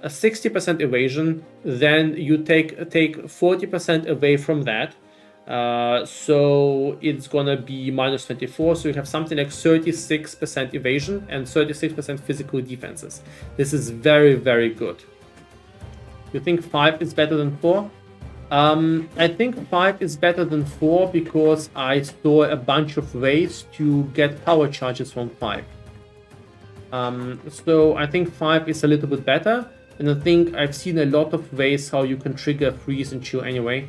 a 60% evasion, then you take 40% away from that. So it's gonna be minus 24. So you have something like 36% evasion and 36% physical defenses. This is very, very good. You think 5 is better than 4? I think 5 is better than 4 because I saw a bunch of ways to get power charges from 5. So I think 5 is a little bit better. And I think I've seen a lot of ways how you can trigger freeze and chill anyway.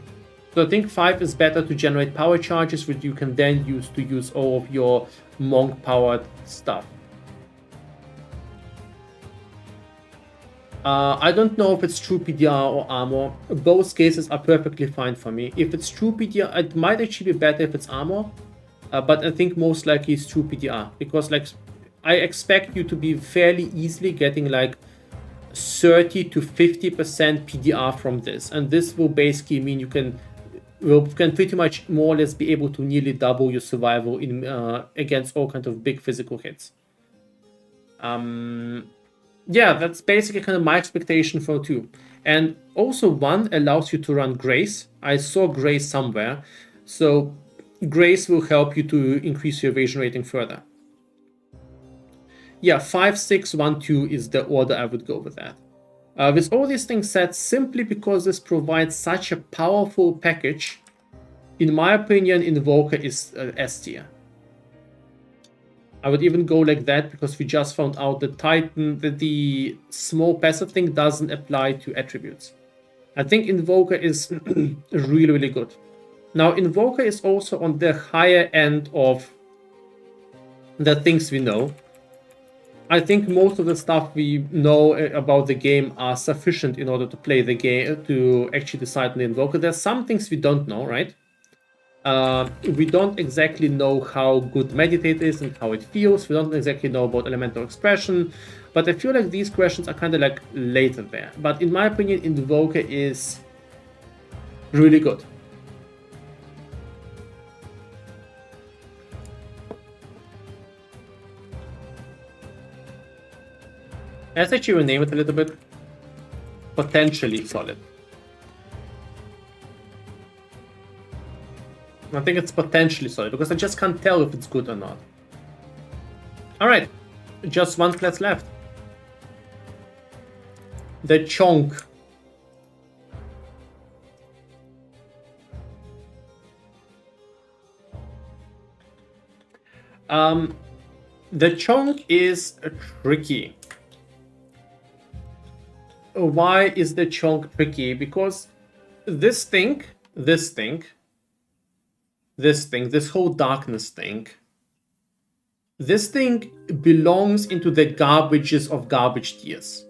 So I think 5 is better to generate power charges, which you can then use all of your monk-powered stuff. I don't know if it's true PDR or armor. Both cases are perfectly fine for me. If it's true PDR, it might actually be better if it's armor. But I think most likely it's true PDR. Because like I expect you to be fairly easily getting like 30 to 50% PDR from this, and this will basically mean you can pretty much more or less be able to nearly double your survival in against all kinds of big physical hits. Yeah, that's basically kind of my expectation for 2. And also 1 allows you to run Grace. I saw Grace somewhere, so Grace will help you to increase your evasion rating further. Yeah, 5, 6, 1, 2 is the order I would go with that. With all these things said, simply because this provides such a powerful package, in my opinion, Invoker is S tier. I would even go like that because we just found out that Titan, that the small passive thing doesn't apply to attributes. I think Invoker is really, really good. Now, Invoker is also on the higher end of the things we know. I think most of the stuff we know about the game are sufficient in order to play the game, to actually decide on the Invoker. There's some things we don't know, right? We don't exactly know how good Meditate is and how it feels. We don't exactly know about Elemental Expression. But I feel like these questions are kind of like later there. But in my opinion, Invoker is really good. Let's actually rename it a little bit. Potentially solid. I think it's potentially solid because I just can't tell if it's good or not. Alright, just 1 class left. The Chonk. The Chonk is tricky. Why is the Chonk tricky? Because this whole darkness thing, this thing belongs into the garbages of garbage tiers.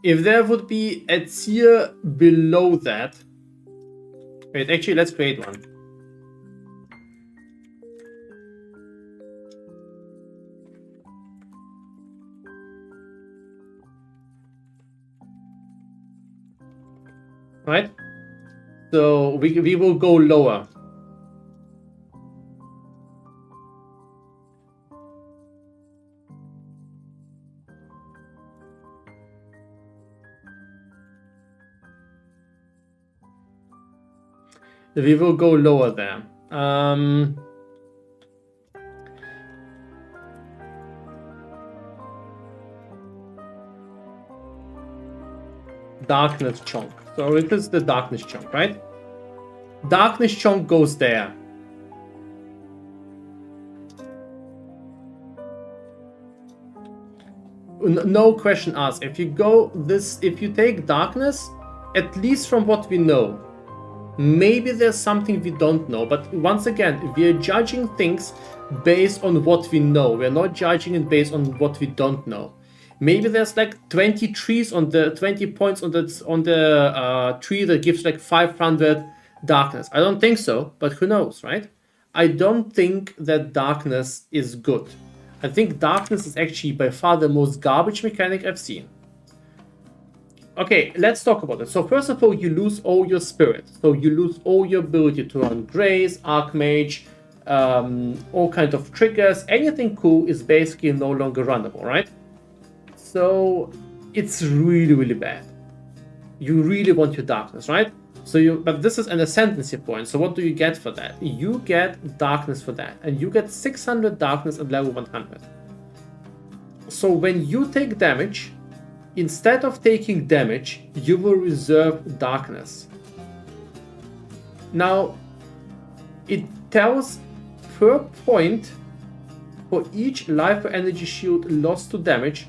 If there would be a tier below that... Wait, actually, let's create one. Right? So we will go lower. We will go lower there. Darkness chunk. So it is the darkness chunk, right? Darkness chunk goes there. No question asked. If you take darkness, at least from what we know, maybe there's something we don't know. But once again, we are judging things based on what we know. We're not judging it based on what we don't know. Maybe there's like 20 trees on the 20 points on the tree that gives like 500 darkness. I don't think so, but who knows, right? I don't think that darkness is good. I think darkness is actually by far the most garbage mechanic I've seen. Okay, let's talk about it. So first of all, you lose all your spirit. So you lose all your ability to run Grace, Archmage, all kinds of triggers. Anything cool is basically no longer runnable, right? So it's really, really bad. You really want your darkness, right? But this is an ascendancy point. So what do you get for that? You get darkness for that, and you get 600 darkness at level 100. So when you take damage, instead of taking damage, you will reserve darkness. Now, it tells per point for each life or energy shield lost to damage,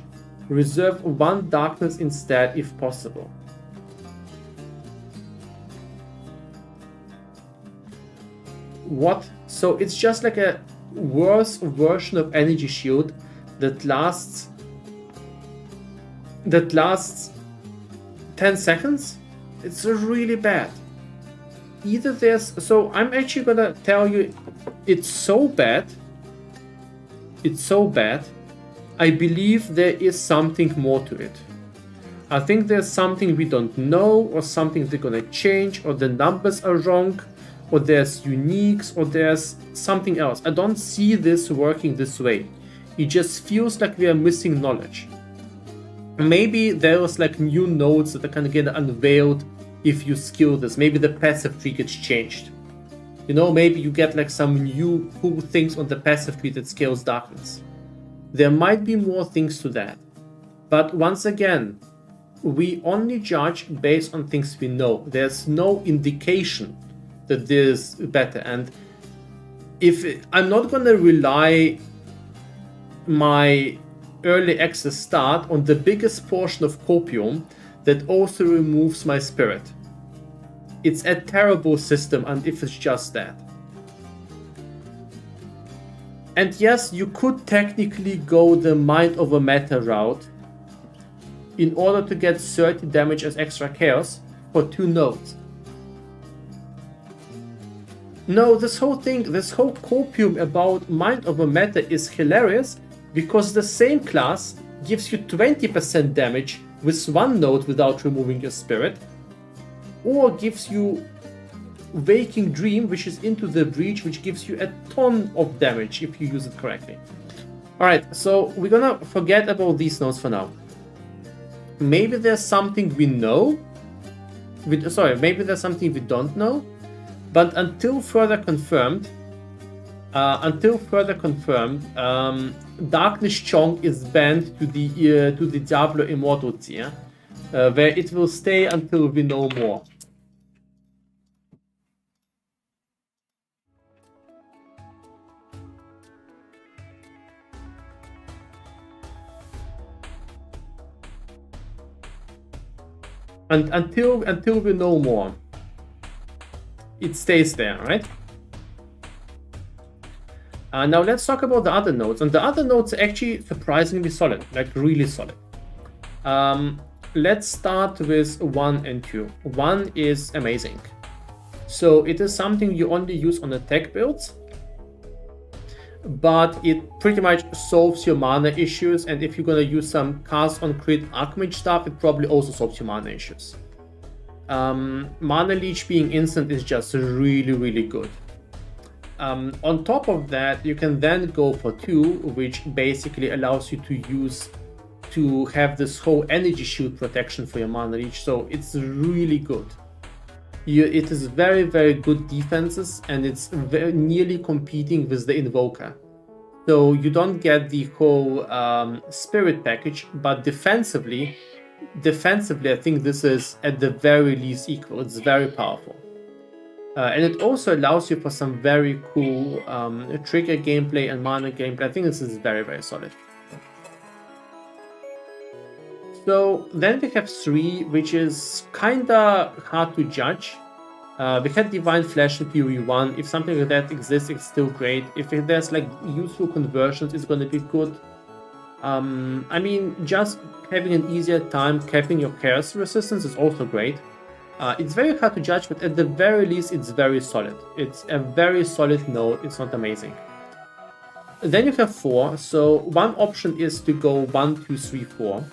reserve 1 darkness instead if possible. What? So it's just like a worse version of energy shield that lasts 10 seconds. It's really bad. Either there's, so I'm actually gonna tell you, it's so bad, I believe there is something more to it. I think there's something we don't know, or something they're gonna change, or the numbers are wrong, or there's uniques, or there's something else. I don't see this working this way. It just feels like we are missing knowledge. Maybe there was like new nodes that are kind of get unveiled if you skill this. Maybe the passive tree gets changed. You know, maybe you get like some new cool things on the passive tree that scales darkness. There might be more things to that. But once again, we only judge based on things we know. There's no indication that this is better. And if I'm not going to rely my early access start on the biggest portion of copium that also removes my spirit. It's a terrible system, and if it's just that. And yes, you could technically go the mind over matter route in order to get 30 damage as extra chaos for 2 nodes. No, this whole copium about mind over matter is hilarious, because the same class gives you 20% damage with 1 node without removing your spirit, or gives you Waking Dream, which is into the breach, which gives you a ton of damage if you use it correctly. Alright, so we're gonna forget about these nodes for now. Maybe there's something we know, maybe there's something we don't know, but until further confirmed, Darkness Chong is banned to the Diablo Immortal tier, where it will stay until we know more. And until we know more, it stays there, right? Now let's talk about the other nodes, and the other nodes are actually surprisingly solid, like really solid. Let's start with 1 and 2. 1 is amazing. So it is something you only use on attack builds, but it pretty much solves your mana issues, and if you're gonna use some cast on crit Archmage stuff, it probably also solves your mana issues. Mana Leech being instant is just really, really good. On top of that, you can then go for 2, which basically allows you to have this whole energy shield protection for your Mana Leech, so it's really good. It is very, very good defenses, and it's very nearly competing with the Invoker. So you don't get the whole spirit package, but defensively, I think this is at the very least equal. It's very powerful. And it also allows you for some very cool trigger gameplay and mana gameplay. I think this is very, very solid. So then we have 3, which is kinda hard to judge. We had Divine Flesh in PoE1. If something like that exists, it's still great. If there's like useful conversions, it's gonna be good. I mean, just having an easier time capping your chaos resistance is also great. It's very hard to judge, but at the very least, it's very solid. It's a very solid node. It's not amazing. Then you have 4. So one option is to go 1, 2, 3, 4.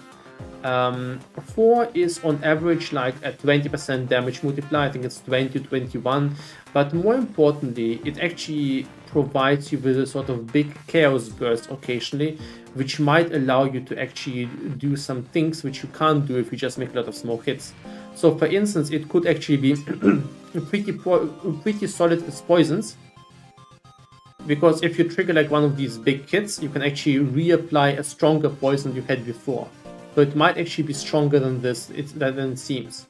4 is on average like a 20% damage multiplier. I think it's 20 to 21. But more importantly, it actually provides you with a sort of big chaos burst occasionally, which might allow you to actually do some things which you can't do if you just make a lot of small hits. So for instance, it could actually be pretty solid as poisons, because if you trigger like one of these big hits, you can actually reapply a stronger poison you had before. So it might actually be stronger than this, than it seems.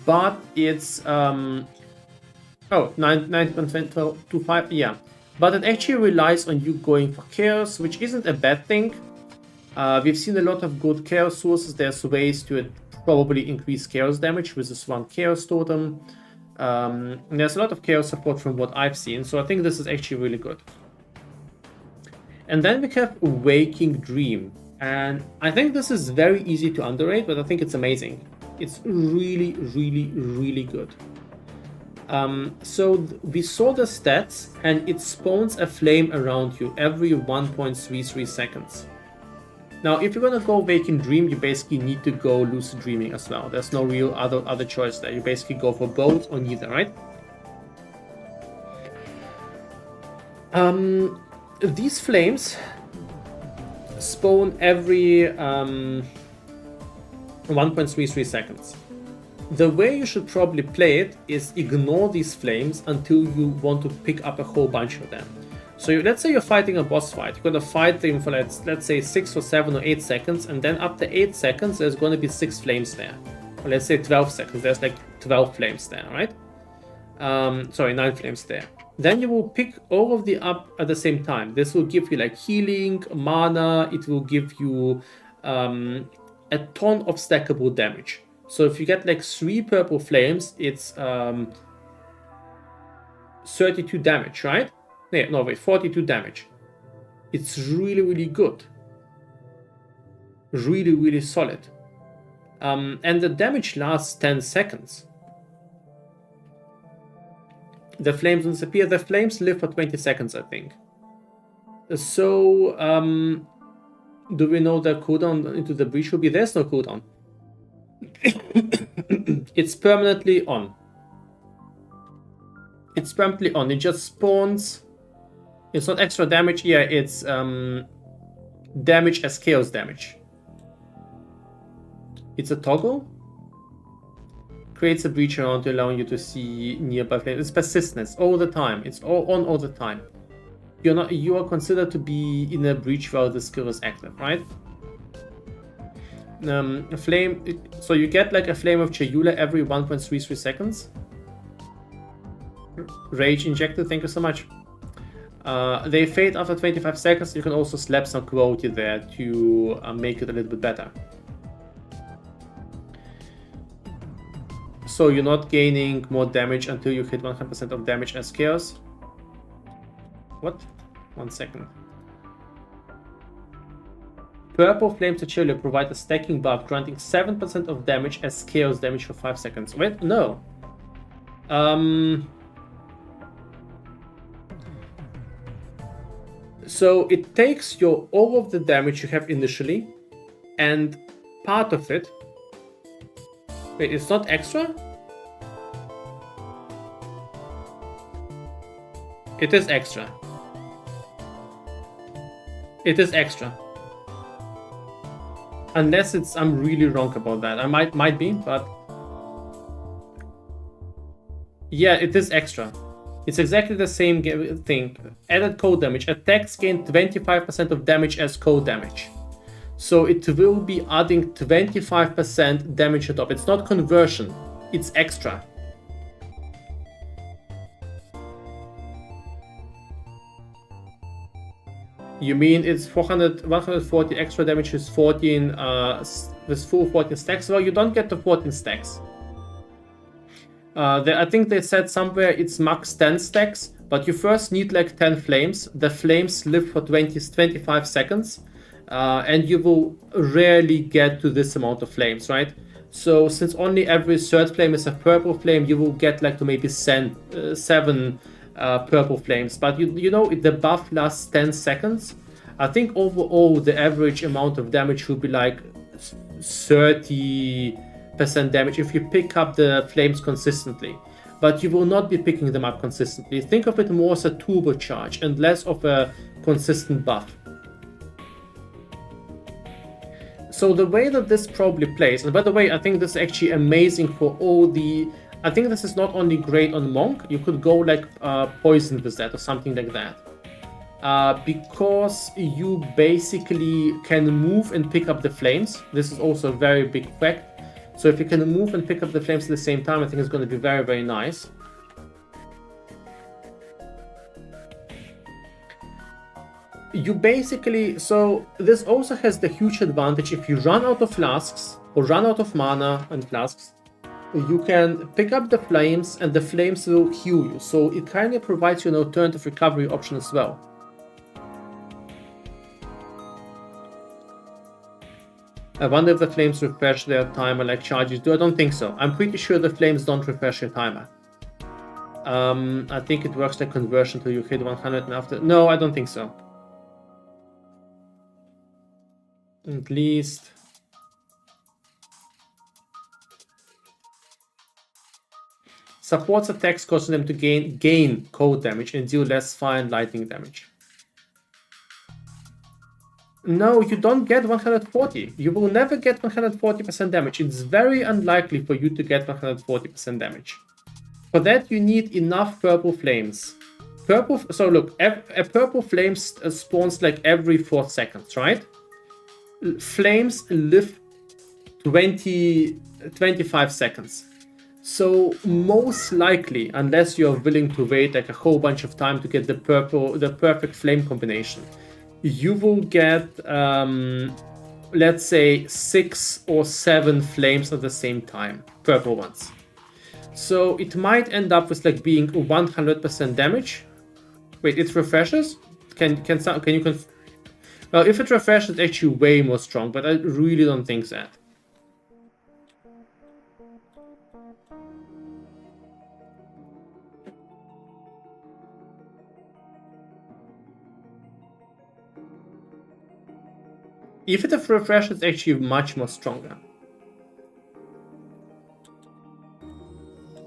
But it's 9.25, yeah. But it actually relies on you going for chaos, which isn't a bad thing. We've seen a lot of good chaos sources. There's ways to probably increase chaos damage with this one chaos totem. There's a lot of chaos support from what I've seen, so I think this is actually really good. And then we have Waking Dream, and I think this is very easy to underrate, but I think it's amazing. It's really, really, really good. So we saw the stats, and it spawns a flame around you every 1.33 seconds. Now, if you're gonna go Waking Dream, you basically need to go Lucid Dreaming as well. There's no real other choice there. You basically go for both or neither, right? These flames spawn every 1.33 seconds. The way you should probably play it is ignore these flames until you want to pick up a whole bunch of them. So let's say you're fighting a boss fight. You're going to fight them for let's say 6 or 7 or 8 seconds, and then after 8 seconds there's going to be 6 flames there. Or let's say 12 seconds, there's like 12 flames there, right? Sorry, 9 flames there. Then you will pick all of the up at the same time. This will give you like healing, mana, it will give you a ton of stackable damage. So if you get like 3 purple flames, it's 32 damage, right? Yeah, no, wait, 42 damage. It's really, really good. Really, really solid. And the damage lasts 10 seconds. The flames disappear. The flames live for 20 seconds, I think. So, do we know the cooldown into the breach will be? There's no cooldown. It's permanently on. It's permanently on. It just spawns. It's not extra damage. Yeah, it's damage as chaos damage. It's a toggle. Creates a breach around you, allowing you to see nearby flames. It's persistence all the time. It's all on all the time. You are considered to be in a breach while the skill is active, right? A flame. So you get like a flame of Chayula every 1.33 seconds. Rage injected. Thank you so much. They fade after 25 seconds. You can also slap some quality there to make it a little bit better. So you're not gaining more damage until you hit 100% of damage as chaos. What? 1 second. Purple Flames to Chile provide a stacking buff granting 7% of damage as chaos damage for 5 seconds. Wait, no. So it takes all of the damage you have initially, and part of it. Wait, it's not extra? It is extra. It is extra. Unless I'm really wrong about that. I might be, but yeah, it is extra. It's exactly the same thing. Added cold damage. Attacks gain 25% of damage as cold damage. So it will be adding 25% damage on top. It's not conversion, it's extra. You mean it's 140 extra damage with 14 with full 14 stacks? Well, you don't get the 14 stacks. I think they said somewhere it's max 10 stacks, but you first need like 10 flames. The flames live for 25 seconds. and you will rarely get to this amount of flames, right? So since only every third flame is a purple flame, you will get like to maybe 7 purple flames. But you know, the buff lasts 10 seconds. I think overall the average amount of damage would be like 30% damage if you pick up the flames consistently. But you will not be picking them up consistently. Think of it more as a turbocharge and less of a consistent buff. So the way that this probably plays, and by the way, I think this is actually amazing for all the... I think this is not only great on Monk, you could go like Poison with that or something like that. Because you basically can move and pick up the flames. This is also a very big fact. So if you can move and pick up the flames at the same time, I think it's going to be very, very nice. You basically, so this also has the huge advantage if you run out of flasks or run out of mana and flasks, you can pick up the flames and the flames will heal you. So it kind of provides you an alternative recovery option as well. I wonder if the flames refresh their timer like charges do. I don't think so. I'm pretty sure the flames don't refresh your timer. I think it works like conversion till you hit 100 and after. No, I don't think so. At least. Supports attacks causing them to gain cold damage and deal less fire and lightning damage. No, you don't get 140. You will never get 140% damage. It's very unlikely for you to get 140% damage. For that, you need enough purple flames. So look, a purple flame spawns like every 4 seconds, right? Flames live 25 seconds. So most likely, unless you're willing to wait like a whole bunch of time to get the perfect flame combination, you will get, let's say, 6 or 7 flames at the same time, purple ones. So it might end up with like being 100% damage. Wait, it refreshes? Can you well, if it refreshes, it's actually way more strong, but I really don't think that. If it refreshes, it's actually much more stronger.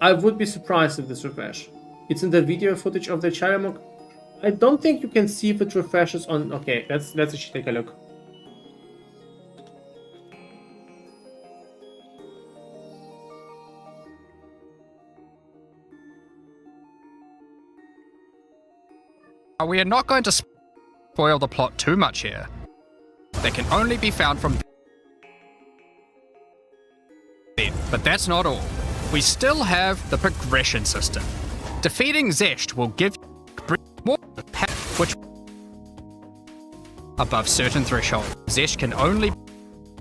I would be surprised if this refresh. It's in the video footage of the Charamok. I don't think you can see if it refreshes on... Okay, let's actually take a look. We are not going to spoil the plot too much here. They can only be found from... But that's not all. We still have the progression system. Defeating Zesht will give more which above certain thresholds. Zesht can only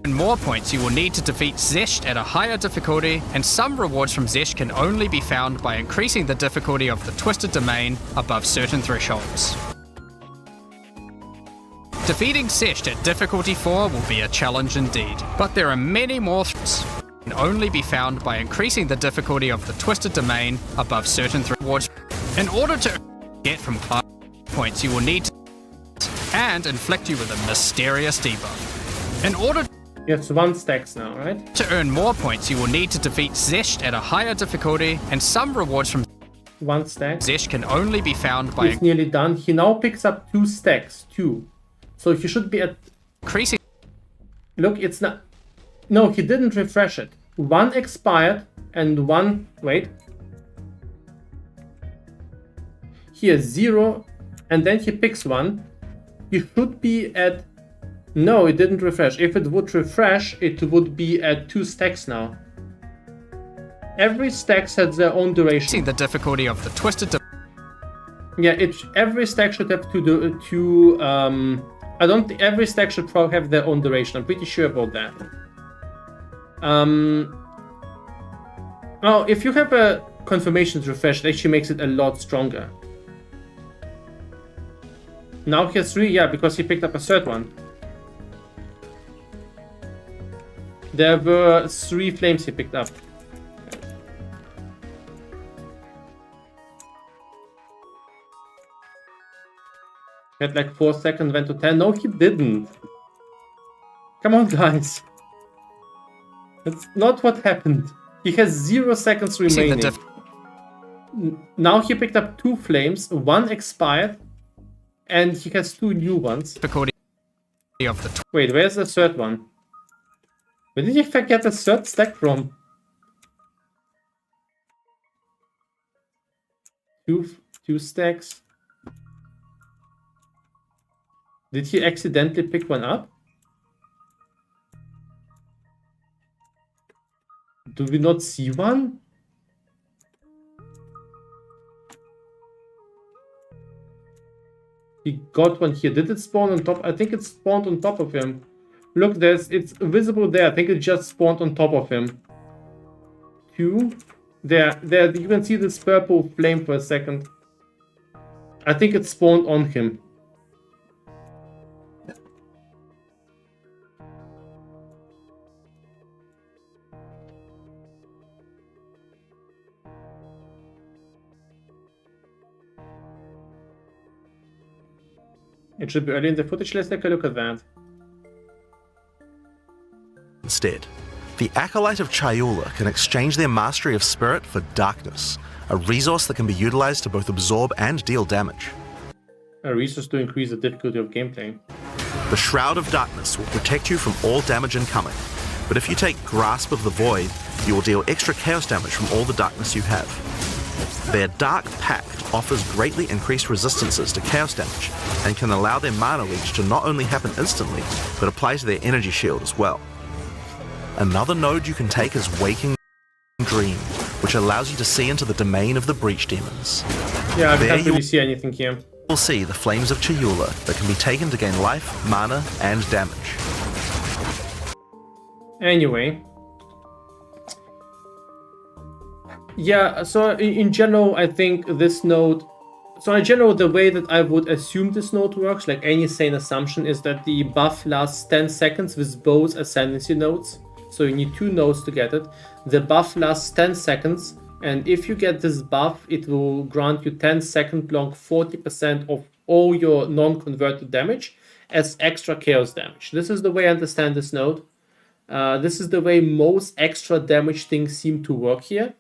earn more points. You will need to defeat Zesht at a higher difficulty, and some rewards from Zesht can only be found by increasing the difficulty of the Twisted Domain above certain thresholds. Defeating Zesht at difficulty 4 will be a challenge indeed, but there are many more threats can only be found by increasing the difficulty of the Twisted Domain above certain rewards. In order to get from class points, you will need to and inflict you with a mysterious debuff. In order you have 1 stacks now, right? To earn more points, you will need to defeat Zesht at a higher difficulty, and some rewards from 1 stack. Zesht can only be found by... He's nearly done. He now picks up 2 stacks. 2. So he should be at... Increasing... Look, it's not... No, he didn't refresh it. 1 expired and 1... Wait. Here, 0. And then he picks 1. He should be at... No, it didn't refresh. If it would refresh, it would be at 2 stacks now. Every stack has their own duration. See the difficulty of the Twisted... Yeah, every stack should have two I don't think every stack should probably have their own duration. I'm pretty sure about that. Well, if you have a confirmation refresh, it actually makes it a lot stronger. Now he has 3, yeah, because he picked up a third one. There were 3 flames he picked up. Had like 4 seconds, went to 10. No, he didn't. Come on, guys. That's not what happened. He has 0 seconds remaining. Now he picked up 2 flames, 1 expired, and he has 2 new ones. Wait, where's the third one? Where did he get the third stack from? Two stacks. Did he accidentally pick one up? Do we not see one? He got one here. Did it spawn on top? I think it spawned on top of him. Look, it's visible there. I think it just spawned on top of him. 2. There, you can see this purple flame for a second. I think it spawned on him. It should be early in the footage. Let's take a look at that. Instead, the Acolyte of Chayula can exchange their mastery of spirit for darkness, a resource that can be utilized to both absorb and deal damage. A resource to increase the difficulty of gameplay. The Shroud of Darkness will protect you from all damage incoming, but if you take Grasp of the Void, you will deal extra chaos damage from all the darkness you have. Their Dark Pact offers greatly increased resistances to chaos damage and can allow their mana leech to not only happen instantly, but apply to their energy shield as well. Another node you can take is Waking Dream, which allows you to see into the domain of the Breach Demons. Yeah, I can't really see anything here. You'll see the Flames of Chayula that can be taken to gain life, mana, and damage. Anyway. Yeah, so in general, I think this node... So in general, the way that I would assume this node works, like any sane assumption, is that the buff lasts 10 seconds with both Ascendancy nodes. So you need 2 nodes to get it. The buff lasts 10 seconds, and if you get this buff, it will grant you 10 second long 40% of all your non-converted damage as extra chaos damage. This is the way I understand this node. This is the way most extra damage things seem to work here.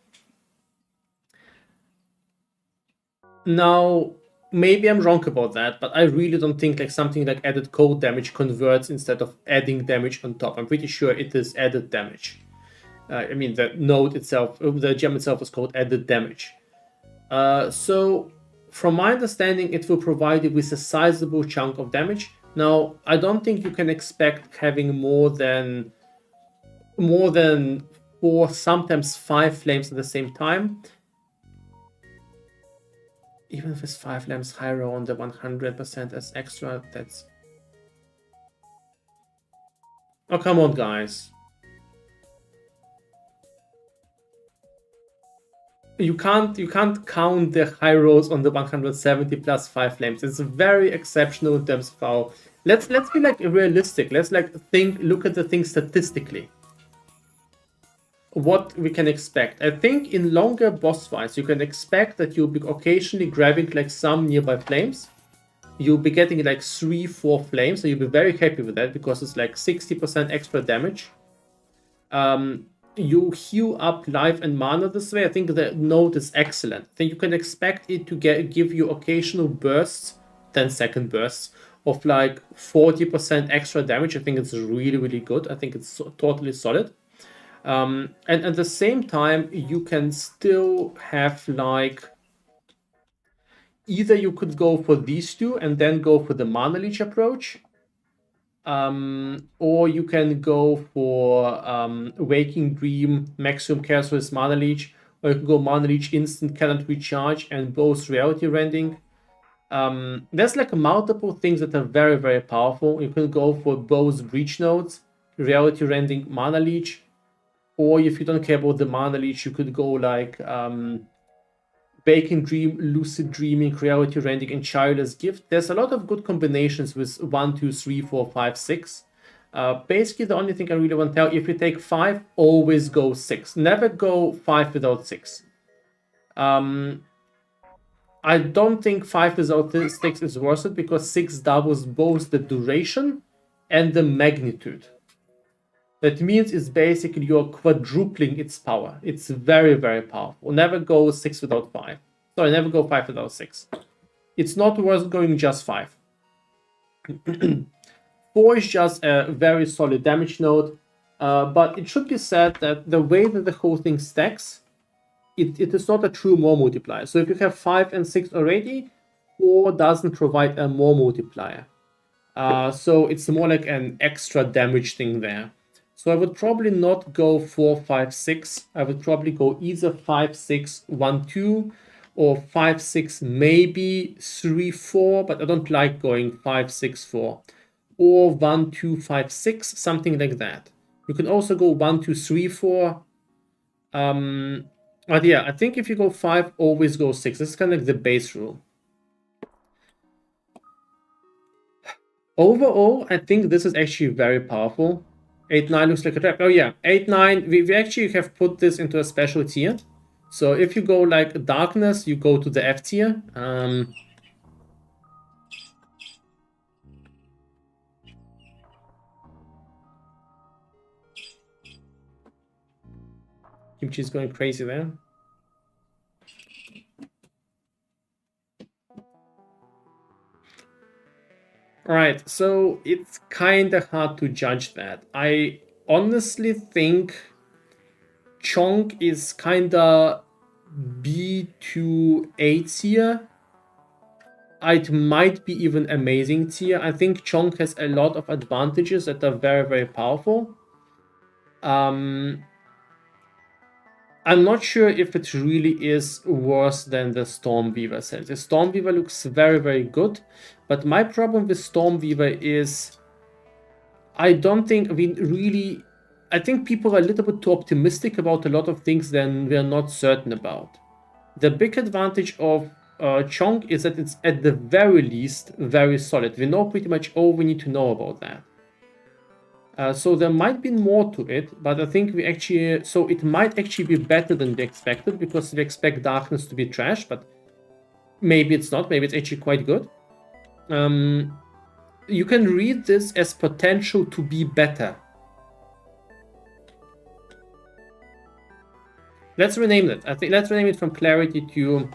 Now, maybe I'm wrong about that, but I really don't think like something like added cold damage converts instead of adding damage on top. I'm pretty sure it is added damage. I mean, the node itself, the gem itself is called added damage. So, from my understanding, it will provide you with a sizable chunk of damage. Now, I don't think you can expect having more than 4, sometimes 5 flames at the same time. Even if it's 5 lamps higher on the 100% as extra, that's... Oh, come on, guys. You can't count the high rolls on the 170 plus 5 flames. It's very exceptional in terms of how... Let's be like realistic. Let's like look at the thing statistically. What we can expect. I think in longer boss fights, you can expect that you'll be occasionally grabbing like some nearby flames. You'll be getting like 3-4 flames, so you'll be very happy with that because it's like 60% extra damage. You heal up life and mana this way. I think the node is excellent. I think you can expect it to give you occasional bursts, 10-second bursts, of like 40% extra damage. I think it's really, really good. I think it's totally solid. And at the same time, you can still have like, either you could go for these two and then go for the mana leech approach, or you can go for Waking Dream, maximum chaos with mana leech, or you can go mana leech, instant cannot recharge, and both reality rending. There's like multiple things that are very, very powerful. You can go for both breach nodes, reality rending, mana leech. Or if you don't care about the mana leech, you could go like Waking Dream, Lucid Dreaming, Reality Rending, and Childless Gift. There's a lot of good combinations with 1, 2, 3, 4, 5, 6. Basically, the only thing I really want to tell, if you take 5, always go 6. Never go 5 without 6. I don't think 5 without 6 is worth it, because 6 doubles both the duration and the magnitude. That means it's basically you're quadrupling its power. It's very, very powerful. Never go 6 without 5. Sorry, never go 5 without 6. It's not worth going just 5. 4 is just a very solid damage node, but it should be said that the way that the whole thing stacks, it is not a true more multiplier. So if you have 5 and 6 already, 4 doesn't provide a more multiplier. So it's more like an extra damage thing there. So I would probably not go 4, 5, 6. I would probably go either 5, 6, 1, 2, or 5, 6, maybe 3, 4, but I don't like going 5, 6, 4. Or 1, 2, 5, 6, something like that. You can also go 1, 2, 3, 4. But yeah, I think if you go 5, always go 6. This is kind of like the base rule. Overall, I think this is actually very powerful. 8-9 looks like a trap. Oh yeah, 8-9, we actually have put this into a special tier. So if you go like darkness, you go to the F tier. Kimchi is going crazy there. Alright, so it's kind of hard to judge that. I honestly think Chonk is kind of B to A tier. It might be even amazing tier. I think Chonk has a lot of advantages that are very, very powerful. I'm not sure if it really is worse than the Stormweaver set. The Stormweaver looks very, very good, but my problem with Stormweaver is I don't think I think people are a little bit too optimistic about a lot of things than we're not certain about. The big advantage of Chonk is that it's at the very least very solid. We know pretty much all we need to know about that. So there might be more to it, but I think so it might actually be better than we expected, because we expect darkness to be trash, but maybe it's not, maybe it's actually quite good. You can read this as potential to be better. Let's rename it. I think let's rename it from clarity to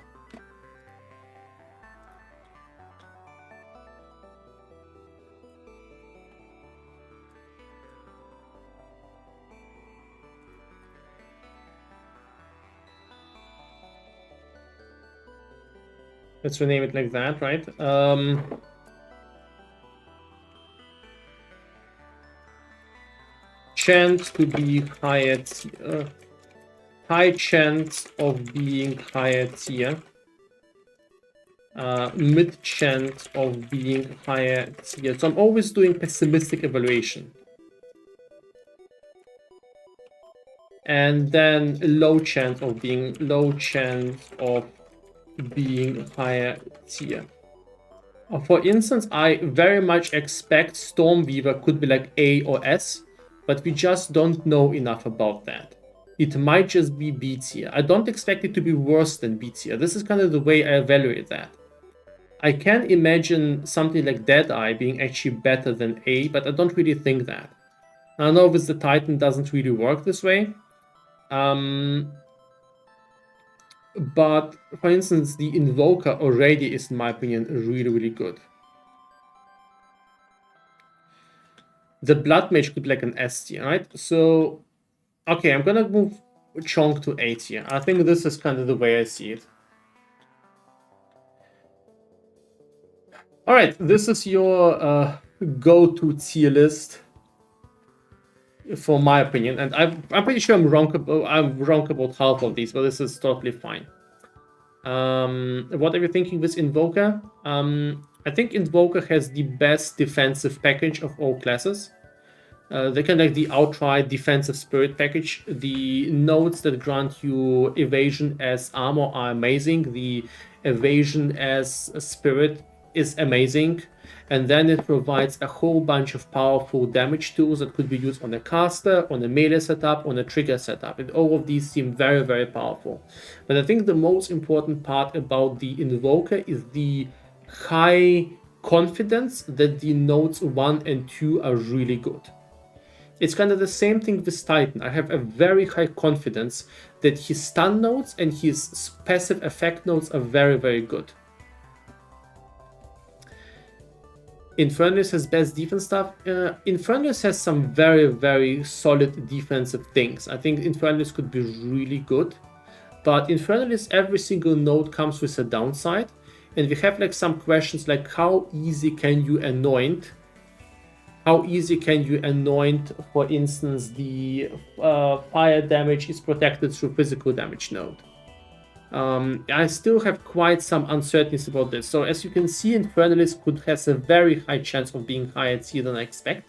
let's rename it like that, right? Chance to be higher tier. High chance of being higher tier. Mid chance of being higher tier. So I'm always doing pessimistic evaluation. And then low chance of being higher tier. For instance, I very much expect Stormweaver could be like A or S, but we just don't know enough about that. It might just be B tier. I don't expect it to be worse than B tier. This is kind of the way I evaluate that. I can imagine something like Deadeye being actually better than A, but I don't really think that. I know with the Titan doesn't really work this way. But for instance, the Invoker already is, in my opinion, really, really good. The Blood Mage could be like an S tier, right? So, okay, I'm gonna move Chonk to A tier. I think this is kind of the way I see it. Alright, this is your go-to tier list, for my opinion, and I'm pretty sure I'm wrong about half of these, but this is totally fine. What are you thinking with Invoker? I think Invoker has the best defensive package of all classes. They can like the outright defensive spirit package. The nodes that grant you evasion as armor are amazing. The evasion as a spirit is amazing. and then it provides a whole bunch of powerful damage tools that could be used on a caster, on a melee setup, on a trigger setup, and all of these seem very, very powerful. But I think the most important part about the Invoker is the high confidence that the nodes 1 and 2 are really good. It's kind of the same thing with Titan. I have a very high confidence that his stun nodes and his passive effect nodes are very, very good. Infernalist has best defense stuff. Infernalist has some very, very solid defensive things. I think Infernalist could be really good. But Infernalist, every single node comes with a downside. And we have like some questions like how easy can you anoint? How easy can you anoint, for instance, the fire damage is protected through physical damage node? I still have quite some uncertainties about this. So as you can see, Infernalist has a very high chance of being higher tier than I expect.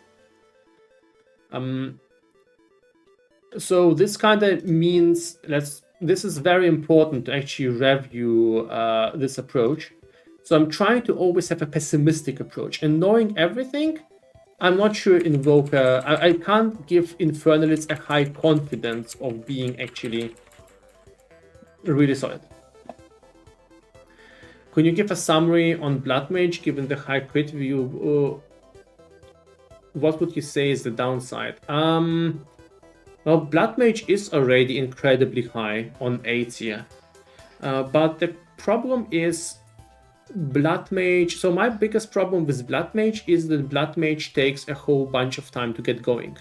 So this kind of means this is very important to actually review this approach. So I'm trying to always have a pessimistic approach, and knowing everything, I'm not sure Invoker, I can't give Infernalist a high confidence of being actually really solid. Can you give a summary on Blood Mage given the high crit view? What would you say is the downside? Well, Blood Mage is already incredibly high on A tier. But the problem is Blood Mage. So my biggest problem with Blood Mage is that Blood Mage takes a whole bunch of time to get going.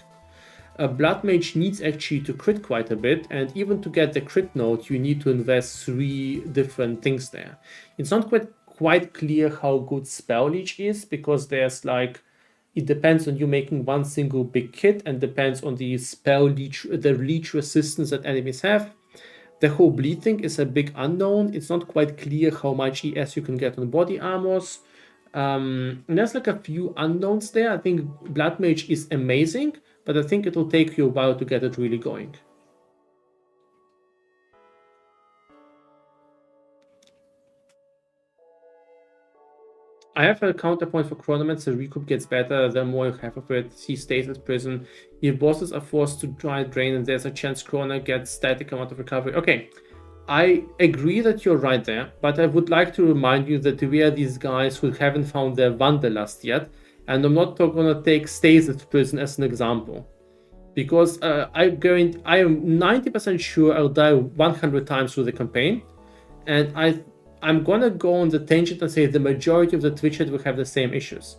Blood Mage needs actually to crit quite a bit, and even to get the crit node, you need to invest 3 different things there. It's not quite clear how good Spell Leech is, because there's like, it depends on you making one single big kit, and depends on the Spell Leech, the leech resistance that enemies have. The whole bleed thing is a big unknown. It's not quite clear how much ES you can get on body armors. And there's like a few unknowns there. I think Blood Mage is amazing, but I think it will take you a while to get it really going. I have a counterpoint for Chronomancer. Recoup gets better the more you have of it. He stays at prison. If bosses are forced to try drain, and there's a chance Chrono gets static amount of recovery. Okay, I agree that you're right there, but I would like to remind you that we are these guys who haven't found their Wanderlust yet, and I'm not going to take stays at prison as an example. Because I am 90% sure I'll die 100 times through the campaign, and I'm gonna go on the tangent and say the majority of the Twitch chat will have the same issues.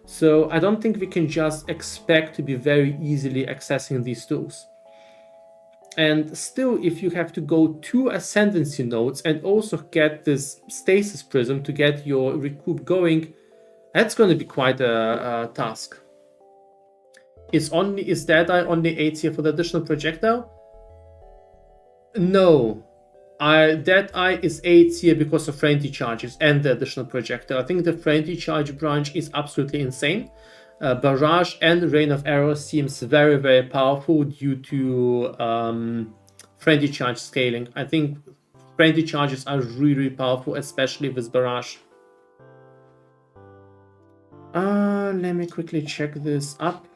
So I don't think we can just expect to be very easily accessing these tools. And still, if you have to go 2 ascendancy nodes and also get this stasis prism to get your recoup going, that's going to be quite a task. Is Deadeye only 8 tier for the additional projectile? No. Deadeye is 8 tier because of friendly charges and the additional projectile. I think the friendly charge branch is absolutely insane. Barrage and Rain of Arrows seems very, very powerful due to friendly charge scaling. I think friendly charges are really powerful, especially with Barrage. Let me quickly check this up.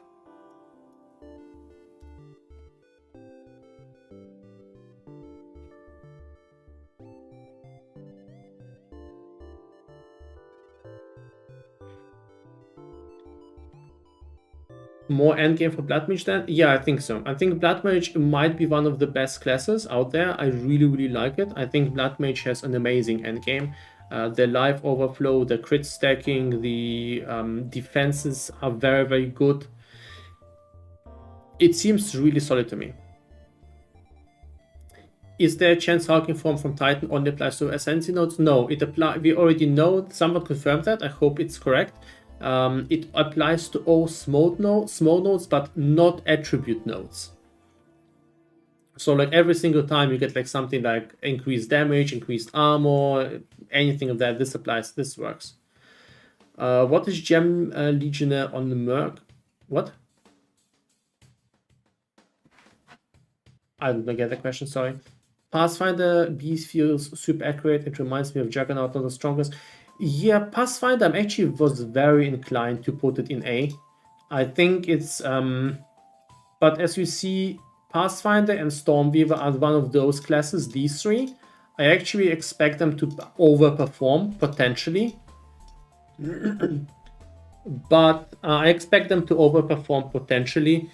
More endgame for Blood Mage then? Yeah, I think so. I think Blood Mage might be one of the best classes out there. I really like it. I think Blood Mage has an amazing endgame. The life overflow, the crit stacking, the defenses are very good. It seems really solid to me. Is there a chance Hulking form from Titan only applies to Ascendancy nodes? No, we already know, someone confirmed that. I hope it's correct. It applies to all small nodes, but not attribute nodes. So like every single time you get like something like increased damage, increased armor, anything of that, this applies, this works. What is Gem Legionnaire on the Merc? What? I didn't get the question, sorry. Pathfinder Beast feels super accurate. It reminds me of Juggernaut, not the strongest. Yeah, Pathfinder, I actually was very inclined to put it in A. I think it's, but as you see, Pathfinder and Stormweaver are one of those classes, these three. I actually expect them to overperform, potentially. But I expect them to overperform potentially.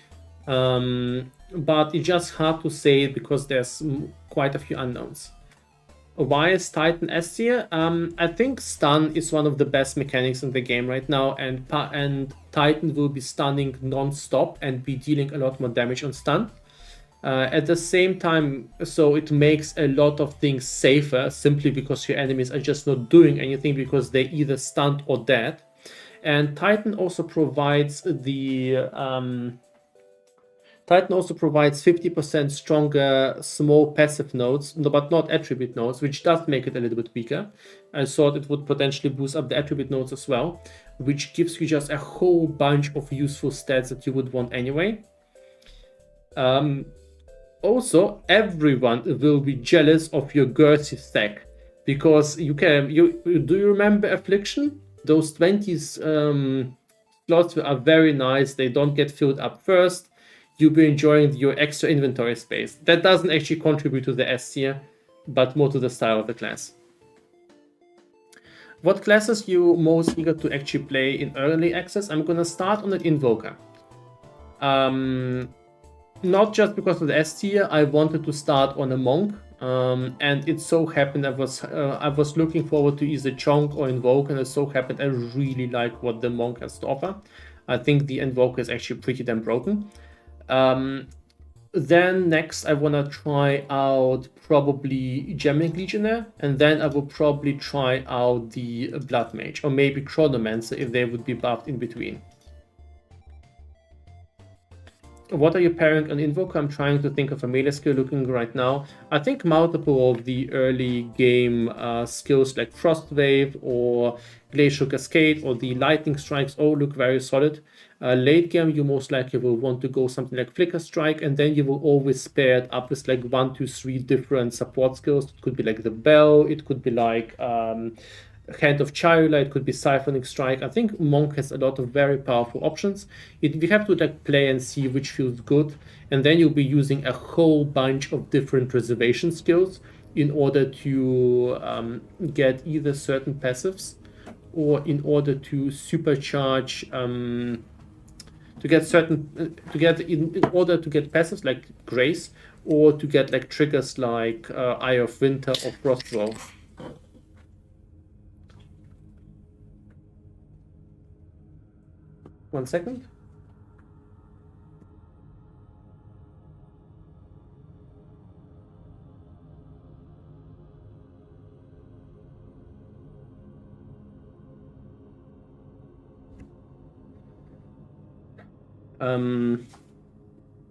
But it's just hard to say because there's quite a few unknowns. Why is Titan S tier? I think stun is one of the best mechanics in the game right now, and Titan will be stunning non-stop and be dealing a lot more damage on stun. At the same time, so it makes a lot of things safer simply because your enemies are just not doing anything because they're either stunned or dead. And Titan also provides 50% stronger small passive nodes, but not attribute nodes, which does make it a little bit weaker. I thought it would potentially boost up the attribute nodes as well, which gives you just a whole bunch of useful stats that you would want anyway. Also, everyone will be jealous of your girthy stack because do you remember Affliction? Those 20 slots are very nice. They don't get filled up first. You'll be enjoying your extra inventory space. That doesn't actually contribute to the S tier, but more to the style of the class. What classes you most eager to actually play in early access? I'm gonna start on an Invoker. Not just because of the S tier, I wanted to start on a Monk, and it so happened I was looking forward to either Chonk or Invoke, and it so happened I really like what the Monk has to offer. I think the Invoker is actually pretty damn broken. Then next I want to try out probably Gemling Legionnaire, and then I will probably try out the Blood Mage, or maybe Chronomancer if they would be buffed in between. What are you pairing on Invoker? I'm trying to think of a melee skill looking right now. I think multiple of the early game skills like Frost Wave or Glacial Cascade or the Lightning Strikes all look very solid. Late game, you most likely will want to go something like Flicker Strike, and then you will always pair it up with like 1, 2, 3 different support skills. It could be like the Bell, it could be like Hand of Chirula, it could be Siphoning Strike. I think Monk has a lot of very powerful options. We have to like play and see which feels good, and then you'll be using a whole bunch of different preservation skills in order to get either certain passives or in order to supercharge in order to get passives like Grace, or to get like triggers like Eye of Winter or Frostwall. One second.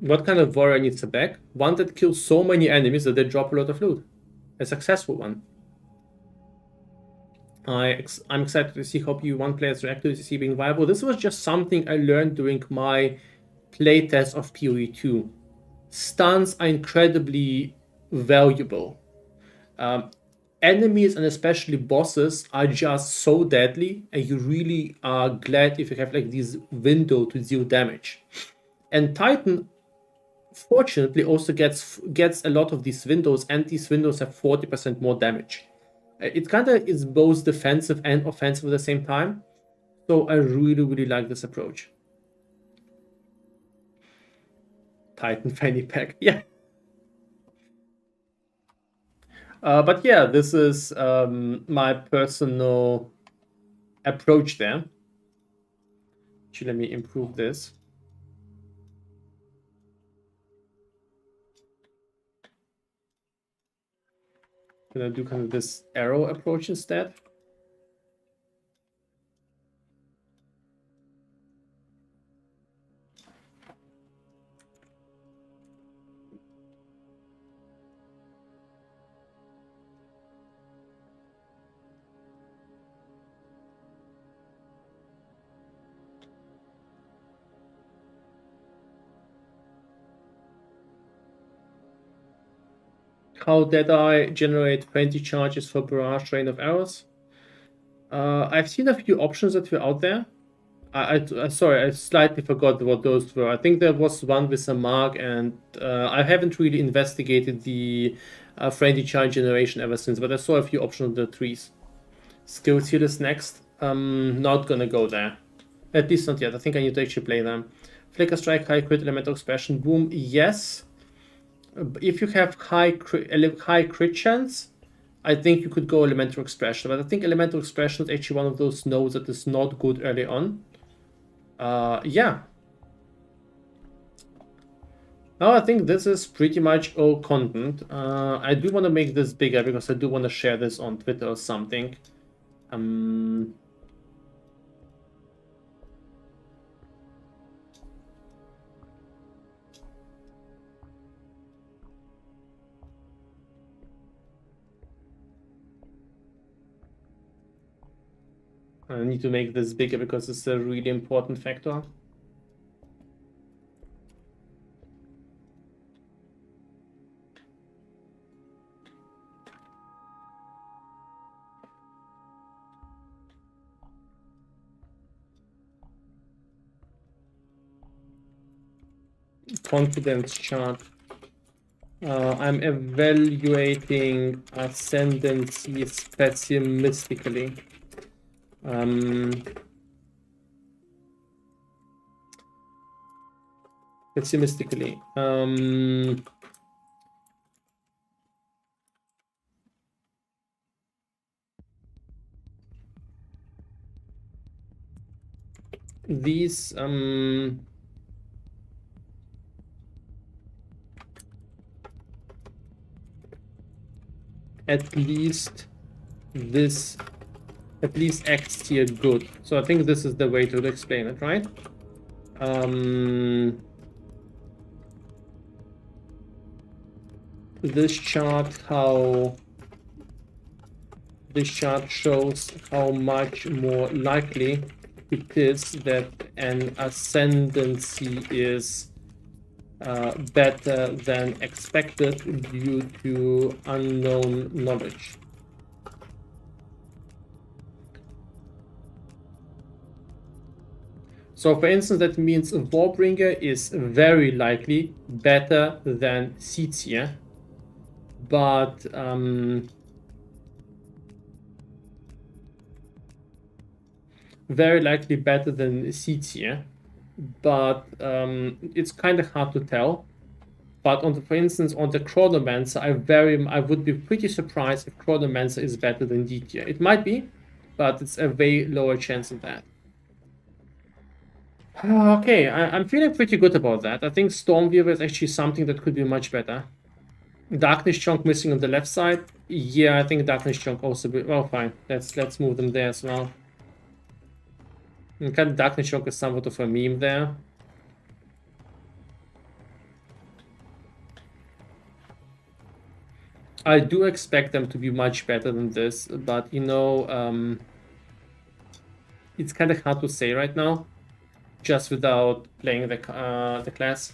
What kind of warrior needs a back? One that kills so many enemies that they drop a lot of loot. A successful one. I'm excited to see how P1 players react to this being viable. This was just something I learned during my playtest of PoE 2. Stuns are incredibly valuable. Enemies and especially bosses are just so deadly, and you really are glad if you have like this window to deal damage. And Titan, fortunately, also gets a lot of these windows, and these windows have 40% more damage. It kind of is both defensive and offensive at the same time. So I really, really like this approach. Titan fanny pack, yeah. But yeah, this is my personal approach there. Actually, let me improve this. I'm gonna do kind of this arrow approach instead. How Deadeye generate 20 charges for barrage rain of arrows? I've seen a few options that were out there. Sorry, I slightly forgot what those were. I think there was one with a mark, and I haven't really investigated the friendly child generation ever since, but I saw a few options on the trees. Skill seal is next. Not gonna go there. At least not yet. I think I need to actually play them. Flicker Strike, high crit, elemental expression, boom, yes. If you have high crit chance, I think you could go elemental expression, but I think elemental expression is actually one of those nodes that is not good early on. Yeah. Now I think this is pretty much all content. I do want to make this bigger because I do want to share this on Twitter or something. I need to make this bigger because it's a really important factor. Confidence chart. I'm evaluating ascendancy pessimistically. Pessimistically. These at least acts here good. So I think this is the way to explain it, right? This chart shows how much more likely it is that an ascendancy is better than expected due to unknown knowledge. So for instance, that means Warbringer is very likely better than Seetsier, but very likely better than Seetsier, but it's kind of hard to tell. But on the, for instance, on the Chronomancer, I would be pretty surprised if Chronomancer is better than D-tier. It might be, but it's a way lower chance of that. Okay, I'm feeling pretty good about that. I think Stormweaver is actually something that could be much better. Darkness Chunk missing on the left side. Yeah, I think Darkness Chunk also be, well, fine. Let's move them there as well. And kind of Darkness Chunk is somewhat of a meme there. I do expect them to be much better than this, but you know, it's kind of hard to say right now, just without playing the class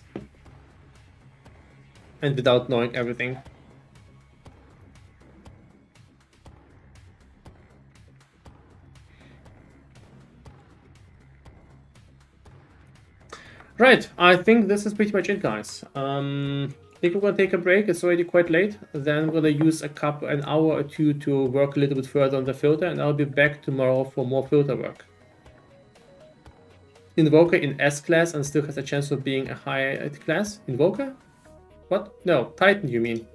and without knowing everything. Right, I think this is pretty much it, guys. I think we're gonna take a break. It's already quite late. Then we're gonna use an hour or two to work a little bit further on the filter, and I'll be back tomorrow for more filter work. Invoker in S class and still has a chance of being a high class? Invoker? What? No, Titan you mean.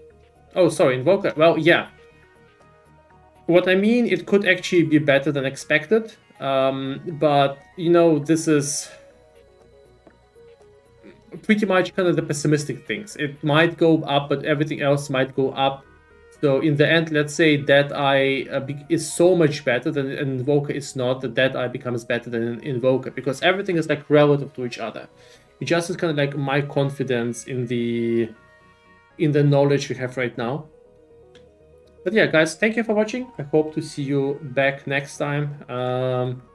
Oh, sorry, Invoker. Well, yeah. What I mean, it could actually be better than expected. But, you know, this is pretty much kind of the pessimistic things. It might go up, but everything else might go up. So in the end, let's say Deadeye is so much better than an Invoker is not, that Deadeye becomes better than an Invoker, because everything is like relative to each other. It just is kind of like my confidence in the knowledge we have right now. But yeah, guys, thank you for watching. I hope to see you back next time.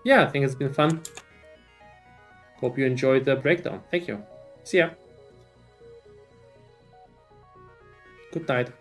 Yeah, I think it's been fun. Hope you enjoyed the breakdown. Thank you. See ya. Good night.